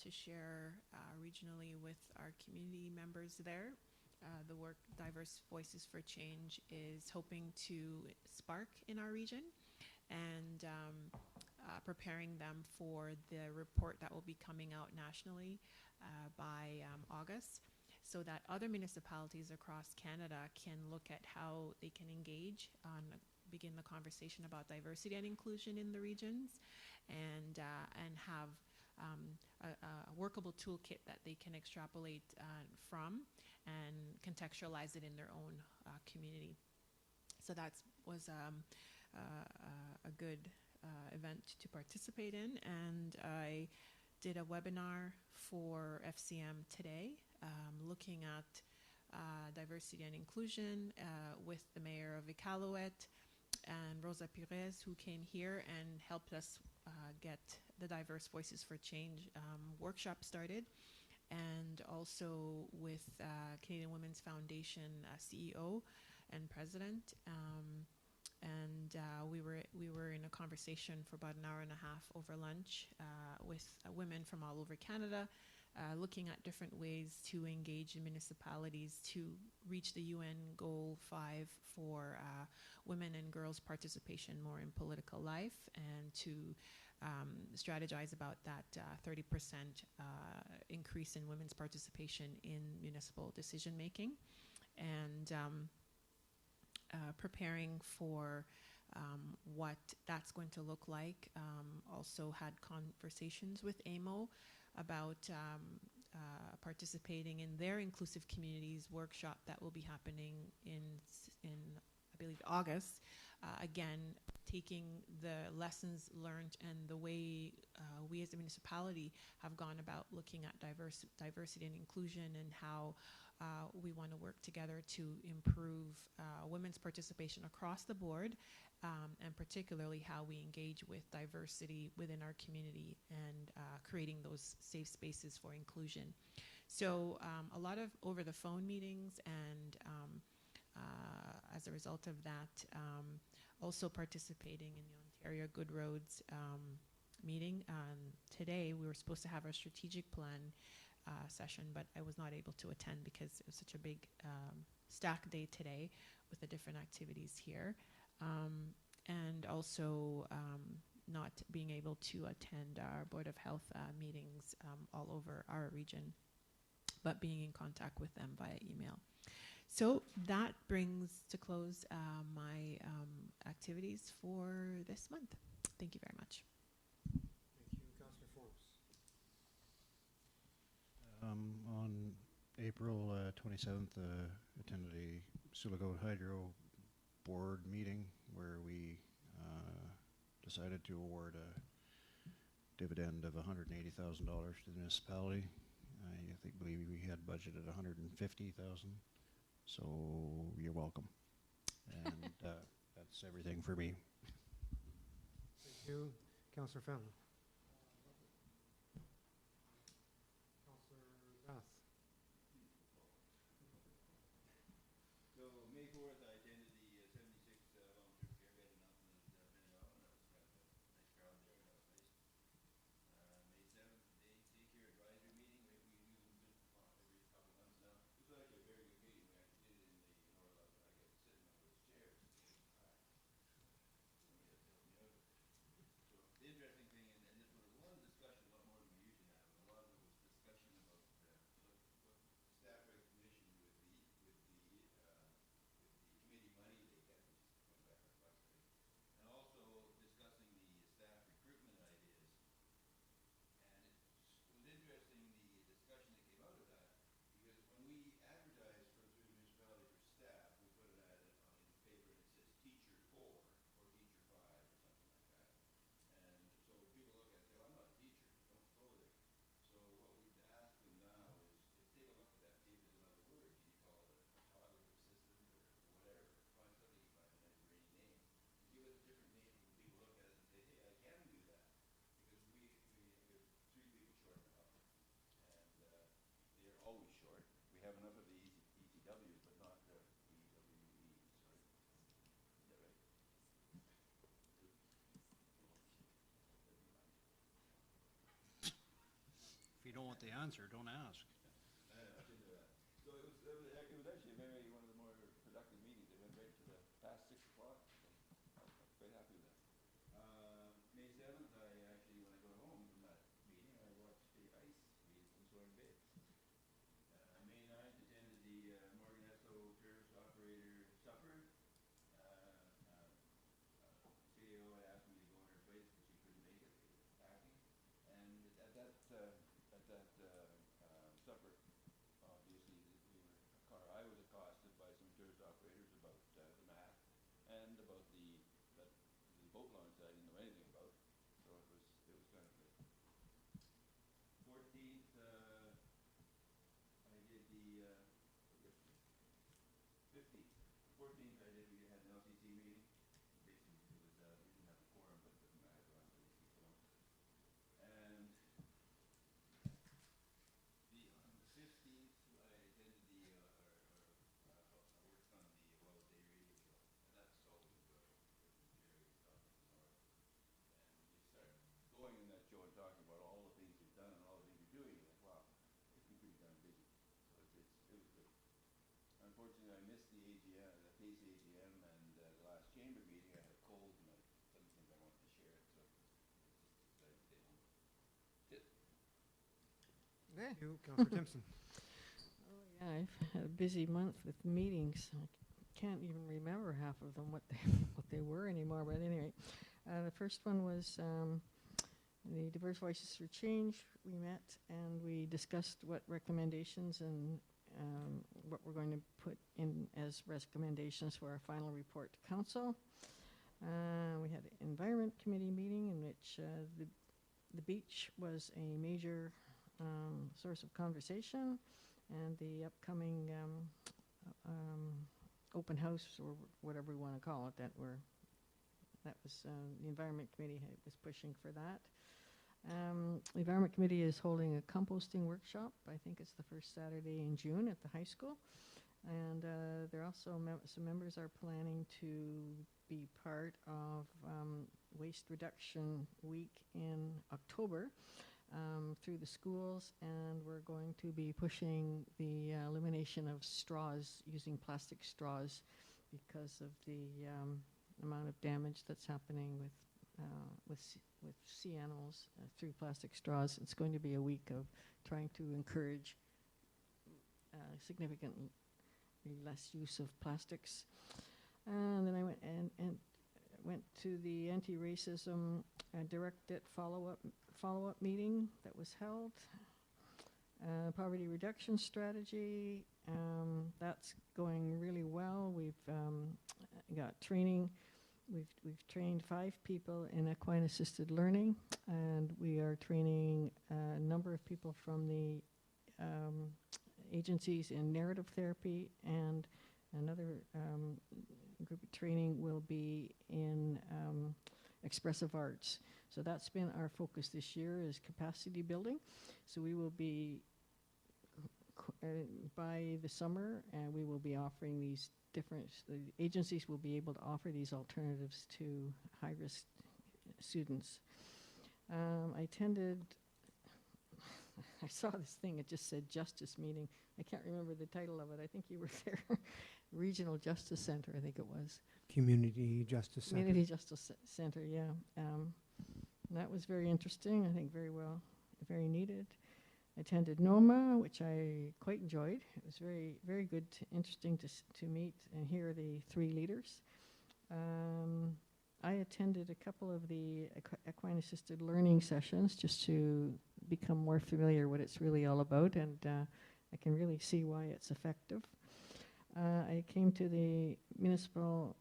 to share regionally with our community members there. The work Diverse Voices for Change is hoping to spark in our region and preparing them for the report that will be coming out nationally by August, so that other municipalities across Canada can look at how they can engage begin the conversation about diversity and inclusion in the regions and have a workable toolkit that they can extrapolate from and contextualize it in their own community. So that was a good event to participate in, and I did a webinar for FCM today looking at diversity and inclusion with the mayor of Iqaluit and Rosa Pires, who came here and helped us get the Diverse Voices for Change workshop started, and also with Canadian Women's Foundation CEO and president. We were in a conversation for about an hour and a half over lunch with women from all over Canada, looking at different ways to engage in municipalities to reach the UN Goal 5 for women and girls' participation more in political life, and to strategize about that 30% increase in women's participation in municipal decision making, and preparing for what that's going to look like. Also had conversations with AMO about participating in their Inclusive Communities workshop that will be happening in I believe August. Again, taking the lessons learned and the way we as a municipality have gone about looking at diversity and inclusion, and how we want to work together to improve women's participation across the board, and particularly how we engage with diversity within our community and creating those safe spaces for inclusion. So a lot of over the phone meetings, and as a result of that, also participating in the Ontario Good Roads meeting. Today we were supposed to have our strategic plan session, but I was not able to attend because it was such a big stack day today with the different activities here. And also not being able to attend our Board of Health meetings all over our region, but being in contact with them via email. So that brings to close my activities for this month. Thank you very much. Thank you. Councillor Forbes. On April 27th, attended a Sulaco Hydro Board meeting where we decided to award a dividend of $180,000 to the municipality. I believe we had budgeted $150,000, so you're welcome. And that's everything for me. Thank you. Councillor Fenlon. Councillor Bath. So May 4th, I attended the 76 volunteer care bed announcement at Bengal, and that was kind of a nice crowd there. That was nice. May 7th, daycare advisory meeting. We do them just every couple of months now. This was actually a very good meeting. We actually did it in the Norla, but I get to sit in one of those chairs. So the interesting thing, and there was a lot of discussion, a lot more than we usually have. And a lot of it was discussion about what staff recognition with the committee money they get, which is $25 bucks, I think. And also discussing the staff recruitment ideas. And it was interesting, the discussion that came out of that, because when we advertise through the municipality for staff, we put an ad in the paper and it says teacher 4 or teacher 5 or something like that. And so people look at it and say, well, I'm not a teacher, don't go there. So what we'd ask them now is take a look at that, see if there's another word. Can you call it a toddler assistant or whatever? Find something, you find a nice pretty name. And give it a different name when people look at it and say, hey, I can do that. Because we're 3 people short in the office. And they're always short. We have enough of the ECWs, but not the EWEs, right? Is that right? If you don't want the answer, don't ask. I should do that. So it was actually maybe one of the more productive meetings. It went right to the past 6 o'clock. So I was quite happy with that. May 7th, when I got home from that meeting, I watched the ice meet from Soaring Bay. May 9th, attended the Morgan Esso Tourist Operator Supper. CEO had asked me to go in her place, but she couldn't make it because of packing. And at that supper, obviously, I was accosted by some tourist operators about the math and about the boat launch that I didn't know anything about. So it was kind of good. 14th, I did the 15th. 14th, we had an LCC meeting. Basically, it was we didn't have a quorum, but it doesn't matter. There aren't many people on. And on the 15th, I attended I worked on the Wells Day radio show, and that's always enjoyable. Jerry is talking to Nora, and you start going in that show and talking about all the things you've done and all the things you're doing. You're like, wow, it's been pretty darn busy. So it was good. Unfortunately, I missed the AGM, the PACE AGM, and the last chamber meeting. I had a cold, and I didn't think I wanted to share it, so I just decided to stay home. That's it. Thank you. Councillor Timpson. Oh, yeah, I've had a busy month with meetings. I can't even remember half of them, what they were anymore, but anyway. The first one was the Diverse Voices for Change. We met and we discussed what recommendations and what we're going to put in as recommendations for our final report to council. We had an Environment Committee meeting in which the beach was a major source of conversation, and the upcoming open house, or whatever we want to call it, the Environment Committee was pushing for that. The Environment Committee is holding a composting workshop. I think it's the first Saturday in June at the high school. And there also some members are planning to be part of Waste Reduction Week in October through the schools, and we're going to be pushing the elimination of straws, using plastic straws, because of the amount of damage that's happening with sea animals through plastic straws. It's going to be a week of trying to encourage significant maybe less use of plastics. And then I went to the anti-racism directed follow-up meeting that was held. Poverty reduction strategy, that's going really well. We've got training. We've trained 5 people in equine assisted learning, and we are training a number of people from the agencies in narrative therapy, and another group of training will be in expressive arts. So that's been our focus this year, is capacity building. So we will be, by the summer, and we will be offering these the agencies will be able to offer these alternatives to high-risk students. I attended, I saw this thing, it just said Justice Meeting. I can't remember the title of it. I think you were there. Regional Justice Center, I think it was. Community Justice Center. Community Justice Center, yeah. That was very interesting, I think very well, very needed. I attended NOMA, which I quite enjoyed. It was very, very good, interesting to meet and hear the 3 leaders. I attended a couple of the equine assisted learning sessions just to become more familiar what it's really all about, and I can really see why it's effective. I came to the municipal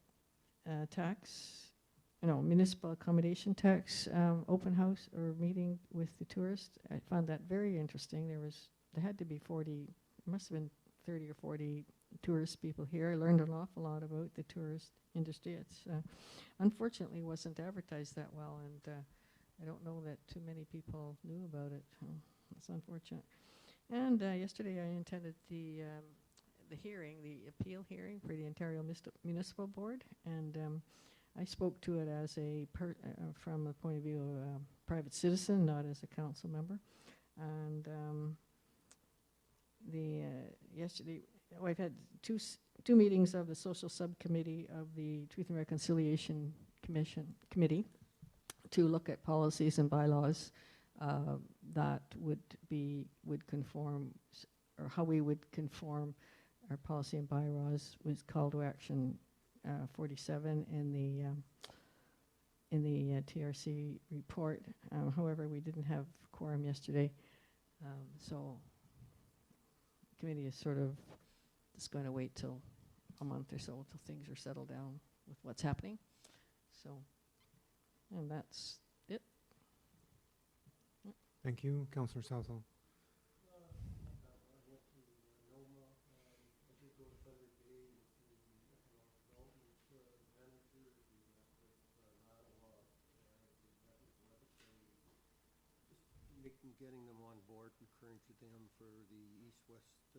municipal accommodation tax open house or meeting with the tourists. I found that very interesting. There had to be 40, must have been 30 or 40 tourist people here. I learned an awful lot about the tourist industry. It's unfortunately wasn't advertised that well, and I don't know that too many people knew about it. It's unfortunate. And yesterday I attended the hearing, the appeal hearing for the Ontario Municipal Board, and I spoke to it as from the point of view of a private citizen, not as a council member. And yesterday, I've had two meetings of the social subcommittee of the Truth and Reconciliation Committee to look at policies and bylaws that would conform, or how we would conform our policy and bylaws with call to action 47 in the TRC report. However, we didn't have quorum yesterday, so the committee is sort of just going to wait till a month or so till things are settled down with what's happening. So, and that's it. Thank you, Councillor Southall. Getting them on board, encouraging them for the east-west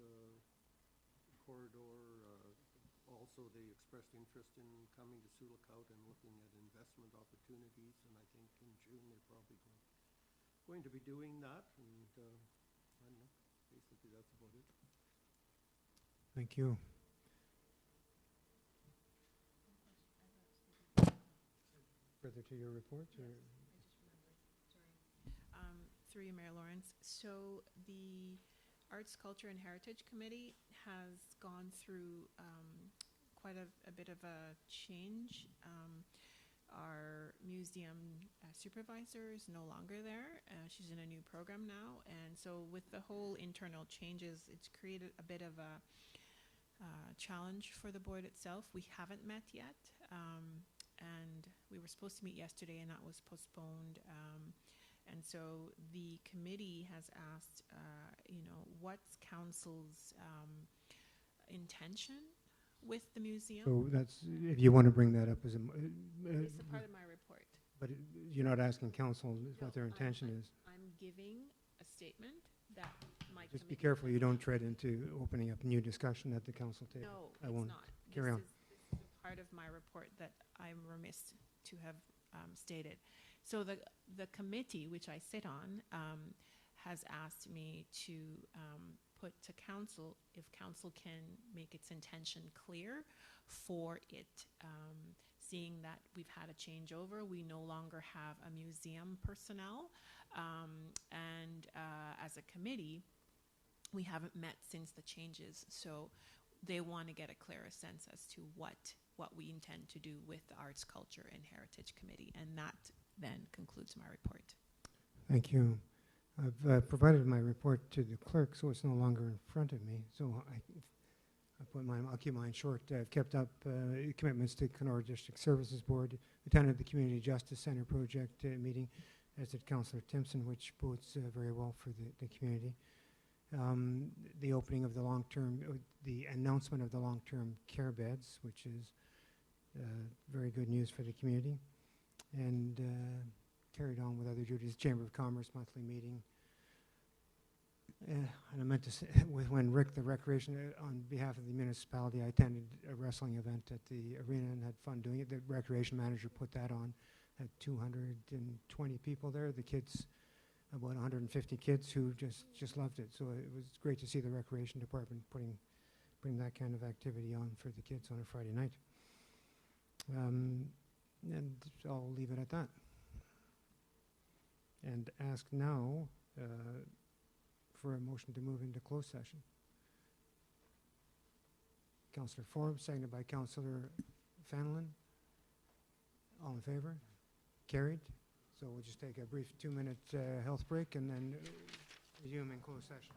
corridor. Also, they expressed interest in coming to Sioux Lookout and looking at investment opportunities, and I think in June they're probably going to be doing that, and I don't know, basically that's about it. Thank you. Further to your report? Or? Through you, Mayor Lawrence. So the Arts, Culture and Heritage Committee has gone through quite a bit of a change. Our museum supervisor is no longer there. She's in a new program now. And so with the whole internal changes, it's created a bit of a challenge for the board itself. We haven't met yet. And we were supposed to meet yesterday, and that was postponed. And so the committee has asked, what's council's intention with the museum? So that's, if you want to bring that up as It's a part of my report. But you're not asking council what their intention is. I'm giving a statement that my Just be committee careful has- you don't tread into opening up new discussion at the council table. No, I it's won't. not. Carry on. This is part of my report that I'm remiss to have stated. So the committee, which I sit on, has asked me to put to council if council can make its intention clear for it, seeing that we've had a changeover. We no longer have a museum personnel, and as a committee, we haven't met since the changes. So they want to get a clearer sense as to what we intend to do with the Arts, Culture, and Heritage Committee. And that then concludes my report. Thank you. I've provided my report to the clerk, so it's no longer in front of me. So I'll keep mine short. I've kept up commitments to Kenora District Services Board, attended the Community Justice Center project meeting, as did Councillor Timpson, which bodes very well for the community. The opening of the long-term, the announcement of the long-term care beds, which is very good news for the community, and carried on with other duties. Chamber of Commerce monthly meeting. And I meant to say, when Rick, the recreation, on behalf of the municipality, I attended a wrestling event at the arena and had fun doing it. The recreation manager put that on. Had 220 people there. The kids, about 150 kids who just loved it. So it was great to see the recreation department bring that kind of activity on for the kids on a Friday night. And I'll leave it at that. And ask now for a motion to move into closed session. Councillor Forbes, seconded by Councillor Fanlon. All in favor? Carried. So we'll just take a brief 2-minute health break and then resume in closed session.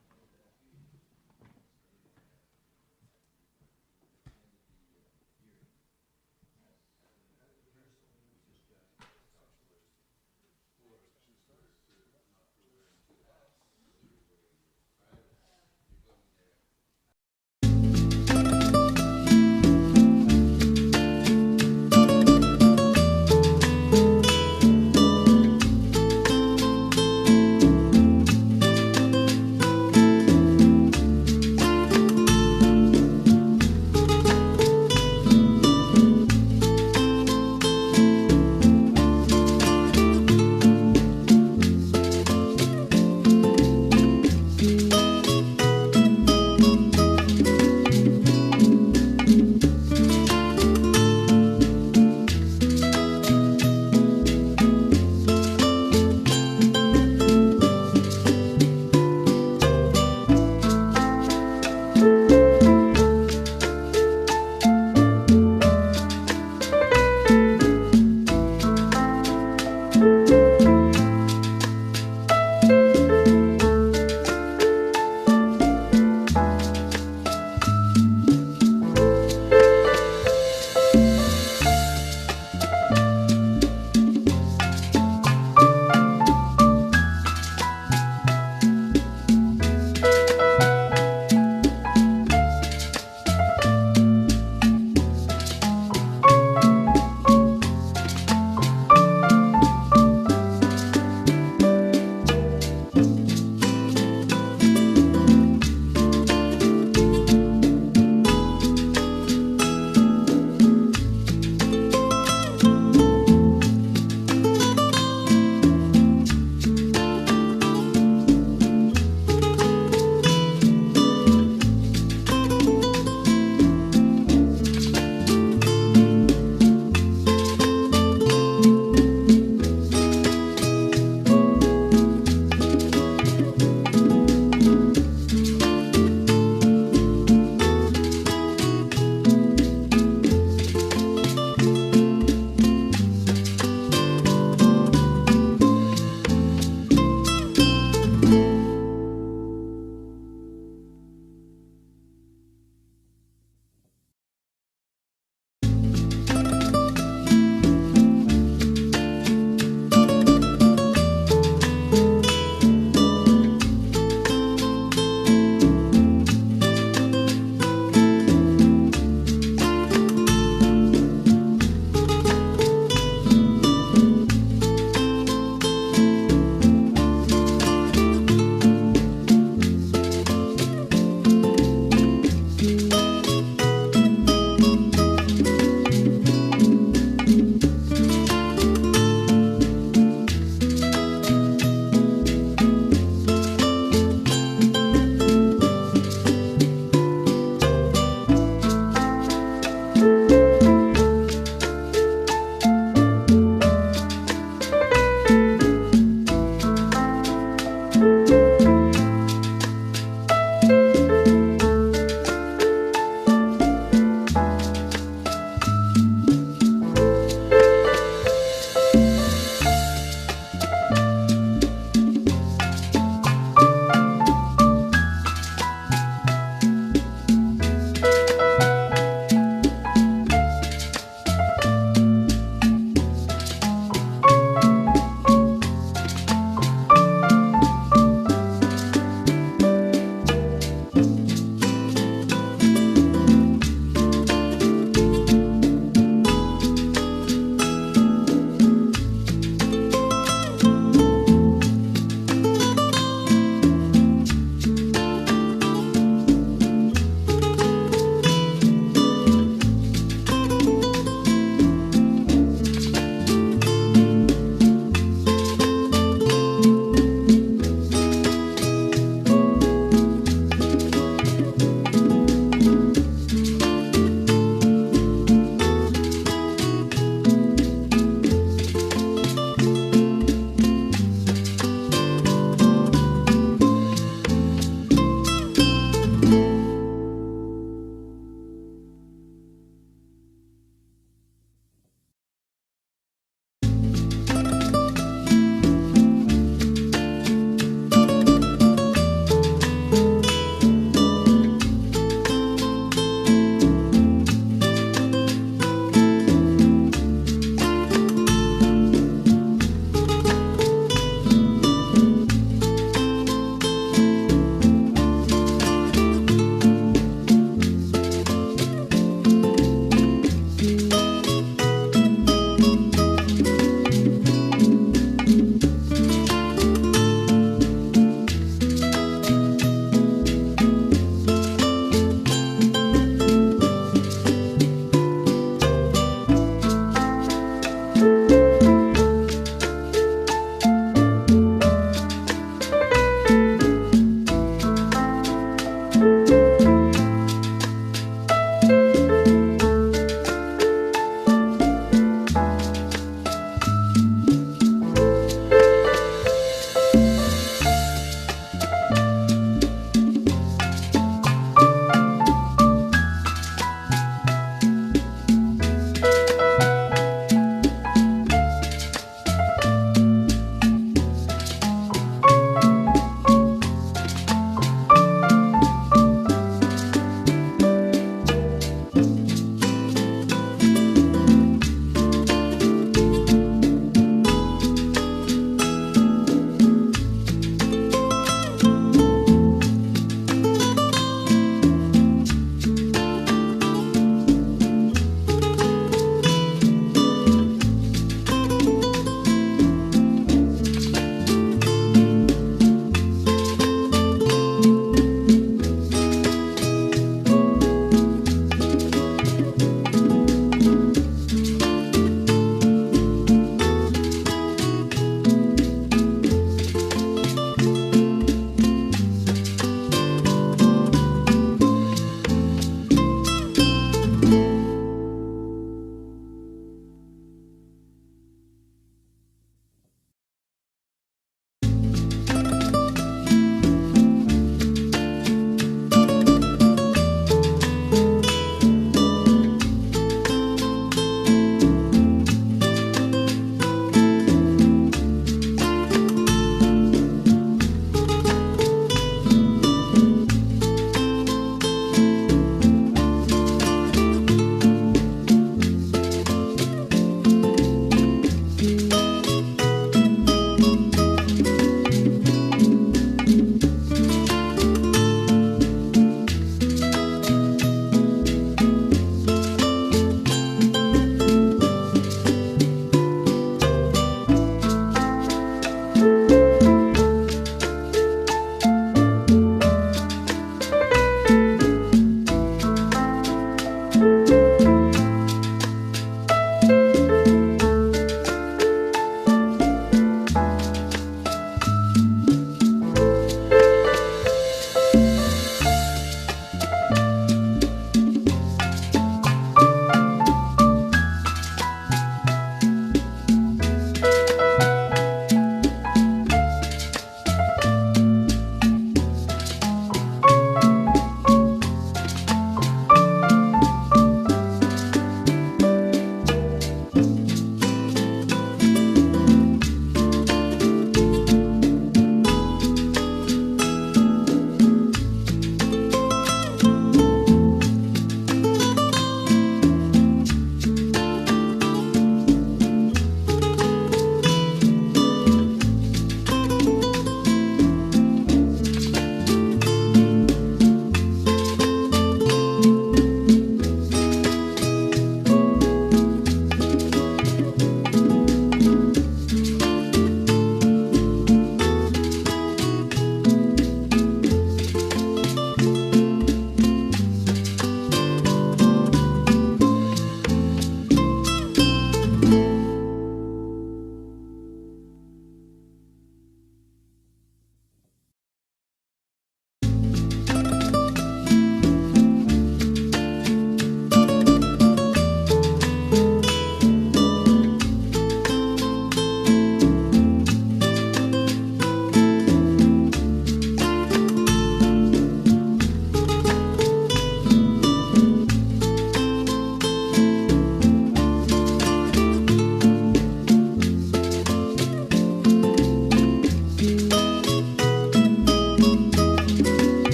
you.